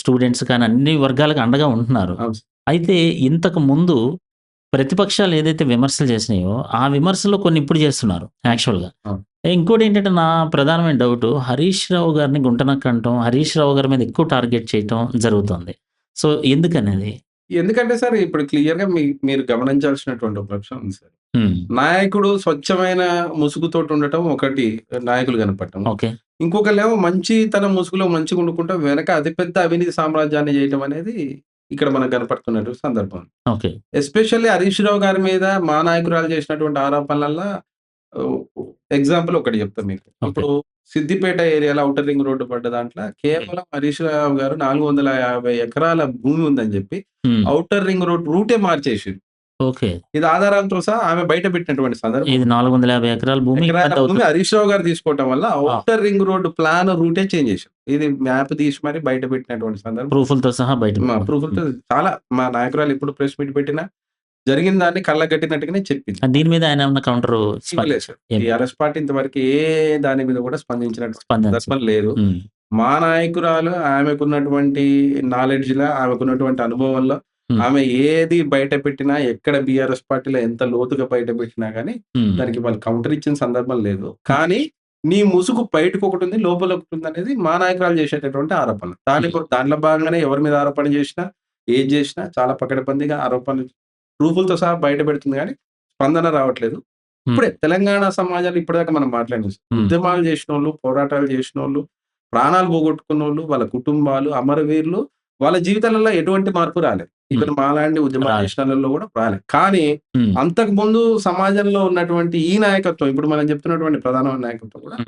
స్టూడెంట్స్ కానీ అన్ని వర్గాలకు అండగా ఉంటున్నారు. అవును సార్. అయితే ఇంతకు ముందు ప్రతిపక్షాలు ఏదైతే విమర్శలు చేసినాయో ఆ విమర్శలు కొన్ని ఇప్పుడు చేస్తున్నారు యాక్చువల్‌గా. అవును. ఇంకోటి ఏంటంటే నా ప్రధానమైన డౌట్ హరీష్ రావు గారిని గుంటనక్కంటాం, హరీష్ రావు గారి మీద ఎక్కువ టార్గెట్ చేయటం జరుగుతుంది. సో ఎందుకనేది? ఎందుకంటే సార్ ఇప్పుడు క్లియర్‌గా మీరు గమనించాల్సినటువంటి ఒక అంశం ఉంది సార్. నాయకుడు స్వచ్ఛమైన ముసుగుతోటి ఉండటం ఒకటి నాయకులు కనపడటం. ఓకే. ఇంకొకళ్ళేమో తన ముసుగులో మంచిగా వండుకుంటా వెనక అతిపెద్ద అవినీతి సామ్రాజ్యాన్ని చేయటం అనేది ఇక్కడ మనకు కనపడుతున్నటువంటి సందర్భం. ఓకే. ఎస్పెషల్లీ హరీష్ రావు గారి మీద మా నాయకురాలు చేసినటువంటి ఆరోపణలల్ల ఎగ్జాంపుల్ ఒకటి చెప్తా మీకు. ఇప్పుడు సిద్దిపేట ఏరియాలో ఔటర్ రింగ్ రోడ్డు పడ్డ దాంట్లో కేవలం హరీష్ రావు గారు 450 ఎకరాల భూమి ఉందని చెప్పి ఔటర్ రింగ్ రోడ్ రూటే మార్చేసిండ్రు. ఓకే. ఇది ఆధారాలతో సహా ఆమె బయట పెట్టినటువంటి సందర్భం. ఇది 450 ఎకరాల భూమి హరీష్ రావు గారు తీసుకోవటం వల్ల ఔటర్ రింగ్ రోడ్ ప్లాన్ రూటే చేంజ్ చేశారు. ఇది మ్యాప్ తీసి మరి బయట పెట్టినటువంటి సందర్భం. ప్రూఫ్‌లతో సహా బయట ప్రూఫ్‌లతో చాలా మా నాయకురాలు ఎప్పుడు ప్రెస్ మీట్ పెట్టినా జరిగిన దాన్ని కళ్ళగట్టినట్టుగానే చెప్పింది. దీని మీద ఆయన ఏమన్నా కౌంటర్ టీఆర్ఎస్ పార్టీ ఇంతవరకు ఏ దాని మీద కూడా స్పందించినట్టు సందర్భం లేదు. మా నాయకురాలు ఆమెకున్నటువంటి నాలెడ్జ్‌లో, ఆమెకున్నటువంటి అనుభవంలో ఆమె ఏది బయట పెట్టినా, ఎక్కడ బీఆర్ఎస్ పార్టీలో ఎంత లోతుగా బయట పెట్టినా గానీ దానికి వాళ్ళు కౌంటర్ ఇచ్చిన సందర్భం లేదు. కానీ నీ ముసుగు బయటకు ఒకటి ఉంది, లోపల ఒకటి ఉంది అనేది మా నాయకురాలు చేసేటటువంటి ఆరోపణ. దాంట్లో భాగంగానే ఎవరి మీద ఆరోపణ చేసినా, ఏది చేసినా చాలా పకడ్బందీగా ఆరోపణలు ప్రూఫ్‌లతో సహా బయట పెడుతుంది కానీ స్పందన రావట్లేదు. ఇప్పుడే తెలంగాణ సమాజాలు ఇప్పటిదాకా మనం మాట్లాడినాం. ఉద్యమాలు చేసినోళ్ళు, పోరాటాలు చేసినోళ్ళు, ప్రాణాలు పోగొట్టుకున్నోళ్ళు, వాళ్ళ కుటుంబాలు, అమరవీరులు, వాళ్ళ జీవితాలలో ఎటువంటి మార్పు రాలేదు. ఈవెన్ మాలాంటి ఉద్యమాలు చేసినోళ్ళలో కూడా రాలేదు. కానీ అంతకు ముందు సమాజంలో ఉన్నటువంటి ఈ నాయకత్వం, ఇప్పుడు మనం చెప్తున్నటువంటి ప్రధానమైన నాయకత్వం కూడా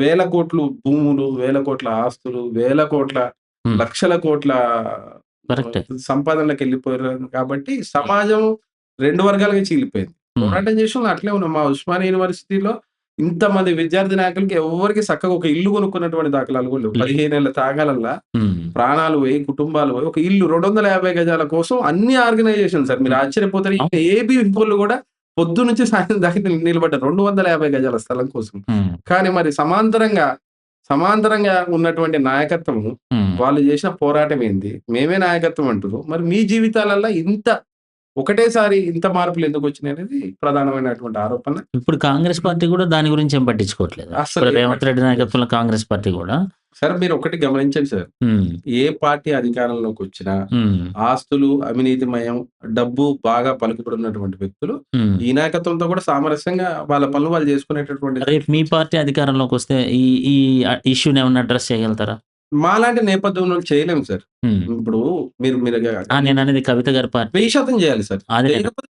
వేల కోట్లు భూములు, వేల కోట్ల ఆస్తులు, వేల కోట్ల లక్షల కోట్ల సంపాదనలకు వెళ్ళిపోయారు. కాబట్టి సమాజం 2 వర్గాలుగా చీలిపోయింది. పోరాటం చేసిన అట్లే ఉన్నాం. మా ఉస్మానియా యూనివర్సిటీలో ఇంతమంది విద్యార్థి నాయకులకి ఎవరికి చక్కగా ఒక ఇల్లు కొనుక్కున్నటువంటి దాఖలాలు కూడా లేవు. 15 ఏళ్ల త్యాగాలల్లా ప్రాణాలు పోయి, కుటుంబాలు పోయి, ఒక ఇల్లు 250 గజాల కోసం అన్ని ఆర్గనైజేషన్ సార్, మీరు ఆశ్చర్యపోతారు. ఏబీ విపోళ్ళు కూడా పొద్దు నుంచి సాయంత్రం దాకా నిలబడ్డారు 250 గజాల స్థలం కోసం. కానీ మరి సమాంతరంగా ఉన్నటువంటి నాయకత్వం, వాళ్ళు చేసిన పోరాటం ఏంది? మేమే నాయకత్వం అంటున్నారు. మరి మీ జీవితాలలో ఒకటేసారి ఇంత మార్పులు ఎందుకు వచ్చినాయి అనేది ప్రధానమైనటువంటి ఆరోపణ. ఇప్పుడు కాంగ్రెస్ పార్టీ కూడా దాని గురించి ఏం పట్టించుకోవట్లేదు. అసలు రేవంత్ రెడ్డి నాయకత్వంలో కాంగ్రెస్ పార్టీ కూడా సార్, మీరు ఒకటి గమనించండి సార్, ఏ పార్టీ అధికారంలోకి వచ్చినా ఆస్తులు అవినీతిమయం, డబ్బు బాగా పలుకుబడినటువంటి వ్యక్తులు ఈ నాయకత్వంతో కూడా సామరస్యంగా వాళ్ళ పనులు వాళ్ళు చేసుకునేటటువంటి. రేపు మీ పార్టీ అధికారంలోకి వస్తే ఈ ఇష్యూని ఏమన్నా అడ్రస్ చేయగలుగుతారా? మాలాంటి నేపథ్యంలో చేయలేము సార్. ఇప్పుడు మీరు నేను అనేది కవిత గారి పార్టీ 1000% చేయాలి సార్.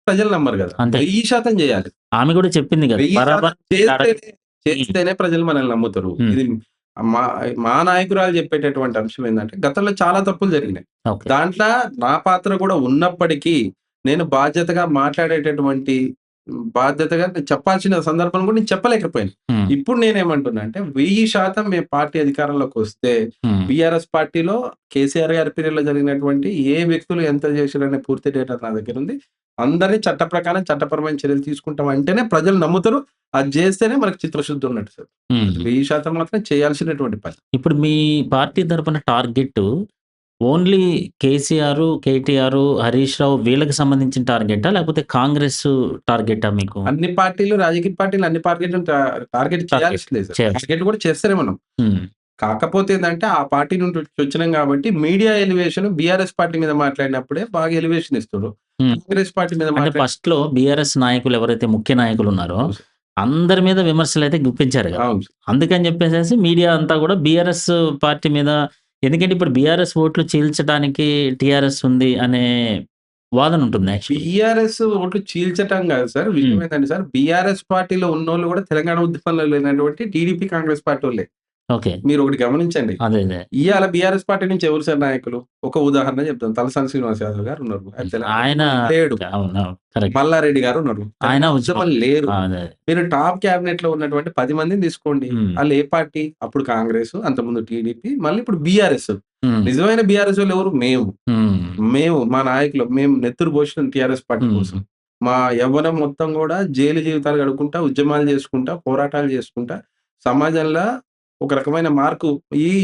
ప్రజలు నమ్మరు కదా, 1000% చేయాలి. ఆమె కూడా చెప్పింది కదా, చేస్తేనే ప్రజలు మనల్ని నమ్ముతారు. ఇది మా నాయకురాలు చెప్పేటటువంటి అంశం ఏంటంటే, గతంలో చాలా తప్పులు జరిగినాయి. దాంట్లో నా పాత్ర కూడా ఉన్నప్పటికీ నేను బాధ్యతగా మాట్లాడేటటువంటి బాధ్యతగా చెప్పాల్సిన సందర్భం కూడా నేను చెప్పలేకపోయాను. ఇప్పుడు నేనేమంటున్నా అంటే 1000% మేము పార్టీ అధికారంలోకి వస్తే బీఆర్ఎస్ పార్టీలో కేసీఆర్ గారి పీరియడ్ లో జరిగినటువంటి ఏ వ్యక్తులు ఎంత చేశారనే పూర్తి డేటా నా దగ్గర ఉంది. అందరినీ చట్ట ప్రకారం చట్టపరమైన చర్యలు తీసుకుంటాం అంటేనే ప్రజలు నమ్ముతారు. అది చేస్తేనే మనకు చిత్రశుద్ధి ఉన్నట్టు సార్. 1000% మాత్రం చేయాల్సినటువంటి పని. ఇప్పుడు మీ పార్టీ తరపున టార్గెట్ ఓన్లీ కేసీఆర్, కేటీఆర్, హరీష్ రావు వీళ్ళకి సంబంధించిన టార్గెటా, లేకపోతే కాంగ్రెస్ టార్గెటా? మీకు అన్ని పార్టీలు, రాజకీయ పార్టీలు అన్ని పార్టీలు టార్గెట్ చేయాల్సిందే సార్. టార్గెట్ కూడా చేస్తారే మనం. కాకపోతే ఏంటంటే ఆ పార్టీ నుండి వచ్చినాం కాబట్టి మీడియా ఎలివేషన్ బీఆర్ఎస్ పార్టీ మీద మాట్లాడినప్పుడే బాగా ఎలివేషన్ ఇస్తారు. కాంగ్రెస్ పార్టీ మీద ఫస్ట్ లో బీఆర్ఎస్ నాయకులు ఎవరైతే ముఖ్య నాయకులు ఉన్నారో అందరి మీద విమర్శలైతే గుప్పించారు గదా! అవును. అందుకని జెప్పేసేసి మీడియా అంతా గూడా బీఆర్ఎస్ పార్టీ మీద ఎందుకంటే ఇప్పుడు బీఆర్ఎస్ ఓట్లు చీల్చడానికి టీఆర్ఎస్ ఉంది అనే వాదన ఉంటుంది యాక్చువల్‌గా. బీఆర్ఎస్ ఓట్లు చీల్చటం గాదు సార్. విషయం హ్మ్. ఏంటంటే సార్, బీఆర్ఎస్ పార్టీలో ఉన్నోళ్ళు గూడా తెలంగాణ ఉద్యమంలో లేనటువంటి టీడీపీ, కాంగ్రెస్ పార్టోళ్ళే. ఓకే. మీరొకటి గమనించండి. అదే. ఇయాల బీఆర్ఎస్ పార్టీ నుంచి ఎవరు సార్ నాయకులు? ఒక ఉదాహరణ చెప్తాను. తలసాని శ్రీనివాస్ యాదవ్ గారు ఉన్నారు. ఆయన తెలంగాణ ఆయన ఉద్యమంలో లేడు. అవును. కరెక్ట్. మల్లారెడ్డి గారు ఉన్నారు. ఆయన తెలంగాణ ఉద్యమం. ఉద్యమంలో లేరు. అదే. మీరు టాప్ క్యాబినెట్‌లో ఉన్నటువంటి 10 మందిని తీసుకోండి. హ్మ్. ఆళ్ళు ఏ పార్టీ? అప్పుడు కాంగ్రెస్, అంతకుముందు టీడీపీ, మళ్ళీ ఇప్పుడు బీఆర్ఎస్. హ్మ్. నిజమైన బీఆర్ఎస్ వోళ్ళెవరు? మేము. హ్మ్. మేము మా నాయకులు. మేము నెత్తురు పోషినం టీఆర్ఎస్ పార్టీ హ్మ్. కోసం. మా యవ్వనం మొత్తం గూడా జైలు జీవితాలు గడుపుకుంటా, ఉద్యమాలు చేసుకుంటా, పోరాటాలు చేసుకుంటా, సమాజంలో ఒక రకమైన మార్కు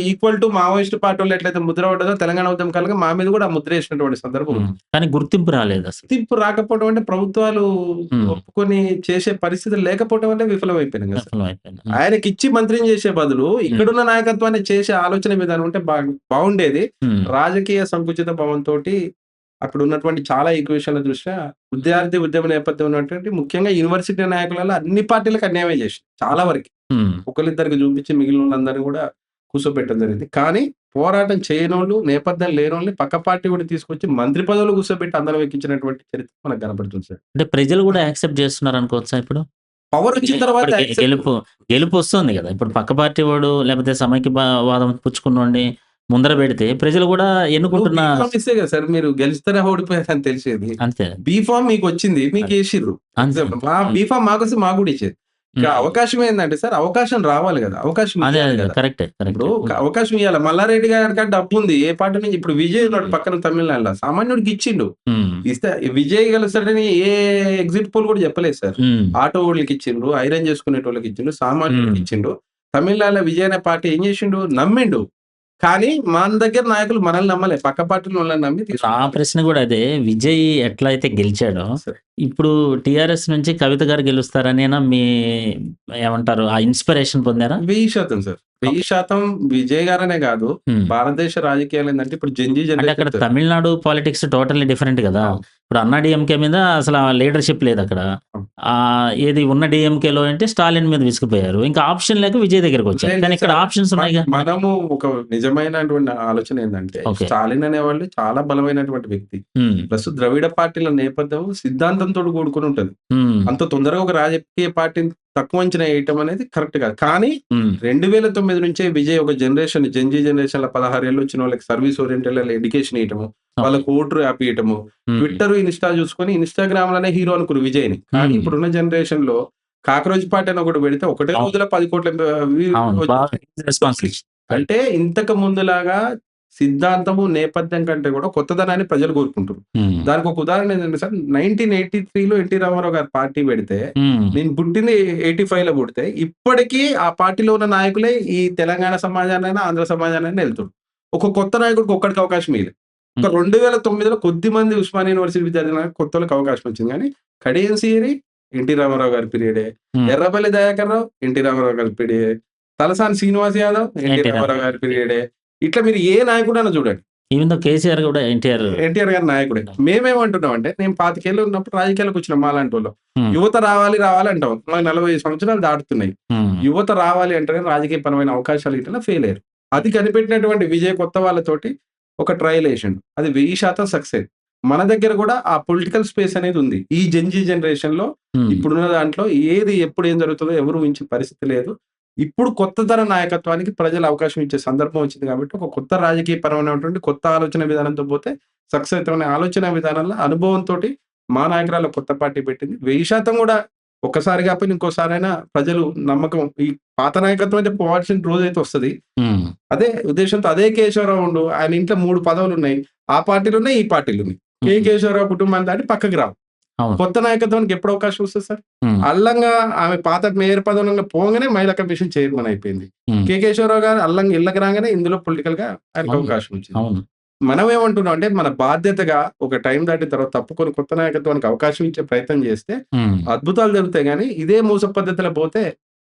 ఈక్వల్ టు మావోయిస్ట్ పార్టోళ్ళు ఎట్లయితే ముద్ర పడ్డదో తెలంగాణ ఉద్యమకాలుగా మా మీద గూడా ఆ ముద్ర ఏసినటువంటి సందర్భం ఉంది. కానీ గుర్తింపు రాలేదసలు. గుర్తింపు రాకపోవడం అంటే ప్రభుత్వాలు హ్మ్. ఒప్పుకొని చేసే పరిస్థితులు లేకపోవడం వల్లే విఫలమైపోయినాం గదా సార్. విఫలమైపోయింది. ఆయనకిచ్చి మంత్రిని చేసే బదులు ఇక్కడున్న నాయకత్వాన్ని చేసే ఆలోచన విధానం ఉంటే బాగుండేది. హ్మ్. రాజకీయ సంకుచిత భావంతోటి అక్కడున్నటువంటి చాలా ఈక్వేషన్‌ల దృష్ట్యా విద్యార్థి ఉద్యమ నేపథ్యం ఉన్నటువంటి ముఖ్యంగా యూనివర్సిటీ నాయకులలో అన్ని పార్టీలకు అన్యాయమే చేసింది. చాలా వరకి. హ్మ్. ఒకళ్ళిద్దరికి చూపించి మిగిలినోళ్ళందరిని కూడా కూర్చోబెట్టడం జరిగింది. కానీ పోరాటం చేయనోళ్ళు, నేపథ్యం లేనోళ్ళని పక్క పార్టీ కూడా తీసుకొచ్చి మంత్రి పదవులు కూర్చోబెట్టి అందరం ఎక్కించినటువంటి చరిత్ర మనకు కనపడుతుంది సార్. అంటే ప్రజలు గూడా యాక్సెప్ట్ చేస్తున్నారనుకోవచ్చా ఇప్పుడు? పవర్ వచ్చిన తర్వాత ఇప్పుడు యాక్సెప్ట్ గెలుపొస్తుంది గదా! ఇప్పుడు పక్క పార్టీ వాడు లేకపోతే సమైక్య వాదం పుచ్చుకున్నోడిని ముందర బెడితే ప్రజలు గూడా నువ్వు ఎన్నుకుంటున్న బీఫార్మ్ ఇస్తే కదా సార్ మీరు గెలుస్తారా ఓడిపోయారని తెలిసేది. అంతే. బీఫార్మ్ మీకొచ్చింది. అంతే. మీకేసిర్రు. అంతే. ఎగ్జాంపుల్ మా బీఫార్మ్ మాకొస్తే మాకు కూడా ఇచ్చేది. ఇక్కడ హ్మ్. అవకాశం ఏందంటే సార్ అవకాశం రావాలి గదా! అవకాశం ఇయ్యాలి అదే. గదా! కరెక్టే. ఇప్పుడు అవకాశం ఇయ్యాల. మల్లారెడ్డి గారికి డబ్బుంది. ఏ పార్టీ నుంచి ఇప్పుడు విజయ్ ఉన్నాడు పక్కన తమిళనాడులో. సామాన్యుడికి ఇచ్చిండు. హ్మ్. ఇస్తే విజయ్ గెలుస్తాడని ఏ ఎగ్జిట్ పోల్ కూడా చెప్పలేదు సార్. హ్మ్. ఆటో వోళ్ళకి ఇచ్చిండ్రు. ఐరన్ చేసుకునేటోళ్ళకి ఇచ్చిండు. సామాన్యుడికి హ్మ్. ఇచ్చిండు. తమిళనాడులో విజయ్ అనే పార్టీ ఏం చేసిండు? నమ్మిండు. కానీ మన దగ్గర నాయకులు మనల్ని నమ్మలే. పక్క పార్టీలోళ్ళని నమ్మి నా తీసుకున్నారు. ప్రశ్న గూడా అదే. విజయ్ ఎట్లయితే గెలిచాడో, సరే. ఇప్పుడు టీఆర్ఎస్ నుంచి కవిత గారు గెలుస్తారనేనా మీ ఏమంటారు? ఆ ఇన్‌స్పిరేషన్ పొందారా? 1000% సార్. ఓకే. 1000% విజయ్ గారనే కాదు. హ్మ్. భారతదేశ రాజకీయాలు ఏందంటే ఇప్పుడు జెన్‌జీ అంటే అక్కడ generation sir. Tamil Nadu politics totally different గదా! అవును. ఇప్పుడు అన్నా డీఎంకే మీద అసల లీడర్‌షిప్ లేదక్కడ. అవును. ఏది ఉన్న డీఎంకేలో అంటే స్టాలిన్ మీద విసిగిపోయారు. ఇంకా ఆప్షన్ లేక విజయ్ దగ్గరికొచ్చారు. లేదు కానీ ఇక్కడ సార్. ఆప్షన్స్ ఉన్నాయిగా. మనము ఒక నిజమైనటువంటి ఆలోచన ఏందంటే ఓకే. స్టాలిన్ అనేవాళ్ళు చాలా బలమైనటువంటి వ్యక్తి. హ్మ్. ప్లస్ ద్రవిడ పార్టీల నేపథ్యం సిద్ధాంతంతోటి కూడుకొని ఉంటది. హ్మ్. అంత తొందరగా ఒక రాజకీయ పార్టీని తక్కువ అంచనా ఏయటం అనేది కరెక్ట్ కాదు. కానీ హ్మ్. 2009 నుంచే విజయ్ ఒక జనరేషన్ జెన్‌జీ జనరేషన్‌ల 16 ఏళ్ళు వచ్చిన వాళ్ళకి సర్వీస్ ఓరియెంటెడ్‌ల ఎడ్యుకేషన్ ఇయటము. వాళ్ళకి ఓటు యాప్ ఇయటము. హ్మ్. ట్విట్టర్, ఇన్‌స్టా చూసుకొని ఇన్‌స్టాగ్రామ్‌లోనే హీరో అనుకుర్రు విజయ్‌ని. కానీ హ్మ్. ఇప్పుడున్న జనరేషన్‌లో కాక్రోచ్ పార్టీ అని ఒకటి పెడితే ఒకటే అవును. రోజులో 10,00,00,000 అవును. బాగా వచ్చేసాయి. రెస్పాన్సిబిలిటీ. అంటే ఇంతకు ముందులాగా సిద్ధాంతము, నేపథ్యం కంటే కూడా కొత్తదనాన్ని ప్రజలు కోరుకుంటుర్రు. హ్మ్. దానికి ఒక ఉదాహరణ ఏంటంటే సార్ 1983లో ఎన్టీ రామారావు గారు పార్టీ పెడితే, హ్మ్. నేను పుట్టింది 85లో పుడితే, ఇప్పటికీ ఆ పార్టీలో ఉన్న నాయకులే ఈ తెలంగాణ సమాజాన్నైనా, ఆంధ్ర సమాజాన్నైనా ఎళ్తుర్రు. ఒక కొత్త నాయకుడికి ఒక్కడికి అవకాశం ఇయ్యలే. ఒక హ్మ్. 2009లో కొద్దిమంది ఉస్మానియా యూనివర్సిటీ విద్యార్థులకు కొత్తోళ్ళకి అవకాశం వచ్చింది గానీ, కడియం సీరి ఎన్టీ రామారావు గారి పీరియడే. హ్మ్. ఎర్రబెల్లి దయాకర్ రావు ఎన్టీ రామారావు గారి పీరియడే. తలసాని శ్రీనివాస్ యాదవ్ ఎన్టీ ఎన్టీ రామారావు గారి రామారావు. పీరియడే. ఇట్లా మీరు ఏ నాయకుడైనా చూడండి. ఈవెన్ దో కేసీఆర్ గూడా ఎన్టీఆర్. ఎన్టీఆర్ గారి నాయకుడే. మేమేమంటున్నామంటే నేను 25 ఏళ్ళు ఉన్నప్పుడు రాజకీయాల్లోకొచ్చినాం మాలాంటోళ్ళం. హ్మ్. యువత రావాలి అంటాం. మాకు 40 సంవత్సరాలు దాటుతున్నాయి. హ్మ్. యువత రావాలి అంటేనే రాజకీయపరమైన అవకాశాలు ఇట్లా ఫెయిల్ అయ్యారు. అది కనిపెట్టినటువంటి విజయ్ కొత్త వాళ్ళతోటి ఒక ట్రయల్ ఏసిండు. అది 1000% సక్సెస్. మన దగ్గర కూడా ఆ పొలిటికల్ స్పేస్ అనేది ఉంది. ఈ జెన్‌జీ జనరేషన్‌లో హ్మ్. ఇప్పుడున్న దాంట్లో ఏది ఎప్పుడు ఏం జరుగుతుందో ఎవరు ఊహించే పరిస్థితి లేదు. ఇప్పుడు కొత్త తరం నాయకత్వానికి ప్రజలు అవకాశం ఇచ్చే సందర్భం వచ్చింది కాబట్టి ఒక కొత్త రాజకీయపరమైనటువంటి కొత్త ఆలోచన విధానంతో పోతే సక్సెస్ అయితామనే ఆలోచన విధానంలో అనుభవంతోటి మా నాయకురాలు కొత్త పార్టీ పెట్టింది. 1000% కూడా ఒక్కసారి కాకపోయినా ఇంకోసారైనా ప్రజలు నమ్మకం ఈ పాత నాయకత్వం అయితే పోవాల్సిన రోజైతే వస్తది. హ్మ్. అదే ఉద్దేశంతో అదే కేశవరావు ఉండు. ఆయన ఇంట్లో 3 పదవులున్నాయి. ఆ పార్టీలున్నాయి, ఈ పార్టీలున్నాయి. కే. హ్మ్. కేశవరావు కుటుంబాన్ని దాటి పక్కకి రావు. అవును. కొత్త నాయకత్వానికి ఎప్పుడు అవకాశం వస్తది సార్? హ్మ్. అల్లంగా ఆమె పాత మేయర్ పదవులంగా పోగానే మహిళా కమిషన్ చైర్మన్ అయిపోయింది. హ్మ్. కె. కేశవరావు గారు అల్లంగా ఇళ్ళకి రాగానే ఇందులో పొలిటికల్‌గా ఆయనకు అవును. అవకాశం వచ్చింది. అవును. మనం ఏమంటున్నాం అంటే మన బాధ్యతగా ఒక టైం దాటిన తర్వాత తప్పుకొని కొత్త నాయకత్వానికి అవకాశం ఇచ్చే ప్రయత్నం చేస్తే హ్మ్. అద్భుతాలు జరుగుతాయి గానీ ఇదే మూస పద్ధతిలో పోతే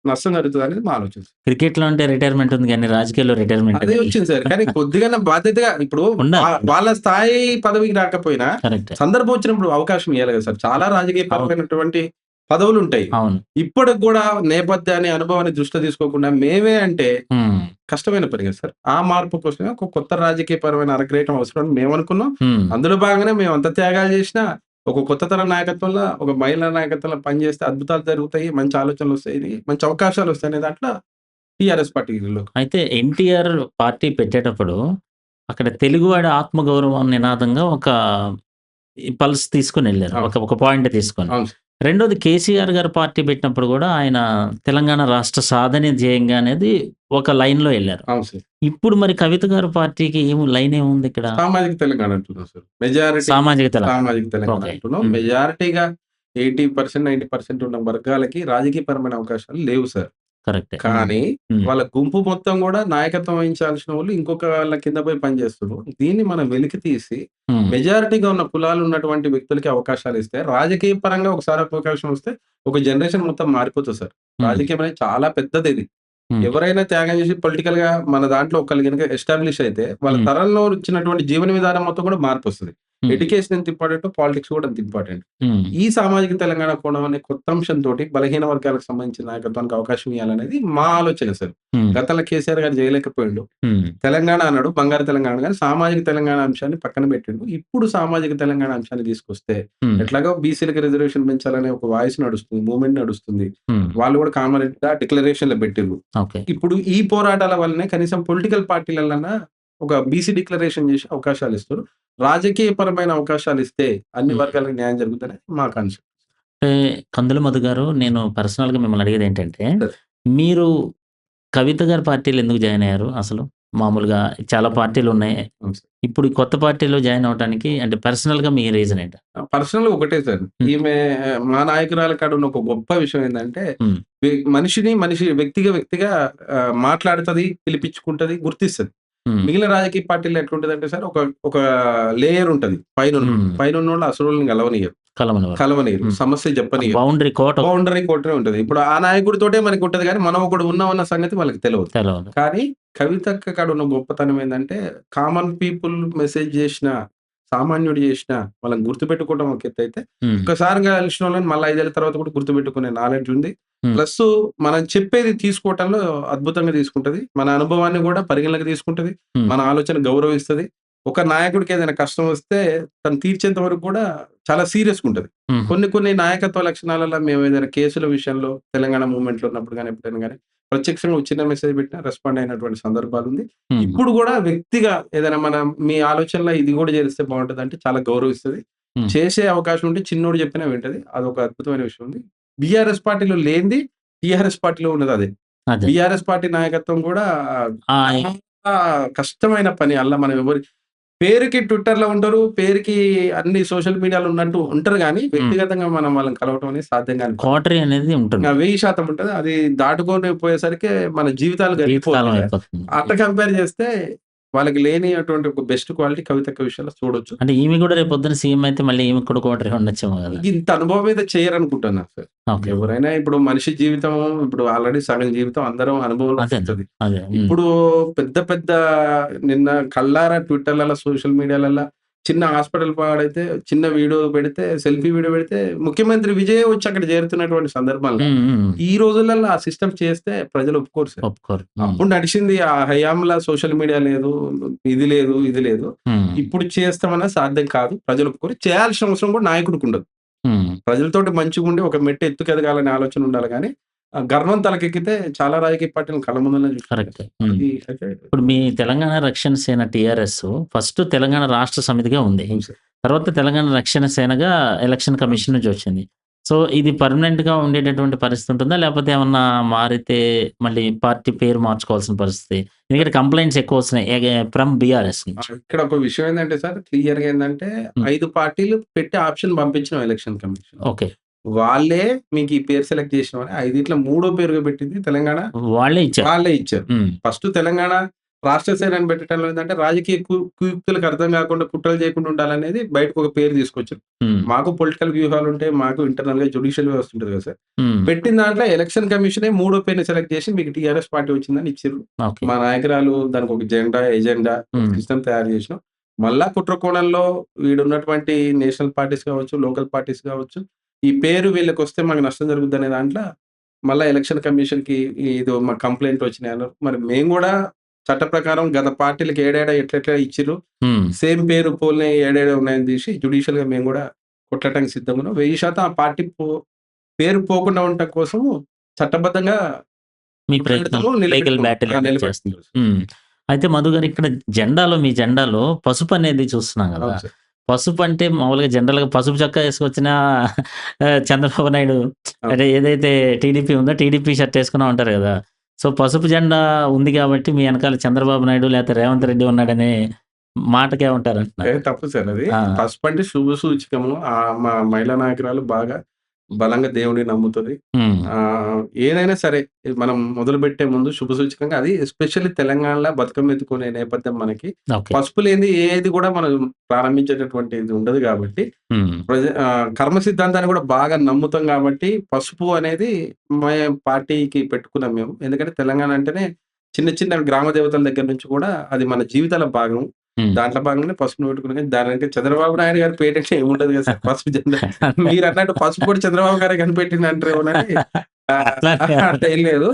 నష్టం జరుగుతదనేది మా ఆలోచన. క్రికెట్‌లో అంటే రిటైర్మెంట్ ఉంది గానీ రాజకీయాల్లో రిటైర్మెంట్ అదే అనేది వచ్చింది సార్. కానీ కొద్దిగన్నా బాధ్యతగా ఇప్పుడు ఉండాలి. వాళ్ళ స్థాయి పదవికి రాకపోయినా కరెక్టే. సందర్భం వచ్చినప్పుడు అవకాశం ఇయ్యాలి కదా సార్. చాలా అవును. రాజకీయపరమైనటువంటి పదవులుంటాయి. అవును. ఇప్పటికి గూడా నేపథ్యాన్ని, అనుభవాన్ని దృష్టిలో తీసుకోకుండా మేమే అంటే హ్మ్. కష్టమైన పని గదా సార్. ఆ మార్పు కోసమే ఒక కొత్త రాజకీయపరమైన అరగ్రహం అవసరం అని మేమనుకున్నాం. హ్మ్. అందులో భాగంగానే మేమంత త్యాగాలు జేసినా, ఒక కొత్త తరం నాయకత్వంలో, ఒక మహిళా నాయకత్వంలో పనిజేస్తే అద్భుతాలు జరుగుతాయి. మంచి ఆలోచనలొస్తాయి. మంచి అవకాశాలొస్తాయనే దాంట్లో టీఆర్ఎస్ పార్టీలో. అయితే ఎన్టీఆర్ పార్టీ పెట్టేటప్పుడు అక్కడ తెలుగువాడి ఆత్మగౌరవం నినాదంగా ఒక ఈ పల్స్ తీసుకొనెళ్లారు. అవును. ఒక పాయింట్ తీసుకొని. అవును సార్. రెండోది కేసీఆర్ గారు పార్టీ పెట్టినప్పుడు గూడా ఆయన తెలంగాణ రాష్ట్ర సాధనే ధ్యేయంగా అనేది ఒక లైన్‌లో ఎళ్లారు. అవును సార్. ఇప్పుడు మరి కవిత గారి పార్టీకి లైన్ ఏముందిక్కడ? సామాజిక తెలంగాణ అంటున్నాం సార్. మెజారిటీ సామాజిక తెలంగాణ. సామాజిక తెలంగాణ ఓకే. అంటున్నాం. హ్మ్. మెజారిటీగా 80%, 90% ఉన్న వర్గాలకి రాజకీయపరమైన అవకాశాలు లేవు సార్. కరెక్టే. హ్మ్. కానీ హ్మ్. వాళ్ళ గుంపు మొత్తం గూడా నాయకత్వం వహించాల్సిన వాళ్ళు ఇంకొక వాళ్ళ కింద పోయి పనిచేస్తున్నారు. దీన్ని మనం వెలికి తీసి హ్మ్. మెజారిటీగా ఉన్న కులాలు ఉన్నటువంటి వ్యక్తులకి అవకాశాలిస్తే, రాజకీయ పరంగా ఒకసారి అవకాశం వస్తే ఒక జనరేషన్ మొత్తం మారిపోతది సార్. హ్మ్. రాజకీయం అనేది చాలా పెద్దదిది. హ్మ్. ఎవరైనా త్యాగం చేసి పొలిటికల్‌గా మన దాంట్లో ఒకళ్ళు గనుక ఎస్టాబ్లిష్ అయితే, వాళ్ళ హ్మ్. తరంలో వచ్చినటువంటి జీవన విధానం మొత్తం కూడా మార్పొస్తది. హ్మ్. ఎడ్యుకేషన్ ఎంత ఇంపార్టెంటో, పాలిటిక్స్ కూడా అంత ఇంపార్టెంట్. హ్మ్. ఈ సామాజిక తెలంగాణ కోణం అనే కొత్త అంశంతోటి బలహీన వర్గాలకు సంబంధించిన నాయకత్వానికి అవకాశం ఇయ్యాలనేది మా ఆలోచన సార్. హ్మ్. గతంలో కేసీఆర్ గారు చేయలేకపోయిండు. హ్మ్. తెలంగాణ అన్నాడు, బంగారు తెలంగాణ గాని సామాజిక తెలంగాణ అంశాన్ని పక్కన పెట్టిండు. ఇప్పుడు సామాజిక తెలంగాణ అంశాన్ని తీసుకొస్తే, హ్మ్. ఎట్లాగో బీసీలకి రిజర్వేషన్ పెంచాలనే ఒక వాయిస్ నడుస్తుంది. మూవ్‌మెంట్ నడుస్తుంది. హ్మ్. వాళ్ళు కూడా కామన్‌గా డిక్లరేషన్‌లో పెట్టిర్రు. ఓకే. ఇప్పుడు ఈ పోరాటాల వల్లనే కనీసం పొలిటికల్ పార్టీలల్లన్నా ఒక బీసీ డిక్లరేషన్ చేసి అవకాశాలిస్తుర్రు. రాజకీయపరమైన అవకాశాలిస్తే అన్ని హ్మ్. వర్గాలకు న్యాయం జరుగుతదని మా కాన్సెప్ట్. అంటే కందుల మధు గారు నేను పర్సనల్‌గా మిమ్మల్ని అడిగేదేంటంటే, సార్. మీరు కవిత గారి పార్టీలో ఎందుకు జాయిన్ అయ్యారు అసలు? మామూలుగా చాలా పార్టీలున్నాయి. అవును సార్. ఇప్పుడు ఈ కొత్త పార్టీలో జాయిన్ అవ్వటానికి అంటే పర్సనల్‌గా మీ రీజన్ ఏంటి? పర్సనల్‌గా ఒకటే సార్. హ్మ్. ఈమె మా నాయకురాలు కాడున్న ఒక గొప్ప విషయం ఏందంటే, హ్మ్. మనిషి వ్యక్తిగా వ్యక్తిగా మాట్లాడుతది, పిలిపించుకుంటది, గుర్తిస్తది. హ్మ్. మిగిలిన రాజకీయ పార్టీల్లో ఎట్లుంటదంటే సార్ ఒక లేయర్ ఉంటది పైనున్నోళ్ళు. హ్మ్. పైనున్నోళ్ళు అసలోళ్ళని కలవనియ్యరు. కలవనివ్వరు. కలవనీయరు. హ్మ్. సమస్య చెప్పనీయరు. బౌండరీ కోట బౌండరీ కొట్టే ఉంటది. ఇప్పుడు ఆ నాయకుడితోటే మనకుంటది గానీ, మనం ఒకడు ఉన్నామన్న సంగతి వాళ్ళకి తెలవదు. తెలవదు. కానీ కవితక్క కాడున్న గొప్పతనం ఏందంటే, కామన్ పీపుల్ మెసేజ్ జేషినా, సామాన్యుడు జేషినా వాళ్ళని గుర్తుపెట్టుకోవడం ఒక ఎత్తైతే, హ్మ్. ఒక్కసారి కలిసినోళ్ళని మళ్ళా 5 ఏళ్ల తర్వాత కూడా గుర్తుపెట్టుకునే నాలెడ్జ్ ఉంది. హ్మ్. ప్లస్సు మనం చెప్పేది తీసుకోవటంలో అద్భుతంగా తీసుకుంటది. మన అనుభవాన్ని గూడా పరిగణలోకి తీసుకుంటది. హ్మ్. మన ఆలోచన గౌరవిస్తది. ఒక నాయకుడికి ఏదైనా కష్టం వస్తే తను తీర్చేంత వరకు కూడా చాలా సీరియస్‌గుంటది. హుహు. కొన్ని నాయకత్వ లక్షణాలలో మేము ఏదైనా కేసుల విషయంలో తెలంగాణ మూవ్‌మెంట్‌లో ఉన్నప్పుడు గాని, ఎప్పుడైనా గాని ప్రత్యక్షంగా ఒక చిన్న మెసేజ్ పెట్టినా రెస్పాండ్ అయినటువంటి సందర్భాలుంది. హ్మ్. ఇప్పుడు గూడా వ్యక్తిగా ఏదైనా మీ ఆలోచనలో ఇది గూడా చేరిస్తే బావుంటదంటే చాలా గౌరవిస్తది. హ్మ్. చేసే అవకాశం ఉంటే చిన్నోడు చెప్పినా వింటది. అదొక అద్భుతమైన విషయం ఉంది. బీఆర్ఎస్ పార్టీలో లేనిది టీఆర్ఎస్ పార్టీలో ఉన్నదదే. అదే. బీఆర్ఎస్ పార్టీ నాయకత్వం గూడా ఆ! చాలా కష్టమైన పని. అల్ల మనం పేరుకి ట్విట్టర్‌లో ఉంటారు. పేరుకి అన్ని సోషల్ మీడియాలో ఉన్నట్టు ఉంటారు గానీ, హ్మ్. వ్యక్తిగతంగా మనం వాళ్ళని కలవటం అనేది సాధ్యం కాని పని. కోటరీ అనేది ఉంటుంది. 1000% ఉంటది. అది దాటుకొని పోయేసరికి మన జీవితాలు జీవితకాలం గడిచిపోతున్నాయి. అయిపోతుంది. అట్లా కంపేర్ చేస్తే వాళ్ళకి లేని అటువంటి ఒక బెస్ట్ క్వాలిటీ కవితక్క విషయంలో చూడొచ్చు. అంటే ఈమె గూడా రేపొద్దున సీఎం అయితే మళ్ళీ ఈమెకు కూడా కోటరీ ఉండొచ్చేమో గదా! ఇంత అనుభవం అయితే చేయరనుకుంటున్నా సార్. ఓకే. ఎవరైనా ఇప్పుడు మనిషి జీవితం ఇప్పుడు ఆల్రెడీ సగం జీవితం అందరం అనుభవంలోకి అదేనండి. వస్తది. అదే. హ్మ్. ఇప్పుడు పెద్ద పెద్ద నిన్న కళ్ళారా ట్విట్టర్‌లలో, సోషల్ మీడియాలల్ల చిన్న హాస్పిటల్ పాడైతే చిన్న వీడియో పెడితే, సెల్ఫీ వీడియో పెడితే ముఖ్యమంత్రి విజయే వచ్చి అక్కడ చేరుతున్నటువంటి సందర్భాల్లో హ్మ్. హ్మ్. ఈ రోజులల్లో ఆ సిస్టమ్ చేస్తే ప్రజలు ఒప్పుకోరు సార్. ఒప్పుకోరు. హ్మ్. అప్పుడు నడిచింది ఆ హయాంలా సోషల్ మీడియా లేదు. ఇది లేదు. హ్మ్. ఇప్పుడు చేస్తామన్నా సాధ్యం కాదు. ప్రజలు ఒప్పుకోరు. చేయాల్సిన అవసరం కూడా నాయకుడికుండదు. హ్మ్. ప్రజలతోటి మంచిగుండి ఒక మెట్టు ఎత్తుకెదగాలనే ఆలోచన ఉండాలి గానీ, గర్వం తలకెక్కితే చాలా రాజకీయ పార్టీలను కళ్ళ ముందలనే చూస్తున్నాం. కరెక్టే. హ్మ్. అది అయితే ఇప్పుడు మీ తెలంగాణ రక్షణ సేన టీఆర్ఎస్ ఫస్ట్ తెలంగాణ రాష్ట్ర సమితిగా ఉంది. అవును సార్. తర్వాత తెలంగాణ రక్షణ సేనగా ఎలక్షన్ అవును కమిషన్ సార్. నుంచి వచ్చింది. సో, ఇది పర్మనెంట్‌గా ఉండేటటువంటి పరిస్థితి ఉంటుందా? లేకపోతే ఏమన్నా మారితే మళ్ళీ పార్టీ పేరు మార్చుకోవాల్సిన పరిస్థితి? ఎందుకంటే కంప్లెయింట్స్ ఎక్కువొస్తున్నాయి. ఫ్రమ్ బీఆర్ఎస్ నుంచి. ఇక్కడ ఒక విషయం ఏందంటే సార్ క్లియర్‌గా ఏందంటే హ్మ్. 5 పార్టీలు పెట్టి ఆప్షన్ పంపించినాం ఎలక్షన్ కమిషన్. ఓకే. వాళ్ళే మీకు ఈ పేరు సెలెక్ట్ చేసినామని 5 మూడో పేరుగా పెట్టింది తెలంగాణ వాళ్ళే ఇచ్చారు. వాళ్ళే ఇచ్చారు. హ్మ్. ఫస్ట్ తెలంగాణ రాష్ట్ర సేనని పెట్టడంలో ఏందంటే రాజకీయ కుయుక్తులకు అర్థం కాకుండా కుట్రలు చేయకుండా ఉండాలనేది బయటకు ఒక పేరు తీసుకొచ్చారు. హ్మ్. మాకు పొలిటికల్ వ్యూహాలుంటాయి. మాకు ఇంటర్నల్‌గా జ్యుడిషియల్ వ్యవస్థ ఉంటది కదా సార్. హ్మ్. పెట్టిన దాంట్లో ఎలక్షన్ కమిషనే మూడో పేరుని సెలెక్ట్ చేసి మీకు టీఆర్ఎస్ పార్టీ వచ్చిందని ఇచ్చిర్రు. ఓకే. మా నాయకురాలు దానికి ఒక ఎజెండా, ఒక హ్మ్. సిస్టమ్ తయారు చేసినాం. మళ్ళా కుట్ర కోణంలో ఈడున్నటువంటి నేషనల్ పార్టీస్ కావచ్చు, లోకల్ పార్టీస్ కావచ్చు, ఈ పేరు వీళ్ళకొస్తే మాకు నష్టం జరుగుద్దనే దాంట్లో మళ్ళా ఎలక్షన్ కమిషన్‌కి ఇదో మాకు కంప్లెయింట్లు వచ్చినాయన్నారు. మరి మేము గూడా చట్ట ప్రకారం గత పార్టీలకి ఏడేడ ఎట్లెట్లా ఇచ్చిర్రు, హ్మ్. సేమ్ పేరు పోల్‌నే ఏడేడ ఉన్నాయని తీసి జ్యుడిషియల్‌గా మేము గూడా కొట్టడానికి సిద్ధమున్నాం. 1000% ఆ పార్టీ పేరు పోకుండా ఉండటం కోసం చట్టబద్ధంగా మీ ప్రయత్నం పోరాడతాము, లీగల్ బ్యాటిల్ అనేది చేస్తుంది. నిలబెట్టుకుంటాం. హ్మ్. అయితే మధు గారు ఇక్కడ మీ జెండాలో పసుపు అనేది చూస్తున్నాం గదా! అవును సార్. పసుపు అంటే మామూలుగా జనరల్‌గా పసుపు చొక్కా యేసుకొచ్చిన చంద్రబాబు నాయుడు అవును. అంటే ఏదైతే టీడీపీ ఉందో టీడీపీ షర్ట్ యేసుకున్నాం అంటారు గదా! సో, పసుపు జెండా ఉంది గాబట్టి మీ ఎనకాల చంద్రబాబు నాయుడు లేకపోతే రేవంత్ రెడ్డి ఉన్నాడనే మాటకేమంటారంటున్నారు? తప్పు సార్ అది. ఆ! పసుపంటే శుభ సూచకము. మా మహిళా నాయకురాలు బాగా బలంగా దేవుడిని నమ్ముతది. హ్మ్. ఏదైనా సరే మనం మొదలుపెట్టే ముందు శుభ సూచకంగా అది ఎస్పెషల్లీ తెలంగాణలో బతుకమ్మ ఎత్తుకునే నేపథ్యం మనకి. ఓకే. పసుపు లేనిది ఏది కూడా మనం ప్రారంభించేటటువంటిది ఉండదు గాబట్టి, హ్మ్. కర్మ సిద్ధాంతాన్ని కూడా బాగా నమ్ముతాం గాబట్టి, పసుపు అనేది పార్టీకి పెట్టుకున్నాం మేము. ఎందుకంటే తెలంగాణ అంటేనే చిన్న చిన్న గ్రామ దేవతల దగ్గర నుంచి కూడా అది మన జీవితాల భాగం. హ్మ్. దాంట్లో భాగంగానే పసుపుని పెట్టుకున్నాం గానీ, దాని వెనక చంద్రబాబు నాయుడు గారి పేటెంట్ ఏముండదు కదా సార్ పసుపు జెండా. మీరన్నట్టు పసుపు కూడా చంద్రబాబు గారే కనిపెట్టిండంటారేమోనని అట్లానే అట్లా ఏం లేదు.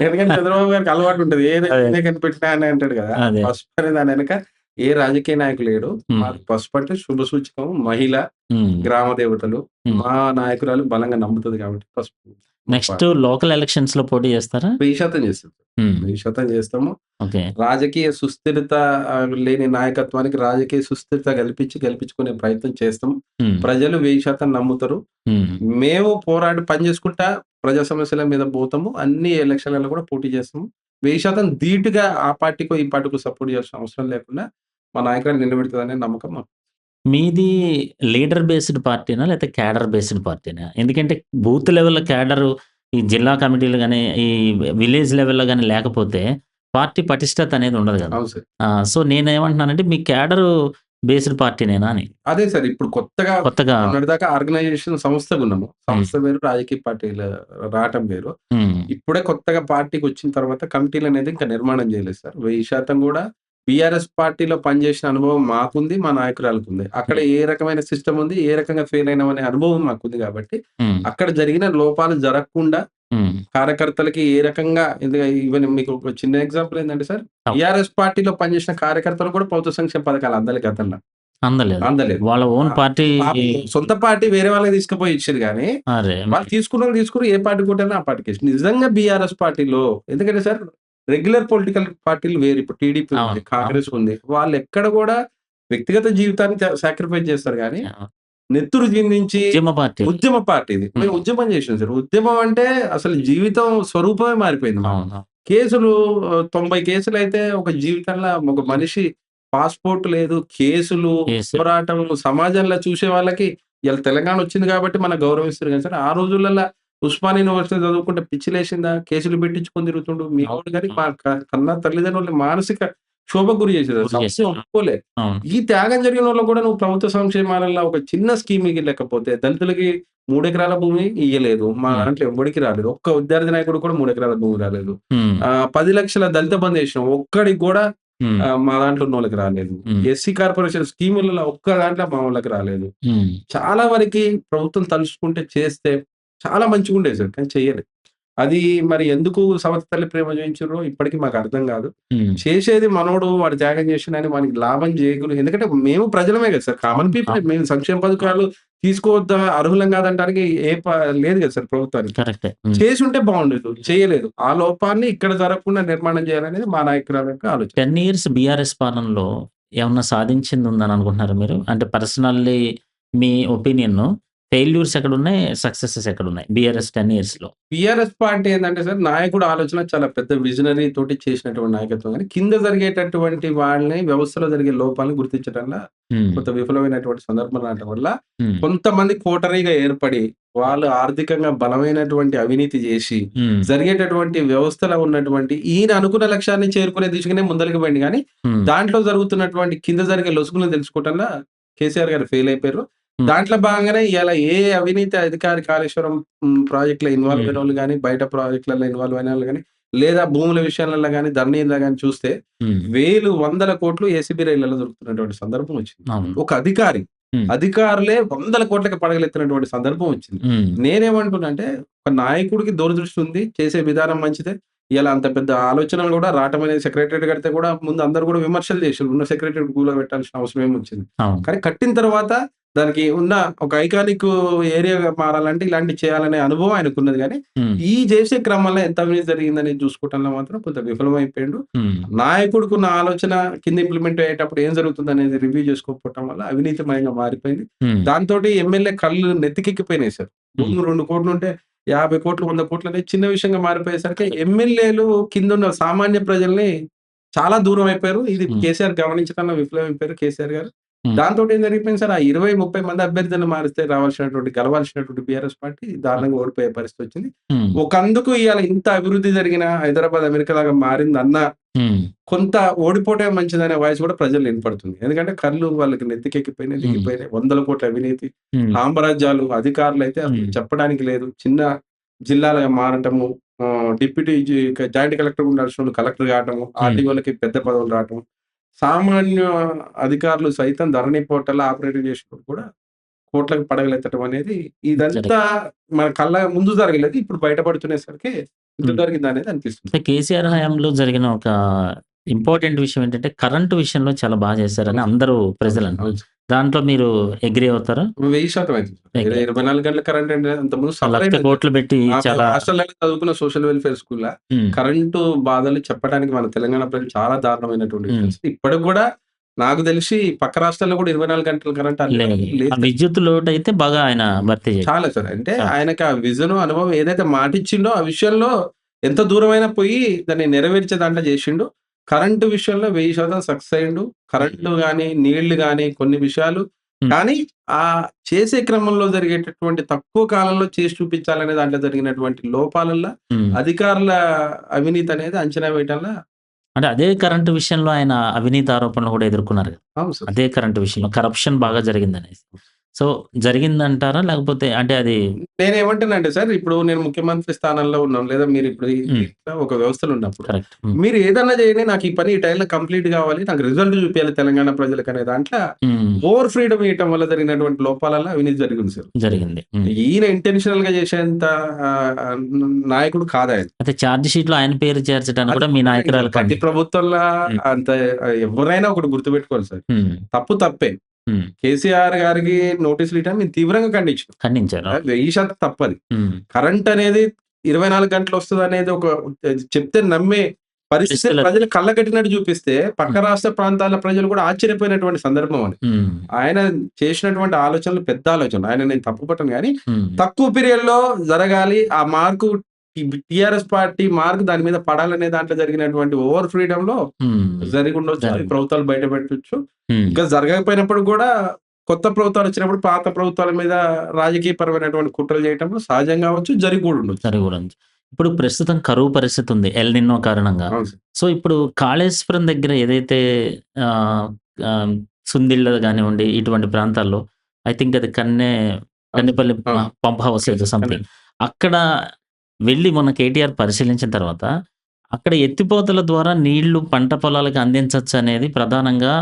ఎందుకంటే చంద్రబాబు గారికి అలవాటు ఉంటది. ఏది అదే. నేనే కనిపెట్టినా అని అంటాడు కదా! అదే. పసుపు అనే దాని వెనక ఏ రాజకీయ నాయకుడు లేడు. హ్మ్. మాకు పసుపు అంటే శుభ సూచకం. మహిళ, హ్మ్. గ్రామ దేవతలు. హ్మ్. మా నాయకురాలు బలంగా నమ్ముతది కాబట్టి పసుపు. నెక్స్ట్ లోకల్ ఎలక్షన్స్‌లో పోటీ చేస్తారా? 1000% చేస్తాం. హ్మ్. 1000% చేస్తాము. ఓకే. రాజకీయ సుస్థిరత లేని నాయకత్వానికి రాజకీయ సుస్థిరత గెలిపించుకునే ప్రయత్నం చేస్తాం. హ్మ్. ప్రజలు 1000% నమ్ముతారు. హ్మ్. మేము పోరాడి పని చేసుకుంటా ప్రజా సమస్యల మీద పోతాము. అన్ని ఎలక్షన్‌లలో కూడా పోటీ చేస్తాము. 1000% ధీటుగా ఆ పార్టీకో, ఈ పార్టీకో సపోర్ట్ చేయాల్సిన అవసరం లేకుండా మా నాయకురాలు నిలబెడతదనే నమ్మకం మాకు. మీది లీడర్ బేస్డ్ పార్టీనా? లేకపోతే క్యాడర్ బేస్డ్ పార్టీనా? ఎందుకంటే బూత్ లెవెల్‌లో క్యాడరు ఈ జిల్లా కమిటీలు గాని, ఈ విలేజ్ లెవెల్‌లో గాని లేకపోతే పార్టీ పటిష్టత అనేది ఉండదు గదా! అవును సార్. సో, నేనేమంటున్నానంటే మీ క్యాడరు బేస్డ్ పార్టీనేనా అని. అదే సార్ ఇప్పుడు కొత్తగా కొత్తగా మొన్నటిదాకా ఆర్గనైజేషన్ సంస్థగున్నాము. హ్మ్. సంస్థ వేరు, రాజకీయ పార్టీలు రావటం వేరు. హ్మ్. ఇప్పుడే కొత్తగా పార్టీకొచ్చిన తర్వాత కమిటీలనేది ఇంకా నిర్మాణం చేయలేదు సార్. 1000% కూడా బీఆర్ఎస్ పార్టీలో పనిచేసిన అనుభవం మాకుంది. మా నాయకురాలికుంది. అక్కడ హ్మ్. ఏ రకమైన సిస్టమ్ ఉంది, ఏ రకంగా ఫెయిల్ అయినామనే అనుభవం మాకుంది కాబట్టి, హ్మ్. అక్కడ జరిగిన లోపాలు జరగకుండా హ్మ్. కార్యకర్తలకి ఏ రకంగా ఈవెన్ మీకు ఒక చిన్న ఎగ్జాంపుల్ ఏందంటే సార్, ఓకే. టీఆర్ఎస్ పార్టీలో పనిచేసిన కార్యకర్తలు కూడా ప్రభుత్వ సంక్షేమ పథకాలు అందలే గతంలో. అందలేదు. అందలేదు. వాళ్ళ ఓన్ పార్టీ పాపం సొంత పార్టీ వేరే వాళ్ళకి తీసుకుపోయి ఇచ్చిర్రు గానీ, అరే! వాళ్ళు తీసుకున్నోళ్ళు తీసుకుర్రు. ఏ పార్టీ కొట్టారో ఆ పార్టీకేసిర్రు. నిజంగా బీఆర్ఎస్ పార్టీలో ఎందుకంటే సార్ రెగ్యులర్ పొలిటికల్ పార్టీలు వేరు. ఇప్పుడు టీడీపీ ఉంది, అవును. అవును. కాంగ్రెస్ ఉంది. వాళ్ళెక్కడ గూడా వ్యక్తిగత జీవితాన్ని సాక్రిఫైస్ చేస్తారు గానీ, అవును. నెత్తురు చిందించి ఉద్యమ పార్టీలు. ఉద్యమ పార్టీ ఇది. మేము హ్మ్. ఉద్యమం చేసినాం సార్. ఉద్యమం అంటే అసలు జీవితం స్వరూపమే మారిపోయింది మాకు. అవును. కేసులు 90 కేసులైతే ఒక జీవితంలో ఒక మనిషి పాస్‌పోర్ట్ లేదు. కేసులు, కేసులు. పోరాటం సమాజంలో చూసే వాళ్ళకి ఇయాల తెలంగాణ వచ్చింది కాబట్టి మనకు గౌరవిస్తుర్రు గానీ సార్, ఆ రోజులల్ల ఉస్మానియా యూనివర్సిటీ చదువుకుంటే పిచ్చిలేసిందా? కేసులు పెట్టించుకొని తిరుగుతుండు. అవును. మీవోడు గాని అవును. మా కన్న తల్లిదండ్రులని మానసిక క్షోభకు గురి చేసేది. గుర్తు సమాజం చేశారు. ఒప్పుకోలే. అవును. ఈ త్యాగం జరిగినోళ్ళకి కూడా నువ్వు ప్రభుత్వ సంక్షేమాలలో ఒక చిన్న స్కీమ్ ఇయ్యలేకపోతే దళితులకి 3 ఎకరాల భూమి ఇయ్యలేదు. మా హ్మ్. దాంట్లో ఎవ్వడికి రాలేదు. ఒక్క విద్యార్థి నాయకుడికి కూడా 3 ఎకరాల భూమి రాలేదు. హ్మ్. 10 లక్షల దళిత బంధు ఏసినాం. ఒక్కడికి కూడా హ్మ్. మా దాంట్లో ఉన్నోళ్ళకి రాలేదు. హ్మ్. ఎస్సీ కార్పొరేషన్ స్కీములలో ఒక్క దాంట్లో మా వోళ్ళకి రాలేదు. హ్మ్. చాలా వరకి ప్రభుత్వం తలుచుకుంటే చేస్తే చాలా మంచిగుండేది సార్. కానీ చెయ్యలేదు. అది మరి ఎందుకు సవతి తల్లి ప్రేమ చూయించిర్రో ఇప్పటికి మాకు అర్థం గాదు. హ్మ్. చేసేది మనోడు వాడు త్యాగం చేసిండని వానికి లాభం చేయకులు ఎందుకంటే మేము ప్రజలమే గదా సార్. కామన్ అవును. పీపులే. అవును. మేము సంక్షేమ పథకాలు తీసుకోవద్దా అర్హులం కాదంటానికి ఏ లేదు గదా సార్ ప్రభుత్వానికి. కరెక్టే. హ్మ్. చేసుంటే బావుండేదు. చేయలేదు. ఆ లోపాన్ని ఇక్కడ జరగకుండా నిర్మాణం చేయాలనేది మా నాయకురాలు యొక్క ఆలోచన. 10 ఇయర్స్ బీఆర్ఎస్ పాలనలో ఏమన్నా సాధించిందుందని అనుకుంటున్నారా మీరు? అంటే పర్సనల్లీ మీ ఒపీనియను ఫెయిల్యూర్స్ ఎక్కడున్నాయి? సక్సెసెస్ ఎక్కడున్నాయి? బీఆర్ఎస్ 10 ఇయర్స్‌లో. టీఆర్ఎస్ పార్టీ ఏందంటే సార్, నాయకుడు ఆలోచన చాలా పెద్ద విజనరీ తోటి చేసినటువంటి నాయకత్వం గాని, కింద జరిగేటటువంటి వాళ్ళని వ్యవస్థలో జరిగే లోపాలను గుర్తించడంలో హ్మ్. కొంత విఫలమైనటువంటి సందర్భం రావటం వల్ల, హ్మ్. కొంతమంది కోటరీగా ఏర్పడి, వాళ్ళు ఆర్థికంగా బలమైనటువంటి అవినీతి జేసి, హ్మ్. జరిగేటటువంటి వ్యవస్థలో ఉన్నటువంటి ఈయన అనుకున్న లక్ష్యాన్ని చేరుకునే దిశగానే ముందలకి పోయిండు గానీ, హ్మ్. దాంట్లో జరుగుతున్నటువంటి కింద జరిగే లొసుగులను తెలుసుకోవటంలో కేసీఆర్ గారు ఫెయిల్ అయిపోయారు. హ్మ్. దాంట్లో భాగంగానే ఇయాల ఏ అవినీతి అధికారి కాళేశ్వరం ప్రాజెక్ట్‌లో ఇన్వాల్వ్ హ్మ్. అయినోళ్ళు గాని, బయట ప్రాజెక్ట్‌లలో ఇన్వాల్వ్ అయినోళ్ళు గాని, లేదా భూముల విషయాలలో గాని, ధరణిలో గాని చూస్తే హ్మ్. వేలు, వందల కోట్లు ఏసీబీ రైళ్లలో దొరుకుతున్నటువంటి సందర్భం వచ్చింది. అవును. ఒక అధికారి హ్మ్. అధికారులే వందల కోట్లకి పడగలెత్తినటువంటి సందర్భం వచ్చింది. హ్మ్. నేనేమంటున్నా అంటే, ఒక నాయకుడికి దూరదృష్టి ఉంది. చేసే విధానం మంచిదే. ఇయాల అంత పెద్ద ఆలోచనలు గూడా రావటం అనేది సెక్రటరేట్ కడితే గూడా ముందు అందరూ గూడా విమర్శలు చేషిర్రు. ఉన్న సెక్రటరేట్ కూలబెట్టాల్సిన అవసరం ఏమొచ్చింది. అవును. కానీ కట్టిన తర్వాత దానికి ఉన్న ఒక ఐకానిక్ ఏరియాగా మారాలంటే ఇలాంటివి చేయాలనే అనుభవం ఆయనకున్నది గానీ, హ్మ్. ఈ జేసే క్రమంలో ఎంత అవినీతి జరిగిందనేది చూసుకోవటంలో మాత్రం కొంత విఫలమైపోయిండు. హ్మ్. నాయకుడికున్న ఆలోచన కింద ఇంప్లిమెంట్ అయ్యేటప్పుడు ఏం జరుగుతుందనేది రివ్యూ చేసుకోకపోవటం వల్ల అవినీతిమయంగా మారిపోయింది. హ్మ్. దాంతోటి ఎమ్మెల్యే కళ్ళు నెత్తికెక్కిపోయినాయి సార్. హ్మ్. ముందు 2,00,00,000 ఉంటే 50,00,00,000, 100,00,00,000 అనేది చిన్న విషయంగా మారిపోయేసరికి ఎమ్మెల్యేలు కిందున్న సామాన్య ప్రజల్ని చాలా దూరం అయిపోయారు. ఇది హ్మ్. కేసీఆర్ గమనించడంలో విఫలమైపోయారు కేసీఆర్ గారు. హ్మ్. దాంతోటి ఏం జరిగిపోయింది సార్, ఆ 20, 30 మంది అభ్యర్థులను మారిస్తే గెలవాల్సినటువంటి బీఆర్ఎస్ పార్టీ దారుణంగా ఓడిపోయే పరిస్థితొచ్చింది. హ్మ్. ఒకందుకు ఇయాల ఇంత అభివృద్ధి జరిగిన హైదరాబాద్ అమెరికాలాగా మారిందన్న హ్మ్. కొంత ఓడిపోవటమే మంచిదనే వాయిస్ కూడా ప్రజల్లో వినపడుతుంది. ఎందుకంటే కళ్ళు వాళ్ళకి నెత్తికెక్కిపోయినాయి, హ్మ్. దిగిపోయినాయి. వందల కోట్ల అవినీతి, హ్మ్. సామ్రాజ్యాలు, అధికారులైతే అసలు హ్మ్. చెప్పడానికి లేదు. చిన్న జిల్లాలుగా మారటము, డిప్యూటీ జాయింట్ కలెక్టర్‌గా ఉండాల్సినోళ్ళు కలెక్టర్ కావటము, హ్మ్. ఆర్‌డీఓలకి పెద్ద పదవులు రావటం. సామాన్య అధికారులు సైతం ధరణి పోర్టల్‌లో ఆపరేట్ చేసేటప్పుడు కూడా కోట్లకు పడగలెత్తడం అనేది జరిగింది. ఇదంతా మన కళ్ళ ముందు జరగలేదు. ఇప్పుడు బయటపడుతునేసరికి ఇంత హ్మ్. జరిగిందనేది అనిపిస్తుంది. అంటే కేసీఆర్ హయాంలో జరిగిన ఒక ఇంపార్టెంట్ విషయం ఏంటంటే, కరెంట్ విషయంలో చాలా బా చేశారని అవును సార్. అందరూ అవును సార్. ప్రజలంటారు. అవును సార్. దాంట్లో మీరు అగ్రీ అవుతారా? 1000% అయితుంది. అగ్రీ. 24 గంటల కరెంట్ అంటే అంతకుముందు సఫర్ అయినాం సార్. 1,00,00,000 పెట్టి మేము చాలా హాస్టల్‌లోనే చదువుకున్న సోషల్ వెల్‌ఫేర్ స్కూల్‌ల హ్మ్. కరెంటు బాధలు చెప్పడానికి మన తెలంగాణ ప్రజలు చాలా దారుణమైనటువంటి హ్మ్. పరిస్థితి. ఇప్పటికి గూడా నాకు తెలిసి పక్క రాష్ట్రాల్లో గూడా 24 గంటల కరెంట్ లేదు. లేదు ఆ సార్. విద్యుత్ లోటైతే బాగా ఆయన భర్తీ చేశారు. చాలా సార్. అంటే చాలా. ఆయనకి ఆ విజను, అనుభవం ఏదైతే మాటిచ్చిండో ఆ విషయంలో ఎంత దూరమైనా పోయి దాన్ని నెరవేర్చే దాంట్లో జేషిండు. కరెంటు విషయంలో 1000% సక్సెస్ అయ్యిండు. హ్మ్. కరెంటు గాని, నీళ్లు గాని కొన్ని విషయాలు హ్మ్. కానీ చేసే క్రమంలో జరిగేటటువంటి తక్కువ కాలంలో చేసి చూపించాలనే దాంట్లో జరిగినటువంటి లోపాలల్ల హ్మ్. అధికారుల అవినీతి అనేది అంచనా వేయటంలో అంటే అదే కరెంట్ విషయంలో ఆయన అవినీతి ఆరోపణలు కూడా ఎదుర్కొన్నారు గదా! అవును సార్. అదే కరెంట్ విషయంలో కరప్షన్ బాగా జరిగిందనేసి. సో, జరిగిందంటారా? లేకపోతే అంటే అది నేనేమంటానంటే సార్, ఇప్పుడు నేను ముఖ్యమంత్రి స్థానంలో ఉన్నాను. లేదా మీరిప్పుడు హ్మ్. ఇట్లా ఒక వ్యవస్థలో ఉన్నప్పుడు, కరెక్ట్. హ్మ్. మీరు ఏదన్నా చేయండి. నాకు ఈ పని ఈ టైంలో కంప్లీట్ గావాలి. నాకు రిజల్ట్ చూపియాలి తెలంగాణ ప్రజలకనే దాంట్ల హ్మ్. ఓవర్ ఫ్రీడమ్ ఇయ్యటం వల్ల జరిగినటువంటి లోపాలల్ల అవినీతి జరిగింది సార్. జరిగింది. హ్మ్. ఈయన ఇంటెన్షనల్‌గా చేసేంత నాయకుడు కాదాయన. అయితే చార్జ్ షీట్‌లో ఆయన పేరు చేర్చడానికి అది కూడా మీ తప్పదండి సార్. నాయకురాలు ప్రతి ప్రభుత్వంలా హ్మ్. అంత ఎవరైనా ఒకటి గుర్తుపెట్టుకోవాలి సార్. హ్మ్. తప్పు తప్పే. హ్మ్. కేసీఆర్ గారికి నోటీసులు ఇయటం మేము తీవ్రంగా ఖండించినాం. ఖండించారు. 1000% తప్పది. హ్మ్. కరెంట్ అనేది 24 గంటలు వస్తదనేది ఒక చెప్తే నమ్మే పరిస్థితి పరిస్థితుల ప్రజలు కళ్ళకట్టినట్టు చూపిస్తే, పక్క హ్మ్. రాష్ట్ర ప్రాంతాల ప్రజలు కూడా ఆశ్చర్యపోయినటువంటి సందర్భం అది. హ్మ్. ఆయన చేసినటువంటి ఆలోచనలు పెద్ద ఆలోచనలు. ఆయన నేను తప్పు పట్టను గానీ, హ్మ్. తక్కువ పీరియడ్‌లో జరగాలి. ఆ మార్కు టీఆర్ఎస్ పార్టీ మార్క్ దాని మీద పడాలనే దాంట్లో జరిగినటువంటి ఓవర్ ఫ్రీడమ్‌లో హ్మ్. జరిగుండొచ్చు. అవి జరిగింది. ప్రభుత్వాలు బయట పెట్టొచ్చు. హ్మ్. ఇంకా జరగకపోయినప్పుడు కూడా కొత్త ప్రభుత్వాలొచ్చినప్పుడు పాత ప్రభుత్వాల మీద రాజకీయపరమైనటువంటి కుట్రలు చేయటం సహజం గావచ్చు. జరిగి కూడా ఉండొచ్చు. జరిగి కూడా ఉంది. ఇప్పుడు ప్రస్తుతం కరువు పరిస్థితి ఉంది. ఎల్ నినో కారణంగా. అవును సార్. సో, ఇప్పుడు కాళేశ్వరం దగ్గర ఏదైతే ఆహ్, ఆహ్, సుందిళ్ళ గానివ్వండి, ఇటువంటి ప్రాంతాల్లో ఐ థింక్ అది అవును సార్. కన్నెపల్లి అవును. పంప్ హౌస్ ఓకే ఏదో సార్. సంథింగ్. అక్కడ వెళ్లి మొన్న కేటీఆర్ పరిశీలించిన తర్వాత, అక్కడ ఎత్తిపోతల ద్వారా నీళ్లు పంట పొలాలకు అందించొచ్చనేది ప్రధానంగా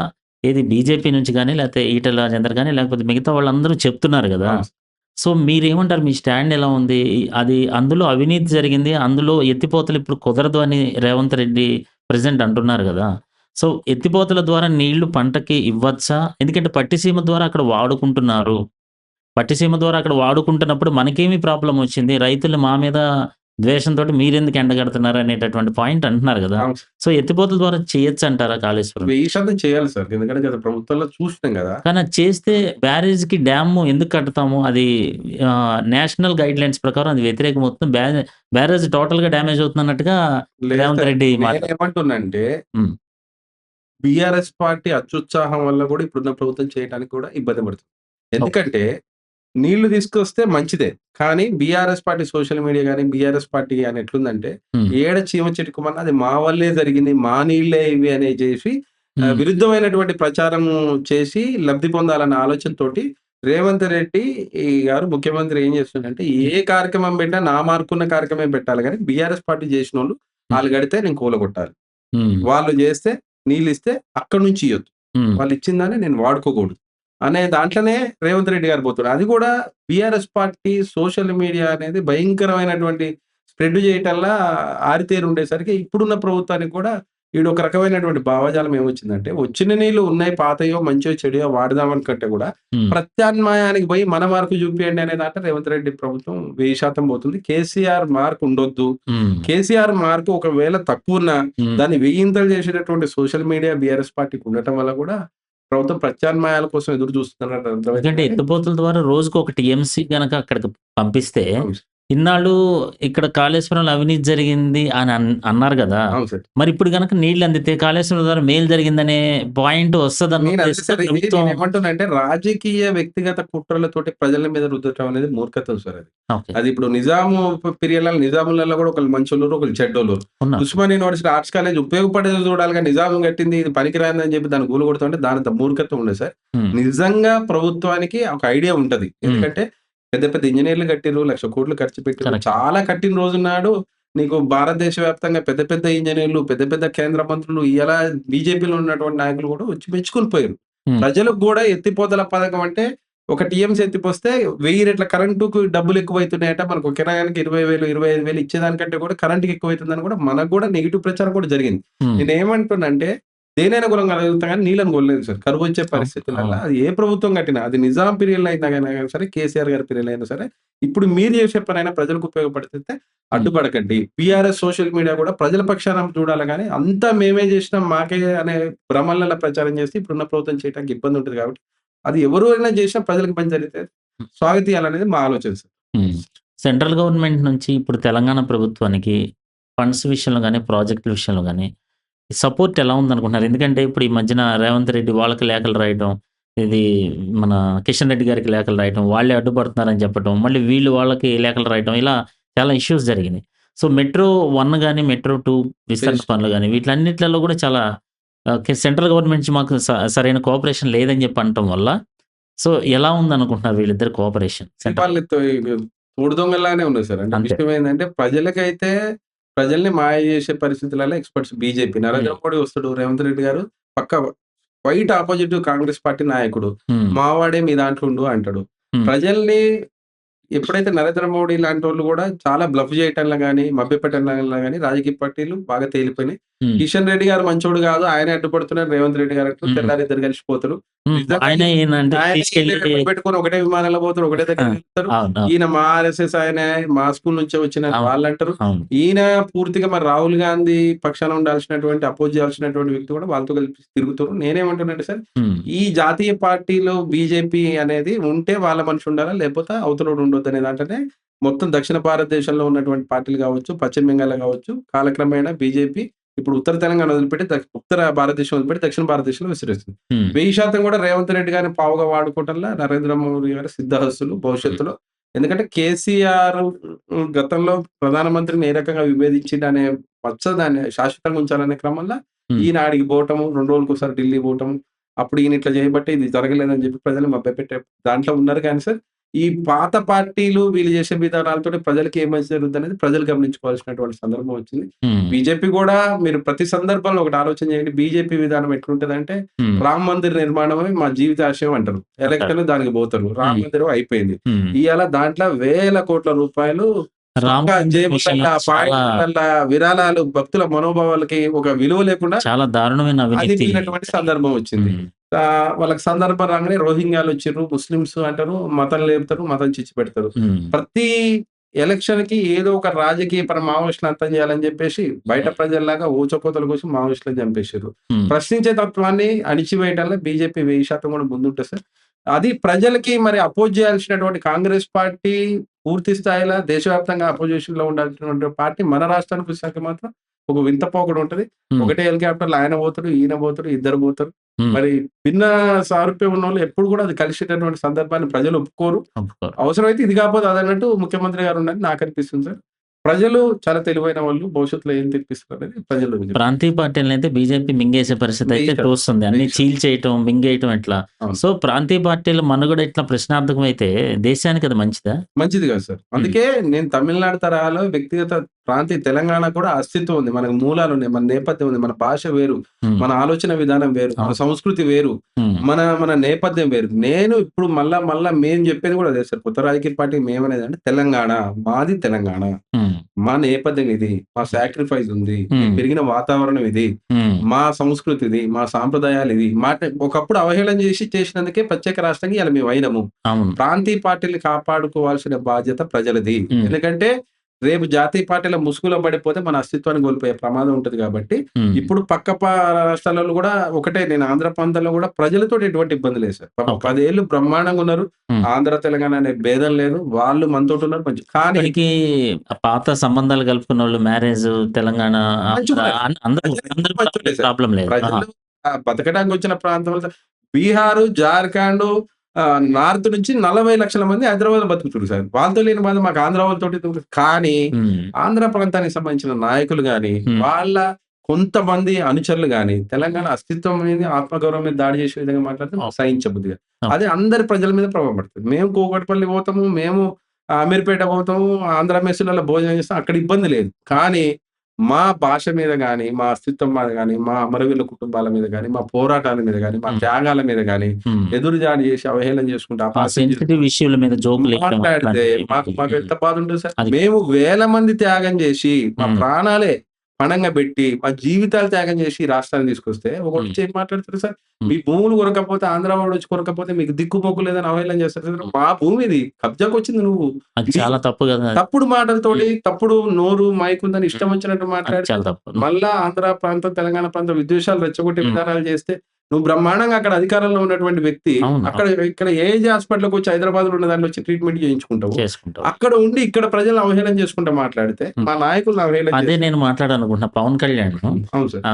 ఏది బీజేపీ నుంచి గాని, లేకపోతే ఈటెల రాజేందర్ గాని, లేకపోతే మిగతా వాళ్ళందరూ చెప్తున్నారు గదా! అవును సార్. సో, మీరేమంటారు? మీ స్టాండ్ ఎలా ఉంది? అది అందులో అవినీతి జరిగింది. అందులో ఎత్తిపోతలు ఇప్పుడు కుదరదు అని రేవంత్ రెడ్డి ప్రెజెంట్ అంటున్నారు గదా! సో, ఎత్తిపోతల ద్వారా నీళ్లు పంటకి ఇవ్వచ్చా? ఎందుకంటే పట్టిసీమ ద్వారా అక్కడ వాడుకుంటున్నారు. పట్టిసీమ ద్వారా అక్కడ వాడుకుంటున్నప్పుడు మనకేమి ప్రాబ్లమొచ్చింది? రైతులు మా మీద ద్వేషంతోటి మీరెందుకు ఎండగడుతున్నారు అనేటటువంటి పాయింట్ అంటున్నారు గదా! అవును సార్. సో, ఎత్తిపోతల ద్వారా చేయొచ్చంటారా కాళేశ్వరం? 1000% చేయాలి సార్. ఎందుకంటే గత ప్రభుత్వంలో చూసినాం గదా! కానీ అది చేస్తే బ్యారేజ్‌కి డ్యాము ఎందుకు కడతాము? అది నేషనల్ గైడ్‌లైన్స్ ప్రకారం అది వ్యతిరేకం అవుతుంది. బ్యారేజ్ టోటల్‌గా డ్యామేజ్ అవుతుందన్నట్టుగా లేదు రేవంత్ సార్. రెడ్డి నేనేమంటున్నానంటే హ్మ్. బీఆర్ఎస్ పార్టీ అత్యుత్సాహం వల్ల గూడా ఇప్పుడున్న ప్రభుత్వం చేయటానికి కూడా ఇబ్బంది పడుతుంది. ఓకే. ఎందుకంటే నీళ్లు తీసుకొస్తే మంచిదే. కానీ బీఆర్ఎస్ పార్టీ సోషల్ మీడియా గాని, బీఆర్ఎస్ పార్టీ గాని ఎట్లుందంటే హ్మ్. ఏడ చీమ చిటుకుమన్నా అది మా వల్లే జరిగింది. మా నీళ్ళే ఇవి అని చేసి హ్మ్. విరుద్ధమైనటువంటి ప్రచారం చేసి లబ్ధి పొందాలన్న ఆలోచనతోటి రేవంత్ రెడ్డి గారు ముఖ్యమంత్రి ఏం చేస్తుండంటే ఏ కార్యక్రమం పెట్టినా నా మార్కున్న కార్యక్రమమే పెట్టాలి గానీ బీఆర్ఎస్ పార్టీ చేసినోళ్ళు హ్మ్. ఆళ్ళు కడితే నేను కూలగొట్టాలి. హ్మ్. వాళ్ళు జేస్తే నీళ్ళిస్తే అక్కడి నుంచి ఇయ్యొద్దు. హ్మ్. వాళ్ళిచ్చిన దాన్ని నేను వాడుకోకూడదు. అనే దాంట్లోనే రేవంత్ రెడ్డి గారు పోతున్నారు. అది కూడా బీఆర్ఎస్ పార్టీ సోషల్ మీడియా అనేది భయంకరమైనటువంటి స్ప్రెడ్ చేయటంలా ఆరితేరి ఉండేసరికి ఇప్పుడున్న ప్రభుత్వానికి కూడా ఈడొక రకమైనటువంటి భావజాలం ఏమొచ్చిందంటే, వచ్చిన నీళ్ళు ఉన్నాయి పాతయో, మంచో, చెడుయో వాడదామని కంటే కూడా హ్మ్. ప్రత్యామ్నాయానికి పోయి మన మార్కు చూపియండి అనే దాంట్లో రేవంత్ రెడ్డి ప్రభుత్వం 1000% పోతుంది. కేసీఆర్ మార్క్ ఉండొద్దు. హ్మ్. కేసీఆర్ మార్క్ ఒకవేళ తక్కువున్నా హ్మ్. దాన్ని వెయ్యింతలు చేసేటటువంటి సోషల్ మీడియా బీఆర్ఎస్ పార్టీకి ఉండటం వల్ల కూడా ప్రభుత్వం ప్రత్యామ్నాయాల కోసం ఎదురు చూస్తున్నట్టు ఎందుకంటే అర్థమైంది. ఎత్తిపోతల ద్వారా రోజుకు ఒక టీఎంసీ గనక అక్కడికి పంపిస్తే, అవును సార్. ఇన్నాళ్ళు ఇక్కడ కాళేశ్వరంలో అవినీతి జరిగింది అని అన్నారు గదా! అవును సార్. మరి ఇప్పుడు గనక నీళ్ళు అందితే కాళేశ్వరం ద్వారా మేలు జరిగిందనే పాయింట్ వస్తదన్న నేను అదే ఉద్దేశంతో సార్ ఇది ప్రభుత్వం నేనేమంటున్నానంటే రాజకీయ వ్యక్తిగత కుట్రలతోటి ప్రజల మీద రుద్దటం అనేది మూర్ఖత్వం సార్ అది. ఓకే. అది ఇప్పుడు నిజాము పీరియడ్‌లలో నిజాములలో కూడా ఒకళ్ళు మంచోళ్ళు, ఒకళ్ళు చెడ్డోళ్ళు. ఉన్నారు. ఉస్మానియా యూనివర్సిటీ ఆర్ట్స్ కాలేజ్ ఉపయోగపడేది చూడాలిగా నిజాం కట్టింది ఇది పనికిరాదని చెప్పి దాన్ని కూలగొడుతుంటే దానంత మూర్ఖత్వం ఉండదు సార్. హ్మ్. నిజంగా ప్రభుత్వానికి ఒక ఐడియా ఉంటది. ఎందుకంటే పెద్ద పెద్ద ఇంజినీర్లు కట్టిర్రు, 1,00,000 కోట్లు ఖర్చు పెట్టిర్రు. కరెక్ట్. చాలా కట్టిన రోజునాడు నీకు భారతదేశ వ్యాప్తంగా పెద్ద పెద్ద ఇంజినీర్లు, పెద్ద పెద్ద కేంద్ర మంత్రులు ఇలా బీజేపీలో ఉన్నటువంటి నాయకులు కూడా వచ్చి మెచ్చుకొని పోయారు. హ్మ్. ప్రజలకు కూడా ఎత్తిపోతల పథకం అంటే ఒక టీఎంసీ ఎత్తిపోస్తే 1000 రెట్ల కరెంటుకు డబ్బులు ఎక్కువైతున్నాయట. మనకు కిరాయానికి 20,000, 25,000 ఇచ్చేదానికంటే కూడా కరెంట్‌కి ఎక్కువైతుందని కూడా మనకు కూడా నెగెటివ్ ప్రచారం కూడా జరిగింది. హ్మ్. నేనేమంటున్నానంటే దేనైనా కొనగలుగుతాం కానీ నీళ్ళని కొనలేదు సార్. కరువొచ్చే పరిస్థితులల్ల అది ఏ ప్రభుత్వం కట్టినా అది నిజాం పీరియడ్‌లో అయినా గాని సరే, కేసీఆర్ గారి పీరియడ్‌లో అయినా సరే, ఇప్పుడు మీరు చేసే పనైనా ప్రజలకు ఉపయోగపడితే అడ్డుపడకండి. బీఆర్ఎస్ సోషల్ మీడియా కూడా ప్రజల పక్షాన చూడాలి గానీ అంతా మేమే చేసినాం మాకే అనే భ్రమలలో ప్రచారం చేసి ఇప్పుడున్న ప్రభుత్వం చేయడానికి ఇబ్బంది ఉంటది కాబట్టి అది ఎవరైనా చేసినా ప్రజలకు పని జరిగితే స్వాగతియాలనేది మా ఆలోచన సార్. హ్మ్. సెంట్రల్ గవర్నమెంట్ నుంచి ఇప్పుడు తెలంగాణ ప్రభుత్వానికి ఫండ్స్ విషయంలో గాని, ప్రాజెక్టుల విషయంలో గాని సపోర్ట్ ఎలా ఉందనుకుంటున్నారు? ఎందుకంటే ఇప్పుడు ఈ మధ్యన రేవంత్ రెడ్డి వాళ్ళకి లేఖలు రాయటం, ఇది మన కిషన్ రెడ్డి గారికి లేఖలు రాయటం, వాళ్ళే అడ్డుపడుతున్నారని చెప్పటం, మళ్ళీ వీళ్ళు వాళ్ళకి లేఖలు రాయటం ఇలా చాలా ఇష్యూస్ జరిగినాయి. సో మెట్రో 1 గాని, మెట్రో 2 విస్తరణ బెస్ట్. పనులు గాని వీటిలన్నిట్లలో కూడా చాలా సెంట్రల్ గవర్నమెంట్ నుంచి మాకు సరైన కోఆపరేషన్ లేదని చెప్పి అనటం వల్ల సో ఎలా ఉందనుకుంటున్నారు వీళ్ళిద్దరి కోఆపరేషన్? వాళ్ళు తోడు దొంగల్లానే ఉన్నారు సార్. అంటే అంతే. విషయం ఏందంటే ప్రజలకైతే ప్రజల్ని మాయ చేసే పరిస్థితులలో ఎక్స్‌పర్ట్స్ బీజేపీ. నరేంద్ర మోడీ వస్తాడు. రేవంత్ రెడ్డి గారు పక్కా క్వైట్ అపోజిట్ కాంగ్రెస్ పార్టీ నాయకుడు. హ్మ్. మావాడే మీ దాంట్లో ఉండు అంటాడు. హ్మ్. ప్రజల్ని ఎప్పుడైతే నరేంద్ర మోడీ లాంటోళ్ళు కూడా చాలా బ్లఫ్ చేయటంలో గాని, మభ్యపెట్టడంలో గాని రాజకీయ పార్టీలు బాగా తేలిపోయినాయి. హ్మ్. కిషన్ రెడ్డి గారు మంచోడు కాదు. ఆయనే అడ్డుపడుతున్నారు. రేవంత్ రెడ్డి గారు అంటారు. హ్మ్. తెల్లారి ఇద్దరు కలిసిపోతారు. హ్మ్. నిజంగా ఆయనే ఏందంటే ఆయనే తీసుకెళ్ళి పెట్టుకొని ఒకటే విమానంలో పోతారు. ఒకటే దగ్గర వెళ్తారు. అవును. ఈయన మా ఆర్ఎస్ఎస్ ఆయనే, మా స్కూల్ నుంచే వచ్చిన అవును. వాళ్ళంటారు. అవును. ఈయన పూర్తిగా మరి రాహుల్ గాంధీ పక్షాన ఉండాల్సినటువంటి, అపోజ్ చేయాల్సినటువంటి వ్యక్తి కూడా వాళ్ళతో కలిపి తిరుగుతారు. నేనేమంటున్నానంటే సార్, హ్మ్. ఈ జాతీయ పార్టీలో బీజేపీ అనేది ఉంటే వాళ్ళ మనిషి ఉండాలా, లేకపోతే అవతలోడు ఉండొద్దనే దాంట్లోనే మొత్తం దక్షిణ భారతదేశంలో ఉన్నటువంటి పార్టీలు కావచ్చు, పశ్చిమ బెంగాల్ కావచ్చు, కాలక్రమేణా బీజేపీ ఇప్పుడు ఉత్తర తెలంగాణ వదిలిపెట్టి ఉత్తర భారతదేశం వదిలిపెట్టి దక్షిణ భారతదేశంలో విస్తరిస్తుంది. హ్మ్. 1000% కూడా రేవంత్ రెడ్డి గారిని పావుగా వాడుకోవటంలో నరేంద్ర మోడీ గారు సిద్ధహస్తులు భవిష్యత్తులో. ఎందుకంటే కేసీఆర్ గతంలో ప్రధానమంత్రిని ఏ రకంగా విభేదించిండనే మచ్చ దాన్ని శాశ్వతంగా ఉంచాలనే క్రమంలో హ్మ్. ఈయన ఆడికి పోవటము, 2 రోజులకోసారి ఢిల్లీ పోవటము, అప్పుడు ఈయన ఇట్లా చేయబట్టే ఇది జరగలేదని చెప్పి ప్రజలు మభ్యపెట్టే దాంట్లో ఉన్నారు కానీ సార్, ఈ పాత పార్టీలు వీళ్ళు చేసే విధానాలతోటి ప్రజలకి ఏం మంచి జరుగుద్దనేది ప్రజలు గమనించుకోవాల్సినటువంటి సందర్భం వచ్చింది. హ్మ్. బీజేపీ కూడా మీరు ప్రతి సందర్భంలో ఒకటి ఆలోచన చేయండి. బీజేపీ విధానం ఎట్లుంటదంటే హ్మ్. రామ్ మందిర్ నిర్మాణమే మా జీవితాశయం అంటారు. ఎలక్షన్ దానికి పోతారు. రామ్ మందిరం అయిపోయింది. హ్మ్. ఇయాల దాంట్లో వేల కోట్ల రూపాయలు రామ మందిరం జేబులల్లా, విషయంలో చాలా పాయింట్లల్లా విరాళాలు భక్తుల మనోభావాలకి ఒక విలువ లేకుండా చాలా దారుణమైన అది అవినీతి. పోయినటువంటి సందర్భం వచ్చింది. హ్మ్. వాళ్ళకి సందర్భం రాగానే రోహింగ్యాలు వచ్చిర్రు, ముస్లిమ్స్ అంటారు, మతం లేపుతారు, మతం చిచ్చు పెడతారు. హ్మ్. ప్రతి ఎలక్షన్‌కి ఏదో ఒక రాజకీయ మావోయిస్టులను అంతం చేయాలని చెప్పేసి బయట ప్రజల్లాగా ఊచకోతల కోసం మావోయిస్టులను చంపేసిర్రు. హ్మ్. ప్రశ్నించే తత్వాన్ని అణిచివేయడంలో బీజేపీ 1000% కూడా ముందుంటది సార్. అది ప్రజలకి మరి అపోజ్ చేయాల్సినటువంటి కాంగ్రెస్ పార్టీ పూర్తి స్థాయిలో దేశవ్యాప్తంగా అపోజిషన్‌లో ఉండాల్సినటువంటి పార్టీ మన రాష్ట్రానికి వచ్చాక మాత్రం ఒక వింత పోకడ ఉంటది. హ్మ్. ఒకటే హెలికాప్టర్‌లో ఆయన పోతాడు, ఈయన పోతాడు, ఇద్దరు పోతారు. హ్మ్. మరి భిన్న సారూప్యం ఉన్నోళ్ళు ఎప్పుడు కూడా అది కలిసేటటువంటి సందర్భాన్ని ప్రజలు ఒప్పుకోరు. ఒప్పుకోరు. అవసరమైతే ఇది కాకపోతే అదన్నట్టు ముఖ్యమంత్రి గారు ఉన్నారని నాకు అనిపిస్తుంది సార్. ప్రజలు చాలా తెలివైన వాళ్ళు. భవిష్యత్తులో ఏం తెప్పిస్తారు అనేది ప్రజలు ప్రాంతీయ పార్టీలనైతే బీజేపీ మింగేసే పరిస్థితి అయితే వేశారు. చూస్తుంది. అన్ని వేశారు. చీల్చేయటం, మింగేయటం ఇట్లా. అవును. సో ప్రాంతీయ పార్టీల మనుగడ ఇట్లా ప్రశ్నార్థకమైతే దేశానికి అది మంచిదా? మంచిది కాదు సార్. అందుకే నేను తమిళనాడు తరహాలో వ్యక్తిగత ప్రాంతీయ తెలంగాణ కూడా అస్తిత్వం ఉంది. మనకు మూలాలున్నాయి. మన నేపథ్యం ఉంది. మన భాష వేరు. హ్మ్. మన ఆలోచన విధానం వేరు. మన అవును. సంస్కృతి వేరు. హ్మ్. మన నేపథ్యం వేరు. నేను ఇప్పుడు మళ్ళా మేము చెప్పేది కూడా అదే సార్. కొత్త రాజకీయ పార్టీకి మేమనేదంటే తెలంగాణ. మాది తెలంగాణ. హ్మ్. మా నేపథ్యం ఇది. మా సాక్రిఫైస్ ఉంది. మేము హ్మ్. పెరిగిన వాతావరణం ఇది. హ్మ్. మా సంస్కృతి ఇది. మా సాంప్రదాయాలు ఇది. ఒకప్పుడు అవహేళన చేసినందుకే ప్రత్యేక రాష్ట్రంగా ఇయాల మేమయినము. అవును. ప్రాంతీయ పార్టీలు కాపాడుకోవాల్సిన బాధ్యత ప్రజలది. హ్మ్. ఎందుకంటే రేపు జాతీయ పార్టీల ముసుగులో పడిపోతే మన అస్తిత్వాన్ని కోల్పోయే ప్రమాదం ఉంటది కాబట్టి, హ్మ్. ఇప్పుడు పక్క రాష్ట్రాలలో కూడా ఒకటే నేను ఆంధ్ర ప్రాంతంలో కూడా ప్రజలతోటి ఎటువంటి ఇబ్బంది లేదు సార్. పాపం ఓకే. 10 ఏళ్ళు బ్రహ్మాండంగా ఉన్నారు. హ్మ్. ఆంధ్ర, తెలంగాణ అనే భేదం లేదు. వాళ్ళు మనతోటున్నారు మంచిగా. కానీ ఇప్పటికి పాత సంబంధాలు కలుపుకున్నోళ్ళు మ్యారేజ్ తెలంగాణ మంచిగున్నారు. అందరూ ప్రజలు కూడా మంచోళ్ళే సార్. ప్రాబ్లమ్ లేదు. ఆహా! ప్రజలు బతకడానికి వచ్చిన ప్రాంతంలో బీహారు, జార్ఖండ్ నార్త్ నుంచి 40,00,000 మంది హైదరాబాద్‌లో బతుకుతుర్రు సార్. వాళ్ళతో లేని బాధ మాకు ఆంధ్ర వాళ్ళతోటి ఎందుకు? కానీ హ్మ్. ఆంధ్ర ప్రాంతానికి సంబంధించిన నాయకులు గాని, హ్మ్. వాళ్ళ కొంతమంది అనుచరులు గాని, తెలంగాణ అస్తిత్వం మీద, ఆత్మగౌరవం మీద దాడి చేసే విధంగా మాట్లాడితే ఓకే. సహించబుద్ది కాదు. ఓకే. అది అందరి ప్రజల మీద ప్రభావం పడుతది. మేము కూకట్పల్లి పోతాము, మేము అమీర్పేట పోతాము, ఆంధ్ర మెస్సులలో భోజనం చేస్తాం. అక్కడ ఇబ్బంది లేదు. కానీ మా భాష మీద గాని, మా అస్తిత్వం మీద గాని, మా అమరవీరుల కుటుంబాల మీద గాని, మా పోరాటాల మీద గాని, మా హ్మ్. త్యాగాల మీద గాని, హ్మ్. ఎదురుదాడి చేసి, అవహేళన చేసుకుంటూ, ఆ అపహాస్యం సెన్సిటివ్ చేసుకుంటూ ఇష్యూల మీద జోకులేయడం మాట్లాడితే అట్లాంటివి మాకు మీకు మాకు ఎంత బాధ ఉంటది సార్. అది మేము వేల మంది త్యాగం చేసి, మా హ్మ్. ప్రాణాలే పణంగా పెట్టి, మా జీవితాలు త్యాగం చేసి ఈ రాష్ట్రాన్ని తీసుకొస్తే హ్మ్. ఒకడొచ్చి ఏం మాట్లాడతారు సార్? హ్మ్. మీ భూములు కొనకపోతే ఆంధ్ర వాడొచ్చి కొనకపోతే మీకు దిక్కు మొక్కు లేదని అవహేళన చేస్తారు సార్. హ్మ్. మా భూమి ఇది. కబ్జాకొచ్చింది నువ్వు. అది నీ చాలా తప్పు గదా! తప్పుడు మాటలతోటి, హ్మ్. తప్పుడు నోరు, మైకుందని ఇష్టం హ్మ్. వచ్చినట్టు అది మాట్లాడితే, చాలా తప్పు. మళ్ళా ఆంధ్ర ప్రాంతం, తెలంగాణ ప్రాంతం విద్వేషాలు రెచ్చగొట్టే హ్మ్. విధానాలు చేస్తే, నువ్వు బ్రహ్మాండంగా అక్కడ అధికారంలో ఉన్నటువంటి వ్యక్తి, అవును. అక్కడ ఇక్కడ ఏజే హాస్పిటల్‌కొచ్చి హైదరాబాద్‌లో ఉన్న దాంట్లో వచ్చి ట్రీట్‌మెంట్ చేయించుకుంటావు. చేసుకుంటావు. అక్కడ ఉండి ఇక్కడ ప్రజలను అవహేళన చేసుకుంటూ మాట్లాడితే, హ్మ్. మా నాయకులను అవహేళన అదే చేసి నేను మాట్లాడాలనుకుంటున్నా. పవన్ కళ్యాణ్ అవును సార్.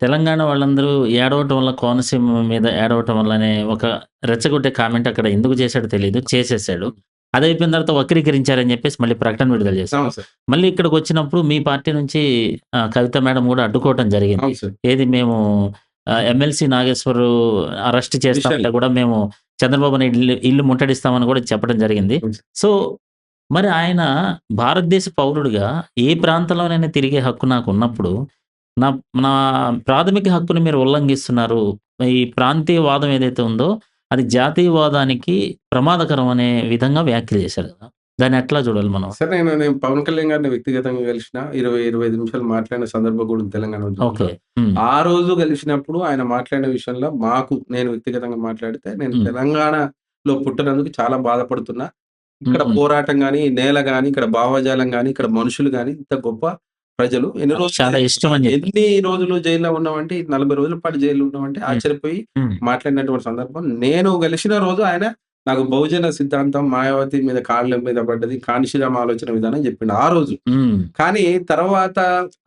తెలంగాణ వాళ్ళందరూ ఏడవటం వల్ల కోనసీమ మీద ఏడవటం వల్లనే ఒక రెచ్చగొట్టే కామెంట్ అక్కడ ఎందుకు చేశాడో తెలీదు. చేసేసాడు. అదయిపోయిన తర్వాత వక్రీకరించారని చెప్పేసి మళ్ళీ ప్రకటన విడుదల చేశారు. అవును సార్. మళ్ళీ ఇక్కడికొచ్చినప్పుడు మీ పార్టీ నుంచి కవిత మేడం గూడా అడ్డుకోవటం జరిగింది. అవును సార్. ఏది మేము ఎమ్మెల్సీ నాగేశ్వరు అరెస్ట్ చేస్తామంటే విషయాలు గూడా మేము చంద్రబాబు నాయుడు ఇల్లు ముట్టడిస్తామని గూడా చెప్పడం జరిగింది. అవును సార్. సో, మరి ఆయన భారతదేశ పౌరుడుగా ఏ ప్రాంతంలోనైనా తిరిగే హక్కు నాకున్నప్పుడు, నా నా ప్రాథమిక హక్కుని మీరు ఉల్లంఘిస్తున్నారు. ఈ ప్రాంతీయవాదం ఏదైతే ఉందో, అది జాతీయవాదానికి ప్రమాదకరం అనే విధంగా వ్యాఖ్యలు చేశారు కదా! దాన్ని ఎట్లా చూడాలి మనం? సార్ నేను పవన్ కళ్యాణ్ గారిని వ్యక్తిగతంగా కలిసిన 20, 25 నిమిషాలు మాట్లాడిన సందర్భం కూడా ఉంది తెలంగాణ ఓకే. ఉద్యమంలో. హ్మ్. ఆ రోజు కలిసినప్పుడు ఆయన మాట్లాడిన విషయంలో నేను వ్యక్తిగతంగా మాట్లాడితే, నేను హ్మ్. తెలంగాణలో పుట్టినందుకు చాలా బాధపడుతున్నా. ఇక్కడ హ్మ్. పోరాటం గాని, నేల గాని, ఇక్కడ భావజాలం గాని, ఇక్కడ మనుషులు గాని ఇంత గొప్ప ప్రజలు. అది చాలా ఇష్టం అని చెప్పి. ఎన్ని రోజులు జైల్‌లో ఉన్నామంటే 40 రోజుల పాటు జైల్‌లో ఉన్నామంటే హ్మ్. ఆశ్చర్యపోయి హ్మ్. మాట్లాడినటువంటి సందర్భం. నేను కలిసిన రోజు ఆయన నాకు బహుజన సిద్ధాంతం, మాయావతి మీద కాళ్ళ మీద పడ్డది, కాంశీరామ్ ఆలోచన విధానం చెప్పిండు ఆ రోజు. హ్మ్. కానీ తర్వాత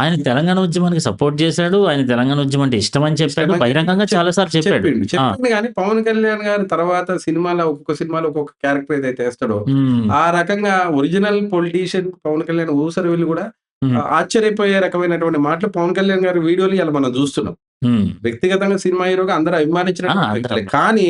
ఆయన తెలంగాణ ఉద్యమానికి సపోర్ట్ చేశాడు. ఆయన తెలంగాణ ఉద్యమం అంటే ఇష్టమని చెప్పాడు. ఇష్టమని చెప్పి బహిరంగంగా చాలా సార్లు చెప్పాడు. చెప్పిండు. ఆ! చెప్పిండు గానీ పవన్ కళ్యాణ్ గారు తర్వాత ఒక్కొక్క సినిమాలో ఒక్కొక్క క్యారెక్టర్ ఏదైతే ఏస్తాడో, హ్మ్. ఆ రకంగా ఒరిజినల్ పొలిటీషియన్ పవన్ కళ్యాణ్ ఊసరవెల్లి గూడా హ్మ్. ఆశ్చర్యపోయే రకమైనటువంటి మాటలు పవన్ కళ్యాణ్ గారి వీడియోలు ఇయాల మనం జూస్తున్నాం. హ్మ్. వ్యక్తిగతంగా సినిమా హీరోగా అందరూ అభిమానించినటువంటి వ్యక్తులే. అందరం. కానీ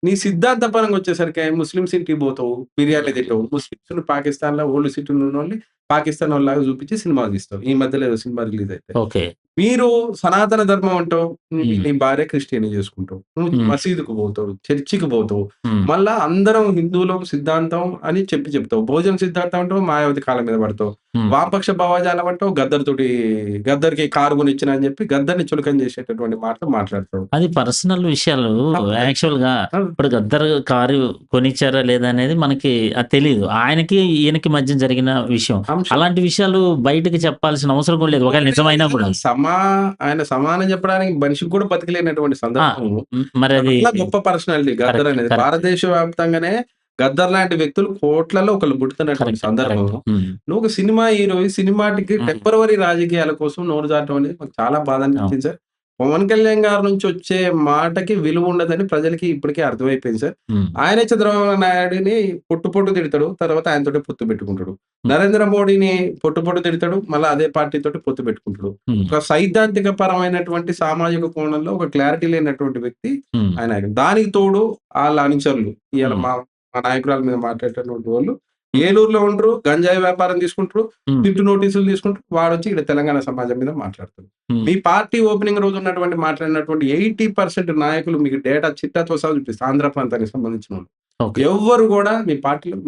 నీ సిద్ధాంత పరంగా వచ్చేసరికి ముస్లిమ్స్ ఇంటికి పోతావు, బిర్యానీ తింటావు. ముస్లిమ్స్‌ని పాకిస్తాన్‌లో ఓల్డ్ సిటీలో ఉన్నోళ్ళని పాకిస్తానోళ్ళలాగా చూపించి సినిమా తీస్తావు. ఈ మధ్యలో ఏదో సినిమా రిలీజ్ అయితే. ఓకే. మీరు సనాతన ధర్మం అంటావు. హ్మ్. నీ భార్య క్రిస్టియన్ చేసుకుంటావు. నువ్వు హ్మ్. మసీదుకు పోతావు. చర్చికి పోతావు. హ్మ్. మళ్ళా అందరం హిందువులం సిద్ధాంతం అని చెప్తావు. భోజన సిద్ధాంతం అంటావు. మాయావతి కాళ్ళ మీద పడతావు. హ్మ్. వామపక్ష భావజాలం అంటావు. గద్దర్‌కి కారు కొనిచ్చినా అని చెప్పి గద్దర్‌ని చులకన చేసేటటువంటి మాటలు మాట్లాడతావు. అది పర్సనల్ విషయాలు తప్పదు. యాక్చువల్‌గా ఆ! ఇప్పుడు 'గద్దర్' కారు కొనిచ్చారా లేదా అనేది మనకి తెలీదు. ఆయనకి, ఈయనకి మధ్య జరిగిన విషయం. అంశం. అలాంటి విషయాలు బయటకి చెప్పాల్సిన అవసరం కూడా లేదు. ఒకవేళ నిజమైనా కూడా. ఆయన సమానం చెప్పడానికి మనిషికి కూడా బతికలేనటువంటి ఆ! సందర్భము. మరది చాలా గొప్ప పర్సనాలిటీ గద్దర్ కరెక్ట్. అనేది. కరెక్ట్. భారతదేశ వ్యాప్తంగానే గద్దర్ లాంటి వ్యక్తులు కోట్లలో ఒకళ్ళు పుడుతున్నటువంటి కరెక్ట్. సందర్భం. కరెక్ట్. హ్మ్. నువ్వు ఒక సినిమా హీరోవి సినిమాటిక్ హ్మ్. టెంపరవరీ రాజకీయాల కోసం నోరు జారటం అనేది మాకు చాలా బాధ అవును. అనిపించింది సార్. పవన్ కళ్యాణ్ గారి నుంచి వచ్చే మాటకి విలువ ఉండదని ప్రజలకి ఇప్పటికే అర్థమైపోయింది సార్. హ్మ్. ఆయనే చంద్రబాబు నాయుడిని పొట్టు తిడతాడు. తర్వాత ఆయనతోటే పొత్తు పెట్టుకుంటాడు. హ్మ్. నరేంద్ర మోడీని పొట్టు తిడతాడు. మళ్ళా అదే పార్టీతోటి పొత్తు పెట్టుకుంటాడు. హ్మ్. ఒక సైద్ధాంతిక పరమైనటువంటి సామాజిక కోణంలో ఒక క్లారిటీ లేనటువంటి వ్యక్తి హ్మ్. ఆయన. దానికి తోడు ఆళ్ళ అనుచరులు. ఇయాల హ్మ్. మా మా నాయకురాలు మీద మాట్లాడేటటువంటి వాళ్ళు ఏలూరులో ఉంటారు, గంజాయి వ్యాపారం తీసుకుంటారు, హ్మ్. తిట్టు నోటీసులు తీసుకుంటారు. వాడొచ్చి ఇక్కడ తెలంగాణ సమాజం మీద మాట్లాడుతారు. హ్మ్. మీ పార్టీ ఓపెనింగ్ రోజు ఉన్నటువంటి మాట్లాడినటువంటి 80% నాయకులు మీకు డేటా చిట్టాతో సహా చూపిస్తా. ఆంధ్ర ప్రాంతానికి సంబంధించినోళ్ళు. ఓకే. ఎవ్వరు గూడా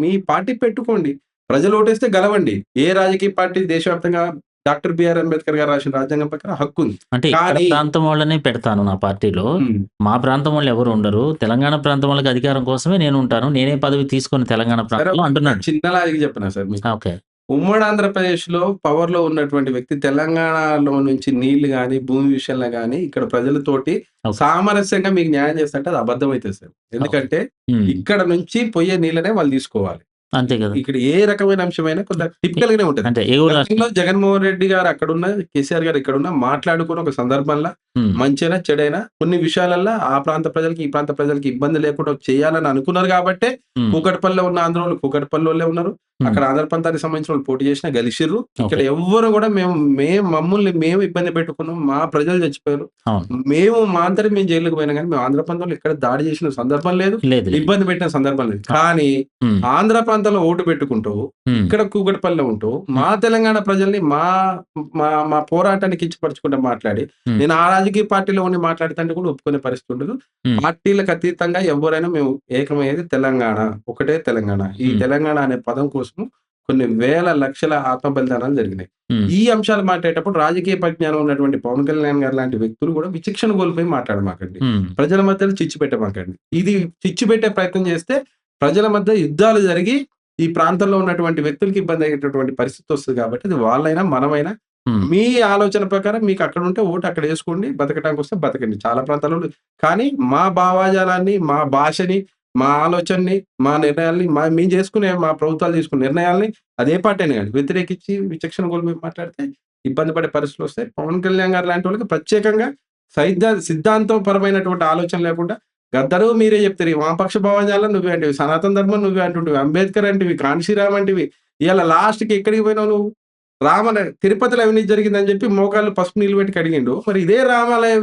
మీ పార్టీ పెట్టుకోండి. ప్రజలు ఓటేస్తే గెలవండి. ఏ రాజకీయ పార్టీ దేశవ్యాప్తంగా డాక్టర్ బిఆర్ అంబేద్కర్ గారు రాసిన రాజ్యాంగం ప్రకారం హక్కుంది. అంటే ఇక్కడ కానీ ప్రాంతం వాళ్ళనే పెడతాను నా పార్టీలో. హ్మ్. మా ప్రాంతం వాళ్ళు ఎవరు ఉండరు. తెలంగాణ ప్రాంతం వాళ్ళకి అధికారం కోసమే నేనుంటాను. నేనే పదవి తీసుకొని తెలంగాణ సరే ప్రాంతంలో ఒక అంటున్నాడు. చిన్న లాజిక్ చెప్పనా సార్ మీకు? ఓకే. ఉమ్మడి ఆంధ్రప్రదేశ్‌లో పవర్‌లో ఉన్నటువంటి వ్యక్తి తెలంగాణలో నుంచి నీళ్లు గాని, భూమి విషయంలో గాని ఇక్కడ ప్రజలతోటి ఓకే. సామరస్యంగా మీకు న్యాయం చేస్తంటే అది అబద్ధం అయితది సార్. ఓకే. ఎందుకంటే హ్మ్. ఇక్కడ నుంచి పోయే నీళ్ళనే వాళ్ళు తీసుకోవాలి. అంతే కదా! ఇక్కడ ఏ రకమైన అంశమైనా కొంత టిపికల్‌గానే ఉంటది. అంటే ఏ ఊరు గతంలో రాష్ట్రం? జగన్మోహన్ రెడ్డి గారు అక్కడున్న, కేసీఆర్ గారు ఇక్కడున్న మాట్లాడుకొని ఒక సందర్భంలో హ్మ్. మంచైనా, చెడైనా కొన్ని విషయాలల్ల ఆ ప్రాంత ప్రజలకి, ఈ ప్రాంత ప్రజలకి ఇబ్బంది లేకుండా చేయాలని అనుకున్నారు గాబట్టే హ్మ్. కూకట్పల్లిలో ఉన్న ఆంధ్రోళ్ళు కూకట్పల్లోళ్ళే ఉన్నారు. హ్మ్. అక్కడ ఆంధ్ర ప్రాంతానికి సంబంధించిన వాళ్ళు పోటీ చేసినా గెలిషిర్రు. ఇక్కడ ఓకే. ఎవ్వరు గూడా మమ్మల్ని మేము ఇబ్బంది పెట్టుకున్నాం. మా ప్రజలు చచ్చిపోయారు. అవును. మా అంతట మేము జైలుకి పోయినా గానీ, మేము ఆంధ్ర ప్రాంతంలో ఎక్కడ దాడి చేసిన సందర్భం లేదు. లేదు. లేదు. ఇబ్బంది పెట్టిన సందర్భం లేదు. కానీ హ్మ్. ఆంధ్ర ప్రాంతంలో ఓటు పెట్టుకుంటూ, హ్మ్. ఇక్కడ కూకట్పల్లిలో ఉంటూ, మా తెలంగాణ ప్రజల్ని మా మా మా పోరాటాన్ని కించపరుచుకుంటూ మాట్లాడి, హ్మ్. నేను ఆ రాజకీయ పార్టీలో ఉండి మాట్లాడుతంటే కూడా ఒప్పుకునే పరిస్థితి ఉండదు. హ్మ్. పార్టీలకు అతీతంగా ఎవ్వరైనా మేము ఏకమయ్యేది తెలంగాణ. ఒకటే తెలంగాణ. ఈ హ్మ్. తెలంగాణ అనే పదం కోసం కొన్ని వేల లక్షల ఆత్మ బలిదానాలు జరిగినాయి. హ్మ్. ఈ అంశాలు మాట్లాడేటప్పుడు రాజకీయ పరిజ్ఞానం ఉన్నటువంటి పవన్ కళ్యాణ్ గారు లాంటి వ్యక్తులు కూడా విచక్షణ కోల్పోయి మాట్లాడమాకండి. హ్మ్. ప్రజల మధ్యలో చిచ్చు పెట్టమాకండి. ఇది చిచ్చు పెట్టే ప్రయత్నం చేస్తే ప్రజల మధ్య యుద్ధాలు జరిగి ఈ ప్రాంతంలో ఉన్నటువంటి వ్యక్తులకి ఇబ్బంది అయ్యేటటువంటి పరిస్థితి వస్తది కాబట్టి అది వాళ్ళైనా, మనమైనా హ్మ్. మీ ఆలోచన ప్రకారం మీకు అక్కడుంటే ఓటు అక్కడ యేసుకోండి. బతకటానికొస్తే బతకండి. చాలా ప్రాంతాల్లో కానీ మా భావాజాలాన్ని, మా భాషని, మా ఆలోచనని, మా నిర్ణయాల్ని మేము చేసుకునే మా ప్రభుత్వాలు తీసుకునే నిర్ణయాల్ని అదే పార్టీ అయినా గాని వ్యతిరేకించి విచక్షణ కోల్పోయి మాట్లాడితే ఇబ్బంది పడే పరిస్థితులొస్తాయి. పవన్ కళ్యాణ్ గారు లాంటి వాళ్ళకి ప్రత్యేకంగా సిద్ధాంతపరమైనటువంటి ఆలోచన లేకుండా గద్దరు మీరే చెప్తారు. ఈ వామపక్ష భావజాలం నువ్వే అంటివి. సనాతన ధర్మం నువ్వే అంటుంటివి. అంబేద్కర్ అంటివి. కాన్షీరామ్ అంటివి. ఇయాల లాస్ట్‌కి ఎక్కడికి పోయినావు నువ్వు? తిరుపతిలో అవినీతి జరిగిందని చెప్పి మోకాళ్ళు పసుపు నీళ్ళు పెట్టి కడిగిండు. మరి ఇదే రామాలయ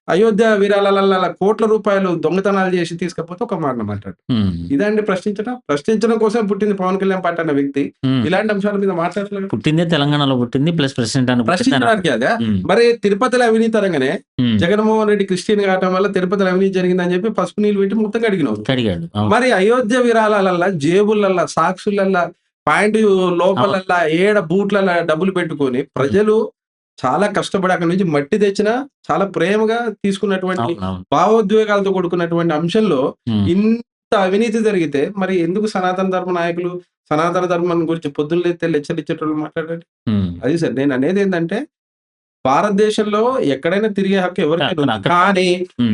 అయోధ్య విరాళాలల్ల కోట్ల రూపాయలు దొంగతనాలు చేసి తీసుకపోతే ఒక మాట మాట్లాడు. హ్మ్. ఇదండి ప్రశ్నించడం. ప్రశ్నించడం కోసమే పుట్టింది పవన్ కళ్యాణ్ పార్టీ అన్న వ్యక్తి. హ్మ్. ఇలాంటి అంశాల మీద మాట్లాడట్లేదు. పుట్టిందే తెలంగాణలో పుట్టింది. ప్లస్ ప్రెసిడెంట్ అని పుట్టింది ఆయన. ప్రశ్నించడానికి అదా? హ్మ్. మరి తిరుపతిలో అవినీతి అనంగానే హ్మ్. జగన్మోహన్ రెడ్డి క్రిస్టియన్ కావటం వల్ల తిరుపతిలో అవినీతి జరిగిందని చెప్పి పసుపు నీళ్ళు పెట్టి మొత్తం కడిగినవు. కడిగాడు. అవును. మరి అయోధ్య విరాళాలల్ల, జేబులల్ల, సాక్షులల్ల, పాయింట్ అవును. లోపలల్ల, ఏడ బూట్లల్ల డబ్బులు పెట్టుకొని హ్మ్. ప్రజలు చాలా కష్టపడి అక్కడి నుంచి మట్టి తెచ్చినా చాలా ప్రేమగా తీసుకున్నటువంటి అవునవును. భావోద్వేగాలతో కూడుకున్నటువంటి అంశంలో హ్మ్. ఇంత అవినీతి జరిగితే మరి ఎందుకు సనాతన ధర్మ నాయకులు సనాతన ధర్మం గురించి పొద్దున్న లేస్తే లెచ్చరిచ్చేటోళ్ళు మాట్లాడండి. హ్మ్. అది సార్ నేననేదేందంటే భారతదేశంలో ఎక్కడైనా తిరిగే హక్కు ఎవరికైనా ఉంది. అక్కడ కానీ హ్మ్.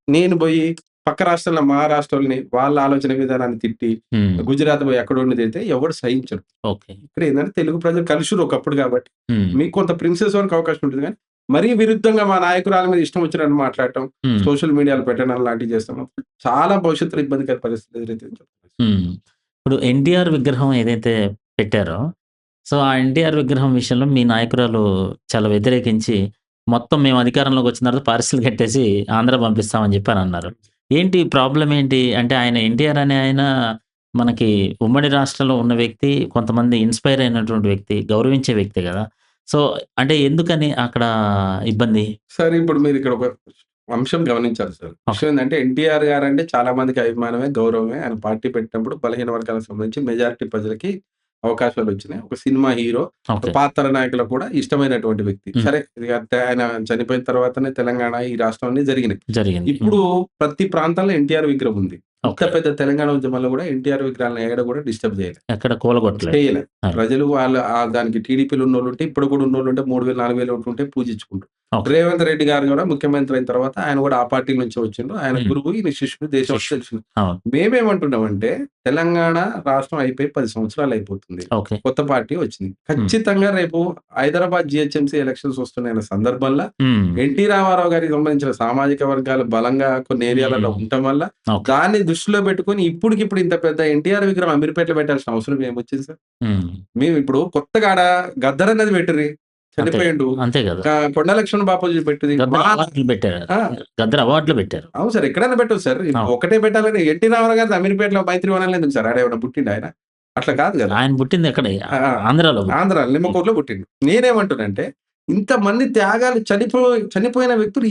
నేను బోయి పక్క రాష్ట్రంలో మహారాష్ట్రోల్ని వాళ్ళ ఆలోచన విధానాన్ని తిట్టి, హ్మ్. గుజరాత్ పోయి ఎక్కడోడిని తిడితే ఎవడు సహించడు. ఓకే. ఇక్కడ ఏందంటే తెలుగు ప్రజలు కలిసిర్రు ఒకప్పుడు కాబట్టి. హ్మ్. మీకు కొంత ప్రిన్సెస్ వరకు అవకాశం ఉంటుంది గానీ, మరీ విరుద్ధంగా మా నాయకురాల మీద ఇష్టం వచ్చినట్టు మాట్లాడటం, హ్మ్. సోషల్ మీడియాలో పెట్టడం లాంటివి చేస్తే మాత్రం చాలా భవిష్యత్తులో ఇబ్బందికర పరిస్థితి ఎదురైతదని చెప్పొచ్చు. హ్మ్. ఇప్పుడు ఎన్టీఆర్ విగ్రహం ఏదైతే పెట్టారో, సో, ఆ ఎన్టీఆర్ విగ్రహం విషయంలో మీ నాయకురాలు చాలా వ్యతిరేకించి, మొత్తం మేము అధికారంలోకి వచ్చిన తర్వాత పార్సిల్ కట్టేసి ఆంధ్ర పంపిస్తామని చెప్పారన్నారు. ఏంటి ప్రాబ్లమ్ ఏంటి? అంటే ఆయన ఎన్టీఆర్ అనే ఆయన మనకి ఉమ్మడి రాష్ట్రంలో ఉన్న వ్యక్తి, కొంతమంది ఇన్‌స్పైర్ అయినటువంటి వ్యక్తి, గౌరవించే వ్యక్తి గదా! సో, అంటే ఎందుకని అక్కడ ఇబ్బంది? సరే ఇప్పుడు మీరిక్కడ ఒక అంశం గమనించాలి సార్. ఓకే. విషయం ఏంటంటే ఎన్టీఆర్ గారంటే చాలా మందికి అభిమానమే, గౌరవమే. ఆయన పార్టీ పెట్టినప్పుడు బలహీన వర్గాలకు సంబంధించి మెజారిటీ ప్రజలకి అవకాశాలొచ్చినాయి. ఒక సినిమా హీరో, ఓకే. పాత్ర నాయకులకు కూడా ఇష్టమైనటువంటి వ్యక్తి. హ్మ్. సరే ఇది ఆయన చనిపోయిన తర్వాతనే తెలంగాణ, ఈ రాష్ట్రం అన్నీ జరిగినాయి. జరిగింది. ఇప్పుడు ప్రతి ప్రాంతంలో ఎన్టీఆర్ విగ్రహం ఉంది. ఇంత ఓకే. పెద్ద తెలంగాణ ఉద్యమంలో కూడా ఎన్టీఆర్ విగ్రహాలను ఏడ కూడా డిస్టర్బ్ చేయలే. ఎక్కడ కూలగొట్టలేదు. చేయలే. అది. ప్రజలు వాళ్ళ దానికి టీడీపీలో ఉన్నోళ్ళుంటే, ఇప్పుడు కూడా ఉన్నోళ్ళుంటే 3000, 4000 ఓట్లుంటే పూజించుకుంటారు. ఓకే. రేవంత్ రెడ్డి గారు కూడా ముఖ్యమంత్రి అయిన తర్వాత ఆయన కూడా ఆ పార్టీ నుంచే వచ్చిండు. ఆయన హ్మ్. గురువు, ఈయన శిష్యుడు దేశం అంతా శిష్యుడు. తెలిసింది. అవును. మేమేమంటున్నామంటే తెలంగాణ రాష్ట్రం అయిపోయి 10 సంవత్సరాలు అయిపోతుంది. ఓకే. కొత్త పార్టీ వచ్చింది. హ్మ్. ఖచ్చితంగా రేపు హైదరాబాద్ జీహెచ్ఎంసీ ఎలక్షన్స్ వస్తున్నాయన్న సందర్భంలో హ్మ్. ఎన్టీ రామారావు గారికి సంబంధించిన సామాజిక వర్గాలు బలంగా కొన్ని ఏరియాలలో హ్మ్. ఉండటం వల్ల ఓకే. దాన్ని దృష్టిలో పెట్టుకొని ఇప్పటికిప్పుడు ఇంత పెద్ద ఎన్టీఆర్ విగ్రహం అమీర్పేటలో పెట్టాల్సిన అవసరం ఏమొచ్చింది సార్? హ్మ్. మేమిప్పుడు కొత్తగా ఆడ గద్దర్ అన్నది పెట్టిర్రి. అంతే. చనిపోయిండు. అంతే గదా! కొండా లక్ష్మణ్ బాపూజీ పెట్టిర్రి. గద్దర్ అవార్డులు పెట్టారు. ఆ! గద్దర్ అవార్డులు పెట్టారు. అవును సార్. ఎక్కడైనా పెట్టొచ్చు సార్. ఇప్పుడు అవును. ఒకటే పెట్టాలని ఎన్టీ రామారావు గారిది అమీర్పేటలో మైత్రి వనంలో ఎందుకు సార్? ఆడేమన్నా పుట్టిండా ఆయన? అట్లా కాదు గదా! ఆయన పుట్టింది ఎక్కడ? ఆ! ఆంధ్రాలో ఆంధ్ర లిమ్మకూరులో పుట్టిండు. నేనేమంటున్నానంటే, ఇంతమంది త్యాగాలు చనిపోయిన వ్యక్తులు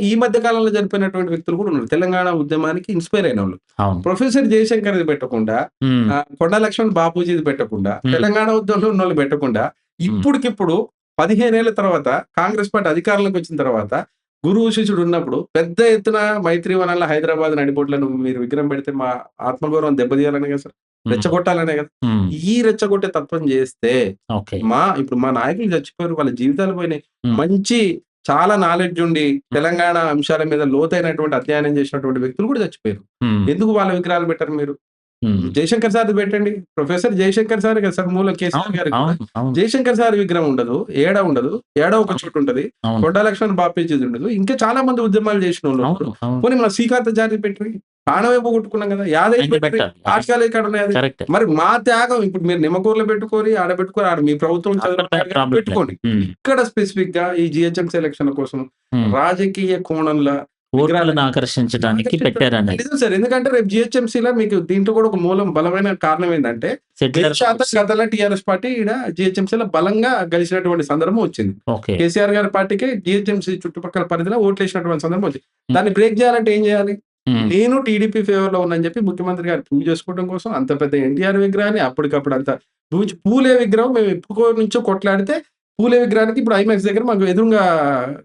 ఈ మధ్య కాలంలో చనిపోయినటువంటి వ్యక్తులు కూడా ఉన్నారు. తెలంగాణ ఉద్యమానికి ఇన్‌స్పైర్ అయినోళ్ళు. అవును. ప్రొఫెసర్ జయశంకర్‌ది పెట్టకుండా, హ్మ్. కొండా లక్ష్మణ్ బాపూజీది పెట్టకుండా, తెలంగాణ ఉద్యమంలో ఉన్నోళ్ళు పెట్టకుండా, హ్మ్. ఇప్పటికిప్పుడు 15 ఏళ్ల తర్వాత కాంగ్రెస్ పార్టీ అధికారంలోకి వచ్చిన తర్వాత, గురువు శిష్యుడు ఉన్నప్పుడు పెద్ద ఎత్తున మైత్రివనంలో హైదరాబాద్ నడిబొడ్డులో మీరు విగ్రహం పెడితే మా ఆత్మగౌరవం దెబ్బతీయాలనే కదా సార్! హ్మ్. రెచ్చగొట్టాలనే కదా! హ్మ్. ఈ రెచ్చగొట్టే తత్వం చేస్తే ఓకే. ఇప్పుడు మా నాయకులు చచ్చిపోయారు. వాళ్ళ జీవితాలు పోయినాయి. హ్మ్. మంచి చాలా నాలెడ్జ్ ఉండి తెలంగాణ అంశాల మీద లోతైనటువంటి అధ్యయనం చేసినటువంటి వ్యక్తులు కూడా చచ్చిపోయారు. హ్మ్. ఎందుకు వాళ్ళ విగ్రహాలు పెట్టరు మీరు? హ్మ్. జయశంకర్ సార్‌ది పెట్టండి. ప్రొఫెసర్ జయశంకర్ సారే కదా సార్ మూల కేసీఆర్ అవును. గారికి కూడా. అవును. అవును. జయశంకర్ సార్ విగ్రహం ఉండదు. ఉండదు. ఏడో ఒక అవును. చోట ఉంటది. అవును. కొండా లక్ష్మణ్ బాపూజీది ఉండదు. ఇంకా చాలా మంది ఉద్యమాలు చేసినోళ్ళు ఉన్నారు. అవును. అవును. పోనీ మన శ్రీకాంతాచారి పెట్టిరి. ప్రాణమే పోగొట్టుకున్నాం కదా! యాదయ్య ఆయనది పెట్టిరి. పెట్టాలి. తాత్కాలిక ఎక్కడ ఉన్నాయి అది. కరెక్టే. మరి మా త్యాగం ఇప్పుడు మీరు నిమ్మకూరులో పెట్టుకొని, ఆడ పెట్టుకొని, ఆడ మీ ప్రభుత్వం అక్కడ చదువుకున్నారు ప్రాబ్లమ్ లేదు. పెట్టుకోండి. హ్మ్. ఇక్కడ స్పెసిఫిక్‌గా ఈ జీహెచ్ఎంసీ ఎలక్షన్‌ల కోసం హ్మ్. రాజకీయ కోణంలో ఓట్లను ఆకర్షించడానికి పెట్టారనేది. నిజం సార్. ఎందుకంటే రేపు జీహెచ్ఎంసీలో మీకు దీంట్లో కూడా ఒక బలమైన కారణం ఏందంటే, సెటిలర్ 1000% గతంలో టీఆర్ఎస్ పార్టీ ఈడ జీహెచ్ఎంసీలో బలంగా గెలిచినటువంటి సందర్భం వచ్చింది. ఓకే. కేసీఆర్ గారి పార్టీకే జీహెచ్ఎంసీ చుట్టుపక్కల పరిధిలో ఓట్లేసినటువంటి సందర్భం వచ్చింది. హ్మ్. దాన్ని బ్రేక్ చేయాలంటే ఏం చేయాలి? హ్మ్. నేను టీడీపీ ఫేవర్‌లో ఉన్నానని చెప్పి ముఖ్యమంత్రి గారు ప్రూవ్ చేసుకోవడం కోసం అంత పెద్ద ఎన్టీఆర్ విగ్రహాన్ని అప్పటికప్పుడు అంత పూలే విగ్రహం మేము ఎప్పుకో నుంచో కొట్లాడితే పూలే విగ్రహానికి ఇప్పుడు ఐమాక్స్ దగ్గర మాకు ఎదురుంగా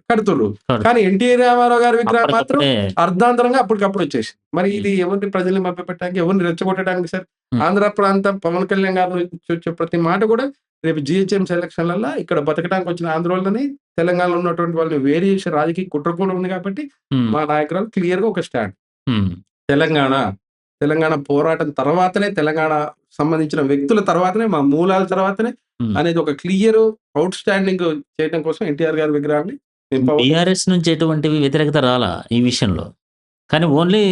కడుతుర్రు. కరెక్ట్. కానీ ఎన్టీ రామారావు గారి విగ్రహం మాత్రం అప్పటికప్పుడే అర్ధాంతరంగా అప్పటికప్పుడు వచ్చేసింది. మరి హ్మ్. ఇది ఎవరిని ప్రజల్ని మభ్యపెట్టడానికి, ఎవరిని రెచ్చగొట్టడానికి సార్? హ్మ్. ఆంధ్ర ప్రాంతం పవన్ కళ్యాణ్ గారి నుంచి వచ్చే ప్రతి మాట కూడా రేపు జీహెచ్ఎంసీ ఎలక్షన్‌లల్ల ఇక్కడ బతకడానికి వచ్చిన ఆంధ్రోళ్ళని, తెలంగాణలో ఉన్నటువంటి వాళ్ళని వేరు చేసే రాజకీయ కుట్రకోణం ఉంది కాబట్టి, హ్మ్. మా నాయకురాలు క్లియర్‌గా ఒక స్టాండ్. హ్మ్. తెలంగాణ, తెలంగాణ పోరాటం తర్వాతనే, తెలంగాణ సంబంధించిన వ్యక్తుల తర్వాతనే, మా మూలాల తర్వాతనే హ్మ్. అనేది ఒక క్లియర్ ఔట్ స్టాండింగ్ చేయడం కోసం ఎన్టీఆర్ గారి విగ్రహాన్ని మేము బీఆర్ఎస్ నుంచి ఎటువంటివి వ్యతిరేకత రాలా ఈ విషయంలో. కానీ ఓన్లీ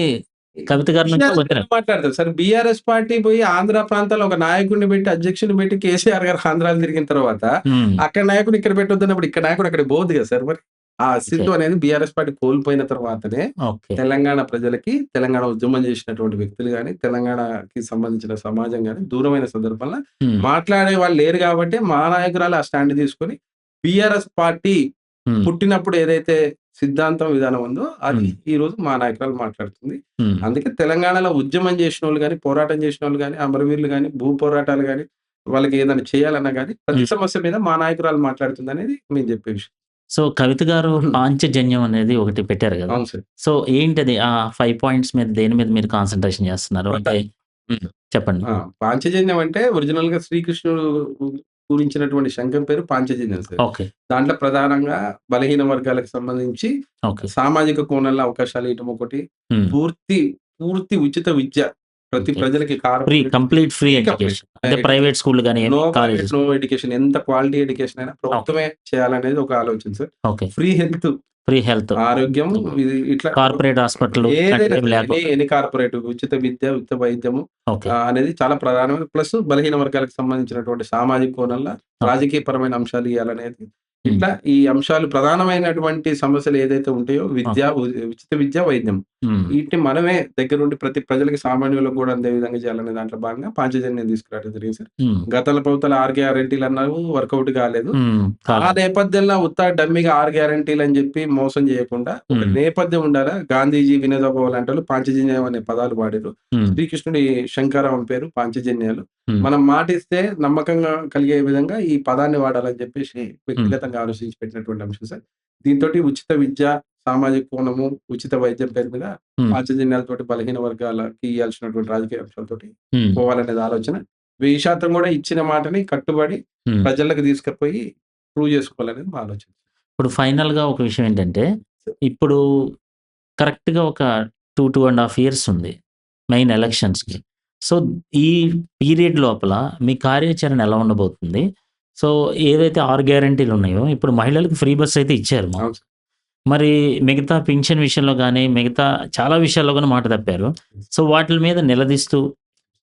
కవిత గారి నుంచే బీఆర్ఎస్ వ్యతిరేకత. మాట్లాడతారు సార్. బీఆర్ఎస్ పార్టీ పోయి ఆంధ్ర ప్రాంతాల్లో ఒక నాయకుడిని పెట్టి, అధ్యక్షుడిని పెట్టి కేసీఆర్ గారు ఆంధ్రాలో తిరిగిన తర్వాత, హ్మ్. అక్కడ నాయకుడిని ఇక్కడ పెట్టొద్దన్నప్పుడు, ఇక్కడ నాయకుడు అక్కడికి పోద్ది కదా సార్ మరి. ఆ ఓకే. సిద్దు అనేది బీఆర్ఎస్ పార్టీ కోల్పోయిన తర్వాతనే ఓకే. తెలంగాణ ప్రజలకి, తెలంగాణ ఉద్యమం చేసినటువంటి వ్యక్తులు గాని, తెలంగాణకి సంబంధించిన సమాజం గాని దూరమైన సందర్భంలో హ్మ్. మాట్లాడే వాళ్ళు లేరు గాబట్టే మా నాయకురాలు ఆ స్టాండ్ తీసుకొని బీఆర్ఎస్ పార్టీ హ్మ్. పుట్టినప్పుడు ఏదైతే సిద్ధాంతం, విధానం ఉందో అది హ్మ్. ఈరోజు మా నాయకురాలు మాట్లాడుతుంది. హ్మ్. అందుకే తెలంగాణలో ఉద్యమం చేసినోళ్ళు గాని, పోరాటం చేసినోళ్ళు గాని, అమరవీరులు గాని, భూ పోరాటాలు గాని, వాళ్ళకి ఏదైనా చేయాలన్నా గాని, ప్రతి హ్మ్. సమస్య మీద మా నాయకురాలు మాట్లాడుతుందనేది మేము చెప్పే విషయం. సో, కవిత గారు హ్మ్. పాంచజన్యం అనేది ఒకటి పెట్టారు గదా! అవును సార్. సో, ఏంటది? ఆ 5 పాయింట్స్ మీద దేని మీద మీరు కాన్సంట్రేషన్ చేస్తున్నారు? అంటే హ్మ్. చెప్పండి. పాంచజన్యం అంటే ఒరిజినల్‌గా శ్రీకృష్ణుడు పూరించినటువంటి శంఖం పేరు పాంచజన్యం సార్. ఓకే. దాంట్లో ప్రధానంగా బలహీన వర్గాలకు సంబంధించి ఓకే. సామాజిక కోణంలో అవకాశాలు ఇయటం ఒకటి. హ్మ్. పూర్తి, పూర్తి ఉచిత విద్య ప్రతి ఓకే. ప్రజలకి కంప్లీట్ ఫ్రీ కంప్లీట్ ఎడ్యుకేషన్. అంటే ప్రైవేట్ స్కూల్‌లు గాని, no private, colleges. No education. ఎంత క్వాలిటీ ఎడ్యుకేషన్ అయినా ఓకే. ప్రభుత్వమే చేయాలనేది ఒక ఆలోచన sir. Okay. Free health, free health. ఆరోగ్యం ఇది ఇట్లా కార్పొరేట్ హాస్పిటల్‌లు ఏదైనా అట్లాంటివి సరే లేకుండా. ఎనీ కార్పొరేట్ ఉచిత విద్య, ఉచిత వైద్యము ఓకే. అనేది చాలా ప్రధానమైన ప్లస్ బలహీన వర్గాలకు సంబంధించినటువంటి సామాజిక కోణంలో ఓకే. రాజకీయపరమైన అంశాలు ఇయ్యాలనేది. హ్మ్. ఇట్లా ఈ అంశాలు ప్రధానమైనటువంటి సమస్యలు ఏదైతే ఉంటాయో విద్య, ఓకే. ఉచిత విద్య, వైద్యం. హ్మ్. వీటిని మనమే దగ్గరుండి ప్రతి ప్రజలకి సామాన్యులకు కూడా అందే విధంగా చేయాలనే దాంట్లో భాగంగా పాంచజన్యం తీసుకురావడం జరిగింది సార్. హ్మ్. గతంలో ప్రభుత్వాలు 6 గ్యారంటీలు అన్నారు వర్కౌట్ కాలేదు. హ్మ్. ఆ కాలేదు. నేపథ్యంలో డమ్మీగా 6 గ్యారంటీలు అని చెప్పి మోసం చేయకుండా ఒక హ్మ్. నేపథ్యం ఉండాలా. గాంధీజీ, వినోబా భావే లాంటోళ్ళు పాంచజన్యం అనే పదాలు వాడిర్రు. హ్మ్. శ్రీకృష్ణుడి శంకరం పేరు పాంచజన్యాలు. హ్మ్. మనం మాటిస్తే నమ్మకంగా కలిగే విధంగా ఈ పదాన్ని వాడాలని చెప్పేసి హ్మ్. వ్యక్తిగతంగా ఆలోచించి పెట్టినటువంటి అంశం సార్. దీనితోటి ఉచిత విద్య, సామాజిక కోణము, ఉచిత వైద్యం పేరు మీద హ్మ్. పాంచజన్యాలతోటి బలహీన వర్గాలకి ఇయ్యాల్సినటువంటి రాజకీయ అంశాలతోటి హ్మ్. పోవాలనేది ఆలోచన. 1000% కూడా ఇచ్చిన మాటని కట్టుబడి హ్మ్. ప్రజలకు తీసుకుపోయి ప్రూవ్ చేసుకోవాలనేది మా ఆలోచన. ఇప్పుడు ఫైనల్‌గా ఒక విషయం ఏంటంటే, ఇప్పుడు కరెక్ట్‌గా ఒక 2 ½ ఇయర్స్ ఉంది. మెయిన్ ఎలక్షన్స్‌కి. సో, ఈ పీరియడ్ లోపల మీ కార్యాచరణ ఎలా ఉండబోతుంది? సో, ఏదైతే 6 గ్యారంటీలు ఉన్నాయో, ఇప్పుడు మహిళలకు ఫ్రీ బస్ అయితే ఇచ్చారు అవును సార్. మరి మిగతా పింఛన్ విషయంలో గాని, మిగతా చాలా విషయాల్లో గాని మాట తప్పారు. సో, వాటిల మీద నిలదీస్తూ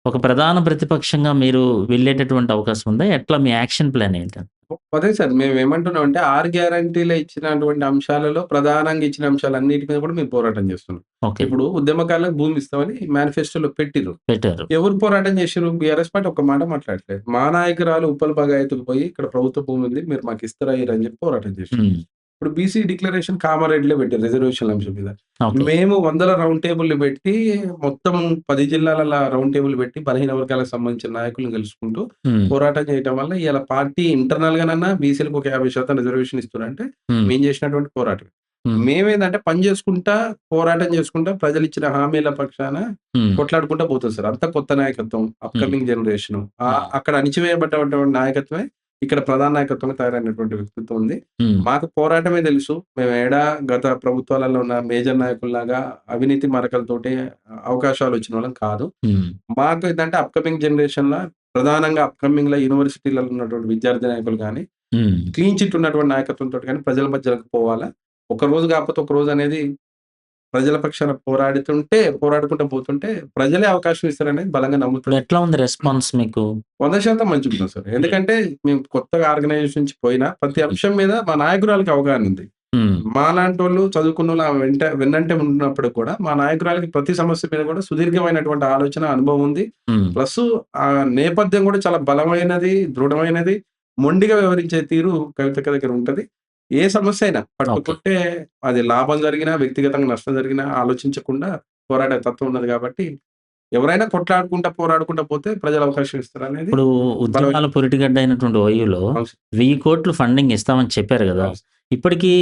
ఒక ప్రధాన ప్రతిపక్షంగా మీరు వెళ్ళేటటువంటి అవకాశం ఉందా? ఎట్లా మీ యాక్షన్ ప్లాన్ ఏంటి? అదే సార్ మేమేమంటున్నామంటే 6 గ్యారంటీలు ఇచ్చినటువంటి అంశాలలో ప్రధానంగా ఇచ్చిన అంశాలన్నిటి మీద కూడా మేము పోరాటం చేస్తున్నాం. ఓకే. ఇప్పుడు ఉద్యమకారులకు భూమి ఇస్తామని మేనిఫెస్టోలో పెట్టిర్రు. పెట్టారు. ఎవరు పోరాటం చేసిర్రు? బీఆర్ఎస్ పార్టీ ఒక్క మాట మాట్లాడట్లేదు. మా నాయకురాలు ఉప్పల్ బగాయత్‌కు పోయి ఇక్కడ ప్రభుత్వ భూమి ఉంది. మీరు మాకు ఇస్తారా ఇయ్యరా అని చెప్పి పోరాటం చేసింది. హ్మ్. ఇప్పుడు బీసీ డిక్లరేషన్ కామారెడ్డిలో పెట్టారు రిజర్వేషన్‌ల అంశం మీద. ఓకే. మేము వందల రౌండ్ టేబుల్‌లు పెట్టి మొత్తం 10 జిల్లాలలో రౌండ్ టేబుల్ పెట్టి బలహీన వర్గాలకు సంబంధించిన నాయకులను కలుసుకుంటూ హ్మ్. పోరాటం చేయటం వల్ల ఇయాల పార్టీ ఇంటర్నల్‌గానన్నా బీసీలకు ఒక 50% రిజర్వేషన్ ఇస్తున్నారంటే హ్మ్. మేము చేసినటువంటి పోరాటం. హ్మ్. మేమేందంటే పని చేసుకుంటా, పోరాటం చేసుకుంటా ప్రజలిచ్చిన హామీల పక్షాన హ్మ్. కొట్లాడుకుంటా పోతాం సార్. అంతా కొత్త నాయకత్వం, హ్మ్. Upcoming generation. హ్మ్. అక్కడ అణిచివేయబడ్డటువంటి నాయకత్వమే ఇక్కడ ప్రధాన నాయకత్వంగా తయారైనటువంటి వ్యక్తిత్వం ఉంది. హ్మ్. మాకు పోరాటమే తెలుసు. మేము గత ప్రభుత్వాలలో ఉన్న మేజర్ నాయకుల్లాగా అవినీతి మరకలతోటి అవకాశాలొచ్చినోళ్ళం కాదు. హ్మ్. మాకు ఏందంటే అప్‌కమింగ్ జనరేషన్‌ల ప్రధానంగా అప్‌కమింగ్‌ల యూనివర్సిటీలలో ఉన్నటువంటి విద్యార్థి నాయకులు గాని, హ్మ్. క్లీన్ చిట్ ఉన్నటువంటి నాయకత్వంతోటి గాని ప్రజల మధ్యలోకి పోవాలా. ఒకరోజు కాకపోతే ఒకరోజు అనేది ప్రజల పక్షాన పోరాడుకుంటూ పోతుంటే ప్రజలే అవకాశం ఇస్తారనేది బలంగా నమ్ముతున్నాం. ఇప్పుడెట్లా ఉంది రెస్పాన్స్ మీకు? 100% మంచిగుంది సార్. హ్మ్. ఎందుకంటే మేము కొత్తగా ఆర్గనైజేషన్ నుంచి పోయినా ప్రతి హ్మ్. అంశం మీద మా నాయకురాలికి అవగాహన ఉంది. హ్మ్. మాలాంటోళ్ళు చదువుకున్నోళ్ళు ఆమె వెన్నంటే ఉన్నప్పుడు కూడా మా నాయకురాలికి ప్రతి సమస్య మీద కూడా సుదీర్ఘమైనటువంటి ఆలోచన, అనుభవం ఉంది. హ్మ్. ప్లస్సు ఆ నేపథ్యం కూడా చాలా బలమైనది, దృఢమైనది. మొండిగా వ్యవహరించే తీరు కవితక్క దగ్గర ఉంటది. ఏ సమస్య అయినా ఓకే. పట్టుకుంటే అది లాభం జరిగినా, వ్యక్తిగతంగా నష్టం జరిగినా ఆలోచించకుండా పోరాడే తత్వం ఉన్నది కాబట్టి ఎవరైనా కొట్లాడుకుంటా, పోరాడుకుంటా పోతే ప్రజలు అవకాశం ఇస్తారనేది ఇప్పుడు బలమైన ఉద్యమాల పురిటిగడ్డ అయినటువంటి ఓయూలో అంశం. 1000,00,00,000 ఫండింగ్ ఇస్తామని చెప్పారు గదా! అవును. ఇప్పటికి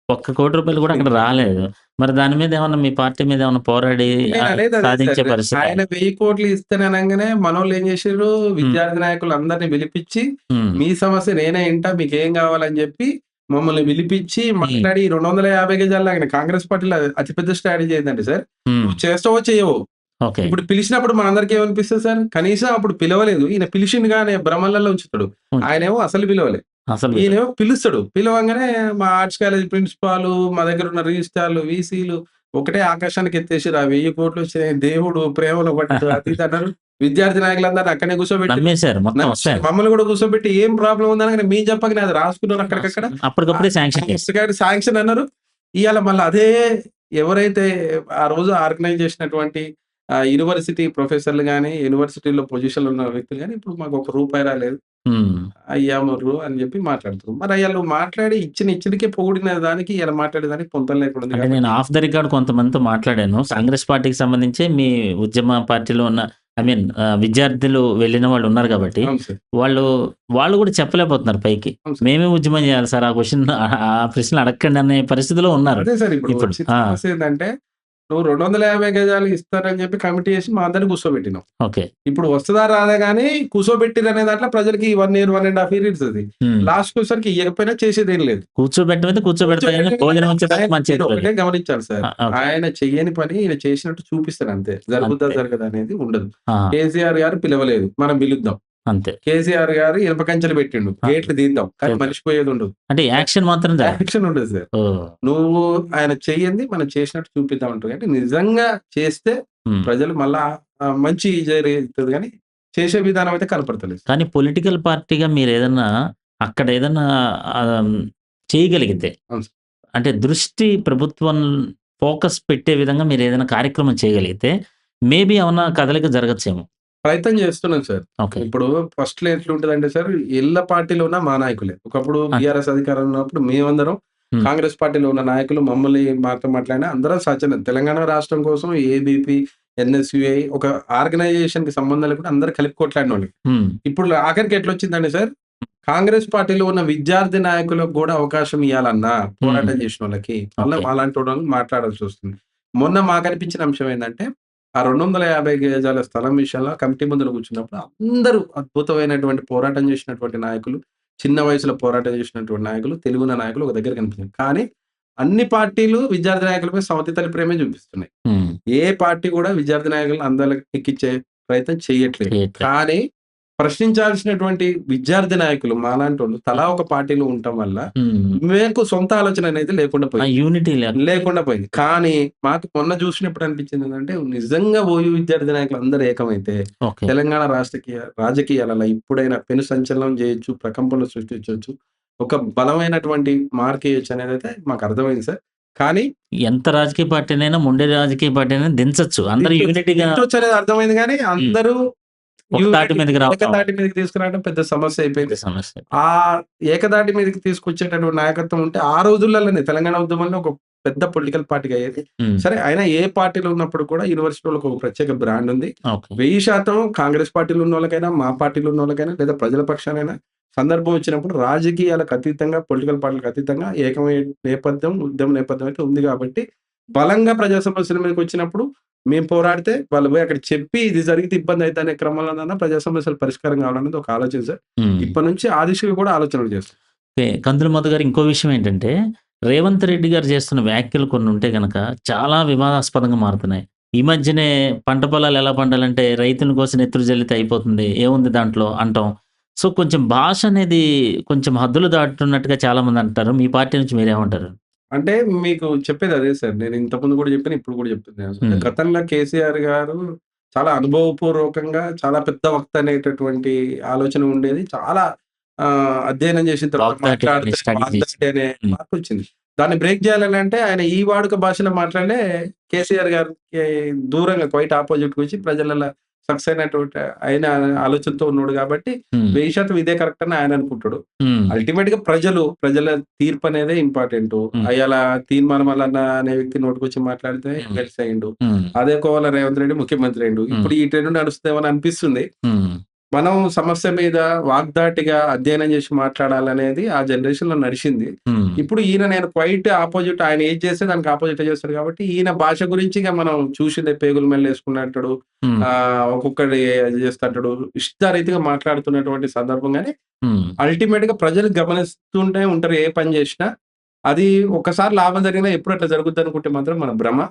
₹1,00,00,000 కూడా అక్కడ రాలేదు. మరి దాని మీద ఏమన్నా మీ పార్టీ మీద ఏమన్నా పోరాడి నేననేది అదే సాధించే సార్. పరిస్థితా? ఆయన 1000,00,00,000 ఇస్తాననంగానే మనోళ్ళేం జేషిర్రు, హ్మ్. విద్యార్థి నాయకులందరిని పిలిపిచ్చి, హ్మ్. మీ సమస్య నేనే ఇంటా మీకేం గావాలని జెప్పి, మమ్మల్ని పిలిపిచ్చి, హ్మ్. మాట్లాడి 250 గజాల్లో ఆయన కాంగ్రెస్ పార్టీలో అతిపెద్ద స్ట్రాటజీ ఏందంటే సార్, హ్మ్. నువ్వు చేస్తావో చెయ్యవో, ఓకే. ఇప్పుడు పిలిచినప్పుడు మనందరికి ఏమనిపిస్తది సార్, కనీసం అప్పుడు పిలవలేదు. ఈయన పిలిషిండుగా అనే భ్రమలలో ఉంచుతాడు. ఉంచు. ఆయనేమో అసలు పిలవలే. అసలు ఈయనేమో పిలుస్తాడు. పిలవంగానే మా ఆర్ట్స్ కాలేజ్ ప్రిన్సిపాలు, మా దగ్గరున్న రిజిస్ట్రార్లు, వీసీలు ఒకటే ఆకాశానికి ఎత్తేసిర్రు. ఆ 1000,00,00,000 వచ్చినాయి. దేవుడు ప్రేమలో పడ్డాడు. అది ఇది అన్నారు. విద్యార్థి నాయకులందరిని అక్కడనే కూర్చోబెట్టిర్రు. నమ్మేసారు. మొత్తం నమ్మేసారు. వస్తాయని. మమ్మల్ని కూడా కూర్చోబెట్టి ఏం ప్రాబ్లమ్ ఉందనంగానే మేము చెప్పగానే అది రాసుకున్నారు అక్కడికక్కడ. అప్పటికప్పుడే శాంక్షన్ చేసారు. అప్పటికప్పుడు శాంక్షన్ అన్నారు. ఇయాల మళ్ళా అదే ఎవరైతే ఆ రోజు ఆర్గనైజ్ చేసినటువంటి యూనివర్సిటీ ప్రొఫెసర్‌లు గాని, యూనివర్సిటీలో పొజిషన్‌లో ఉన్న వ్యక్తులు గాని, ఇప్పుడు మాకు ఒక రూపాయి రాలేదు. హ్మ్. అయ్యా మొర్రు అని చెప్పి మాట్లాడుతుర్రు. మరి అయ్యాళ్ళు మాట్లాడి ఇచ్చినకే పొగిడిన దానికి ఇలా మాట్లాడేదానికి పొంతన లేకుండా ఉంది అంటే నేను కాబట్టి ఆఫ్ ద రికార్డ్ కొంతమందితో మాట్లాడాను. కాంగ్రెస్ పార్టీకి సంబంధించే మీ ఉద్యమ పార్టీలో ఉన్న ఐ మీన్ విద్యార్థులు వెళ్ళిన వాళ్ళు ఉన్నారు కాబట్టి, అవును సార్. వాళ్ళు, వాళ్ళు కూడా చెప్పలేకపోతున్నారు పైకి. అవును సార్. మేమే ఉద్యమం చేయాలి సార్. ఆ క్వెషన్ ఆ ప్రశ్నలు అడగకండి అనే పరిస్థితిలో ఉన్నారు. అదే సార్ ఇప్పుడు ఇప్పుడు. వచ్చిన ఆ! సమస్య ఏందంటే, నువ్వు 250 గజాలు ఇస్తానని చెప్పి కమిటీ చేసి మా అందరిని కూర్చోబెట్టినావు. ఓకే. ఇప్పుడు వస్తదా రాదా గాని కూర్చోబెట్టిరనే దాంట్లో ప్రజలకి 1 ఇయర్, 1 ½ ఇయర్ ఇస్తది. హ్మ్. లాస్ట్‌కొచ్చేసరికి ఇయ్యకపోయినా చేసేదేం లేదు. కూర్చోబెట్టమైతే కూర్చోబెడతా గాని భోజనం వచ్చేదాకా మన చేతిలో ఒకటే లేదు. గమనించాలి సార్. ఓకే. ఆయన చెయ్యని పని ఈయన చేసినట్టు చూపిస్తాడు అంతే. జరుగుద్దా? అంతే. జరగదా? అనేది ఉండదు. ఆ! కేసీఆర్ గారు పిలవలేదు. మనం పిలుద్దాం. అంతే. కేసీఆర్ గారు ఇనప కంచెలు పెట్టిండు. ఆ! గేట్లు తీద్దాం. కానీ చేద్దాం. మనిషి పోయేదుండదు. అంటే యాక్షన్ మాత్రం జరగదు. యాక్షన్ ఉండదు సార్. ఓహ్! నువ్వు ఆయన చెయ్యంది మనం చేసినట్టు చూపిద్దాం అంటారు. అంటే నిజంగా చేస్తే హ్మ్. ప్రజలు మళ్ళా మంచి జరుగుతది గానీ, చేసే విధానం అయితే కనపడతలేదు. కానీ పొలిటికల్ పార్టీగా మీరేదన్నా అక్కడ ఏదన్నా ఆహ్, చేయగలిగితే అవును సార్. అంటే దృష్టి ప్రభుత్వం ఫోకస్ పెట్టే విధంగా మీరేదైనా కార్యక్రమం చేయగలిగితే మేబీ ఏమన్నా కదలిక జరగచ్చేమో. ప్రయత్నం చేస్తున్నాం సార్. ఓకే. ఇప్పుడు ఫస్ట్‌లో ఎట్లుంటదంటే సార్, ఇళ్ళ పార్టీలో ఉన్న మా నాయకులే. ఒకప్పుడు ఆ! బీఆర్ఎస్ అధికారంలో ఉన్నప్పుడు మేమందరం, హ్మ్. కాంగ్రెస్ పార్టీలో ఉన్న నాయకులు మాతో మాట్లాడినా అందరం తెలంగాణ రాష్ట్రం కోసం ఏబీపీ, ఎన్ఎస్‌యుఐ ఒక ఆర్గనైజేషన్‌కి సంబంధం లేకుండా అందరూ కలిపి కొట్లాడినోళ్ళే. హ్మ్. ఇప్పుడు ఆఖరికి ఎట్లొచ్చిందంటే సార్, కాంగ్రెస్ పార్టీలో ఉన్న విద్యార్థి నాయకులకు గూడా అవకాశం ఇయ్యాలన్నా, హ్మ్. పోరాటం జేసినోళ్ళకి, మళ్ళా ఓకే. మాలాంటోళ్ళని మాట్లాడాల్సొస్తుంది. మొన్న మాకనిపించిన అంశం ఏందంటే, ఆ 250 గజాల స్థలం విషయంలో కమిటీ ముందర కూర్చున్నప్పుడు అందరూ అద్భుతమైనటువంటి పోరాటం జేసినటువంటి నాయకులు, చిన్న వయసులో పోరాటం జేసినటువంటి నాయకులు, తెలివున్న నాయకులు ఒక దగ్గర కనిపించారు. కానీ అన్ని పార్టీలు విద్యార్థి నాయకులపై సవతి తల్లి ప్రేమే చూపిస్తున్నాయి. హ్మ్. ఏ పార్టీ గూడా విద్యార్థి నాయకులను అందరికి ఎక్కిచ్చే ప్రయత్నం చెయ్యట్లేదు. చేయట్లే. కానీ ప్రశ్నించాల్సినటువంటి విద్యార్థి నాయకులు మాలాంటోళ్ళు తలా ఒక పార్టీలో ఉండటం వల్ల మీకు సొంత ఆలోచన అనేది లేకుండా ఆ పోయింది. యూనిటీ లేకుండా పోయింది. కానీ మాకు మొన్న చూసినప్పుడు అనిపించింది ఏంటంటే నిజంగా ఓయూ విద్యార్థి నాయకులు అందరూ ఏకమైతే ఓకే. తెలంగాణ రాజకీయాలలో ఇప్పుడైనా పెను సంచలనం చేయొచ్చు, ప్రకంపనలు సృష్టించొచ్చు. ఒక బలమైనటువంటి మార్కేయొచ్చు అనేదైతే మాకు అర్థమైంది సార్. కానీ ఎంత రాజకీయ పార్టీనైనా మొండి రాజకీయ పార్టీనైనా దించొచ్చు. అందరూ యూనిటీగా దించొచ్చు అనేది అర్థమైంది కానీ అందరూ ఒక తాటి మీదకి రావడం ఏకతాటి మీదకి తీసుకురావడం పెద్ద సమస్య అయిపోయింది. సమస్య. ఆ ఏకతాటి మీదకి తీసుకొచ్చేటటువంటి నాయకత్వం ఉంటే ఆ రోజులలోనే తెలంగాణ ఉద్యమంలో ఒక పెద్ద పొలిటికల్ పార్టీగా అయ్యేది. సరే అయినా ఏ పార్టీలో ఉన్నప్పుడు కూడా యూనివర్సిటీలకు ఒక ప్రత్యేక బ్రాండ్ ఉంది. ఓకే. 1000% కాంగ్రెస్ పార్టీలో ఉన్న వాళ్ళకైనా, మా పార్టీలో ఉన్న వాళ్ళకైనా లేదా ప్రజల పక్షానైనా సందర్భం వచ్చినప్పుడు రాజకీయాలకు అతీతంగా, పొలిటికల్ పార్టీలకు అతీతంగా ఏకమయ్యే నేపథ్యం, ఉద్యమ నేపథ్యం అయితే ఉంది కాబట్టి బలంగా ప్రజా సమస్యల మీదకి వచ్చినప్పుడు మేము పోరాడితే వాళ్ళు పోయి అక్కడ చెప్పి ఇది జరిగితే ఇబ్బంది అయితే అనే క్రమంలోనైనా ప్రజా సమస్యలు పరిష్కారం కావాలనేది ఒక ఆలోచన సార్. ఇప్పటి నుంచి ఆ దిశగా కూడా ఆలోచనలు చేస్తాం. ఓకే. కందుల మధు గారు ఇంకో విషయం ఏంటంటే రేవంత్ రెడ్డి గారు చేస్తున్న వ్యాఖ్యలు కొన్ని ఉంటే గనక చాలా వివాదాస్పదంగా మారుతున్నాయి. ఈ మధ్యనే పంట పొలాలు ఎలా పండాలంటే రైతుల కోసం నెత్తురు జల్లితే అయిపోతుంది. ఏముంది దాంట్లో అంటాం. సో కొంచెం భాష అనేది కొంచెం హద్దులు దాటుతున్నట్టుగా చాలా మంది అంటారు. మీ పార్టీ నుంచి మీరేమంటారు? అంటే మీకు చెప్పేది అదే సార్. నేను ఇంతకుముందు కూడా చెప్పాను. ఇప్పుడు కూడా చెప్తున్నాను. గతంలో కేసీఆర్ గారు చాలా అనుభవపూర్వకంగా చాలా పెద్ద వక్త అనేటటువంటి ఆలోచన ఉండేది. చాలా అధ్యయనం చేసిన తర్వాత మాట్లాడితే వాగ్దాటి అనే మార్పొచ్చింది. దాన్ని బ్రేక్ చేయాలంటే ఆయన ఈ వాడుక భాషలో మాట్లాడే కేసీఆర్ గారికి దూరంగా క్వైట్ ఆపోజిట్‌గా వచ్చి ప్రజలలో సక్సెస్ అయినటువంటి ఆయన ఆలోచనతో ఉన్నాడు కాబట్టి 1000% ఇదే కరెక్ట్ అని ఆయన అనుకుంటాడు. అల్టిమేట్ గా ప్రజల తీర్పు అనేదే ఇంపార్టెంట్. అయ్యాల తీర్మానం మల్లన్న అనే వ్యక్తి నోటుకొచ్చి మాట్లాడితే ఎమ్మెల్సీ అయ్యిండు. అదే కోవల రేవంత్ రెడ్డి ముఖ్యమంత్రి అయ్యిండు. ఇప్పుడు ఈ ట్రెండ్ నడుస్తుందేమని అనిపిస్తుంది. మనం సమస్య మీద వాగ్దాటిగా అధ్యయనం చేసి మాట్లాడాలనేది ఆ జనరేషన్ లో నడిచింది. ఇప్పుడు ఈయన నేను క్వైట్ ఆపోజిట్, ఆయన ఏది చేస్తే దానికి ఆపోజిట్ చేస్తాడు కాబట్టి ఈయన భాష గురించి మనం చూసిందే పేగులు మెల్ల వేసుకున్నట్టు ఒక్కొక్కటి చేస్తాడు ఇష్టారీతిగా మాట్లాడుతున్నటువంటి సందర్భంగానే అల్టిమేట్ గా ప్రజలు గమనిస్తుంటే ఉంటారు. ఏ పని చేసినా అది ఒకసారి లాభం జరిగినా ఎప్పుడు అట్లా జరుగుద్ది అనుకుంటే మాత్రం మన భ్రమ.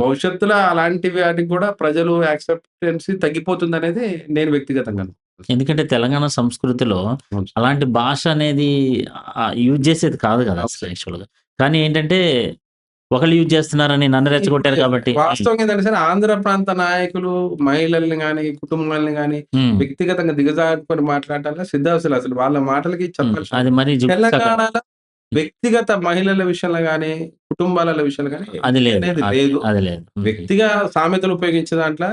భవిష్యత్తులో అలాంటి వాటికి కూడా ప్రజలు యాక్సెప్టెన్సీ తగ్గిపోతుంది అనేది నేను వ్యక్తిగతంగా. ఎందుకంటే తెలంగాణ సంస్కృతిలో అలాంటి భాష అనేది యూజ్ చేసేది కాదు కదా యాక్చువల్‌గా. కానీ ఏంటంటే ఒకళ్ళు యూజ్ చేస్తున్నారని నన్ను రెచ్చగొట్టారు కాబట్టి. వాస్తవంగా ఏంటంటే సార్ ఆంధ్ర ప్రాంత నాయకులు మహిళల్ని గాని, కుటుంబాలని గాని వ్యక్తిగతంగా దిగజారుకొని మాట్లాడాలి సిద్ధాస్తులు అసలు వాళ్ళ మాటలకి చెప్పాలి. అది మరి తెలంగాణలో వ్యక్తిగత మహిళల విషయంలో గాని, కుటుంబాల విషయంలో గాని అది లేదు. లేదు. అది లేదు. వ్యక్తిగా సామెతలు ఉపయోగించే దాంట్లో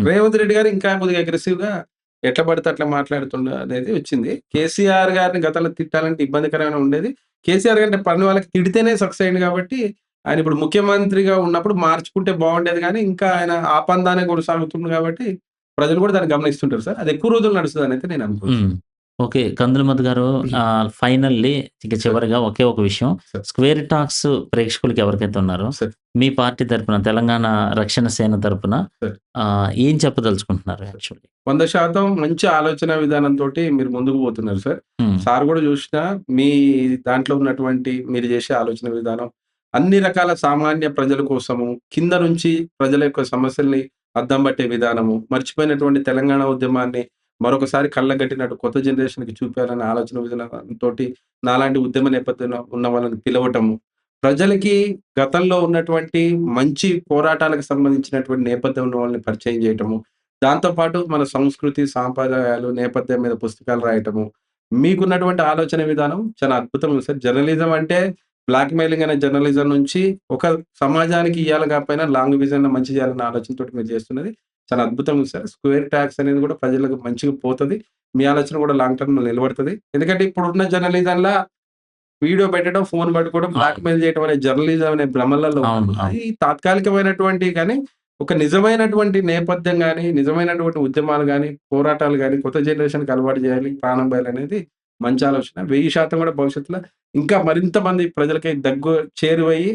రేవంత్ రెడ్డి గారు ఇంకా కొద్దిగా అగ్రెసివ్ గా ఎట్లా పడితే అట్లా మాట్లాడుతుండ అనేది వచ్చింది. కేసీఆర్ గారిని గతంలో తిట్టాలంటే ఇబ్బందికరమైన ఉండేది. కేసీఆర్ గారి పని వాళ్ళకి తిడితేనే సక్సెస్ అయింది కాబట్టి ఆయన ఇప్పుడు ముఖ్యమంత్రిగా ఉన్నప్పుడు మార్చుకుంటే బాగుండేది కానీ ఇంకా ఆయన ఆ పందానే కొనసాగుతుంది కాబట్టి ప్రజలు కూడా దాన్ని గమనిస్తుంటారు సార్. అది ఎక్కువ రోజులు నడుస్తుంది అని అయితే నేను అనుకుంటున్నాను. ఓకే. కందుల మధు గారు ఫైనల్లీ ఇక చివరిగా ఒకే ఒక విషయం. స్క్వేర్ టాక్స్ ప్రేక్షకులకి ఎవరికైతే ఉన్నారో మీ పార్టీ తరపున తెలంగాణ రక్షణ సేన తరపున ఏం చెప్పదలుచుకుంటున్నారు? యాక్చువల్లీ 100% మంచి ఆలోచన విధానంతో మీరు ముందుకు పోతున్నారు సార్. సార్ కూడా చూసినా మీ దాంట్లో ఉన్నటువంటి మీరు చేసే ఆలోచన విధానం అన్ని రకాల సామాన్య ప్రజల కోసము కింద నుంచి ప్రజల యొక్క సమస్యల్ని అద్దం పట్టే విధానము, మర్చిపోయినటువంటి తెలంగాణ ఉద్యమాన్ని మరొకసారి కళ్ళగట్టినట్టు కొత్త జనరేషన్‌కి చూపాలనే ఆలోచన విధానంతోటి నాలాంటి ఉద్యమ నేపథ్యంలో ఉన్న వాళ్ళని పిలవటము, ప్రజలకి గతంలో ఉన్నటువంటి మంచి పోరాటాలకు సంబంధించినటువంటి నేపథ్యం ఉన్న వాళ్ళని పరిచయం చేయటము, దాంతో పాటు మన సంస్కృతి, సాంప్రదాయాలు, నేపథ్యం మీద పుస్తకాలు రాయటము, మీకున్నటువంటి ఆలోచన విధానం చాలా అద్భుతం సార్. జర్నలిజం అంటే బ్లాక్ మెయిలింగ్ అనే జర్నలిజం నుంచి ఒక సమాజానికి ఇయ్యాలి కాకపోయినా లాంగ్ విజన్‌లో మంచి చేయాలన్న ఆలోచనతోటి మీరు చేస్తున్నది చాలా అద్భుతం సార్. స్క్వేర్ టాక్స్ అనేది కూడా ప్రజలకు మంచిగా పోతది. మీ ఆలోచన కూడా లాంగ్ టర్మ్‌లో నిలబడతది. ఎందుకంటే ఇప్పుడున్న జర్నలిజంలా వీడియో పెట్టడం, ఫోన్ పట్టుకోవడం, బ్లాక్ మెయిల్ చేయడం అనే జర్నలిజం అనే భ్రమలలో అది తాత్కాలికమైనటువంటి కానీ ఒక నిజమైనటువంటి నేపథ్యం గాని, నిజమైనటువంటి ఉద్యమాలు గాని, పోరాటాలు గాని కొత్త జనరేషన్‌కి అలవాటు చేయాలి, ప్రాణం పోయాలనేది మంచి ఆలోచన. 1000% కూడా భవిష్యత్తులో ఇంకా మరింత మంది ప్రజలకి చేరువయ్యి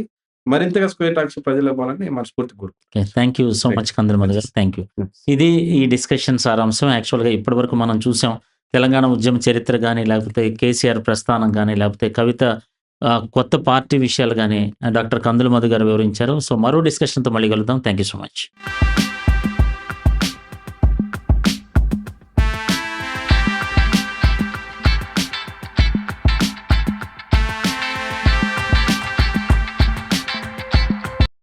మరింతగా స్క్వేర్ టాక్స్ ప్రజలకు పోవాలని మనస్ఫూర్తిగా కోరుకుంటున్నాను. థ్యాంక్ యూ సో మచ్ కందుల మధు గారు. Thank you. ఇది ఈ డిస్కషన్ సారాంశం. యాక్చువల్‌గా ఇప్పటివరకు మనం చూసాం తెలంగాణ ఉద్యమ చరిత్ర కానీ, లేకపోతే కేసీఆర్ ప్రస్థానం కానీ, లేకపోతే కవిత కొత్త పార్టీ విషయాలు కానీ డాక్టర్ కందుల మధు గారు వివరించారు. సో మరో డిస్కషన్‌తో మళ్ళీ కలుద్దాం. Thank you so much.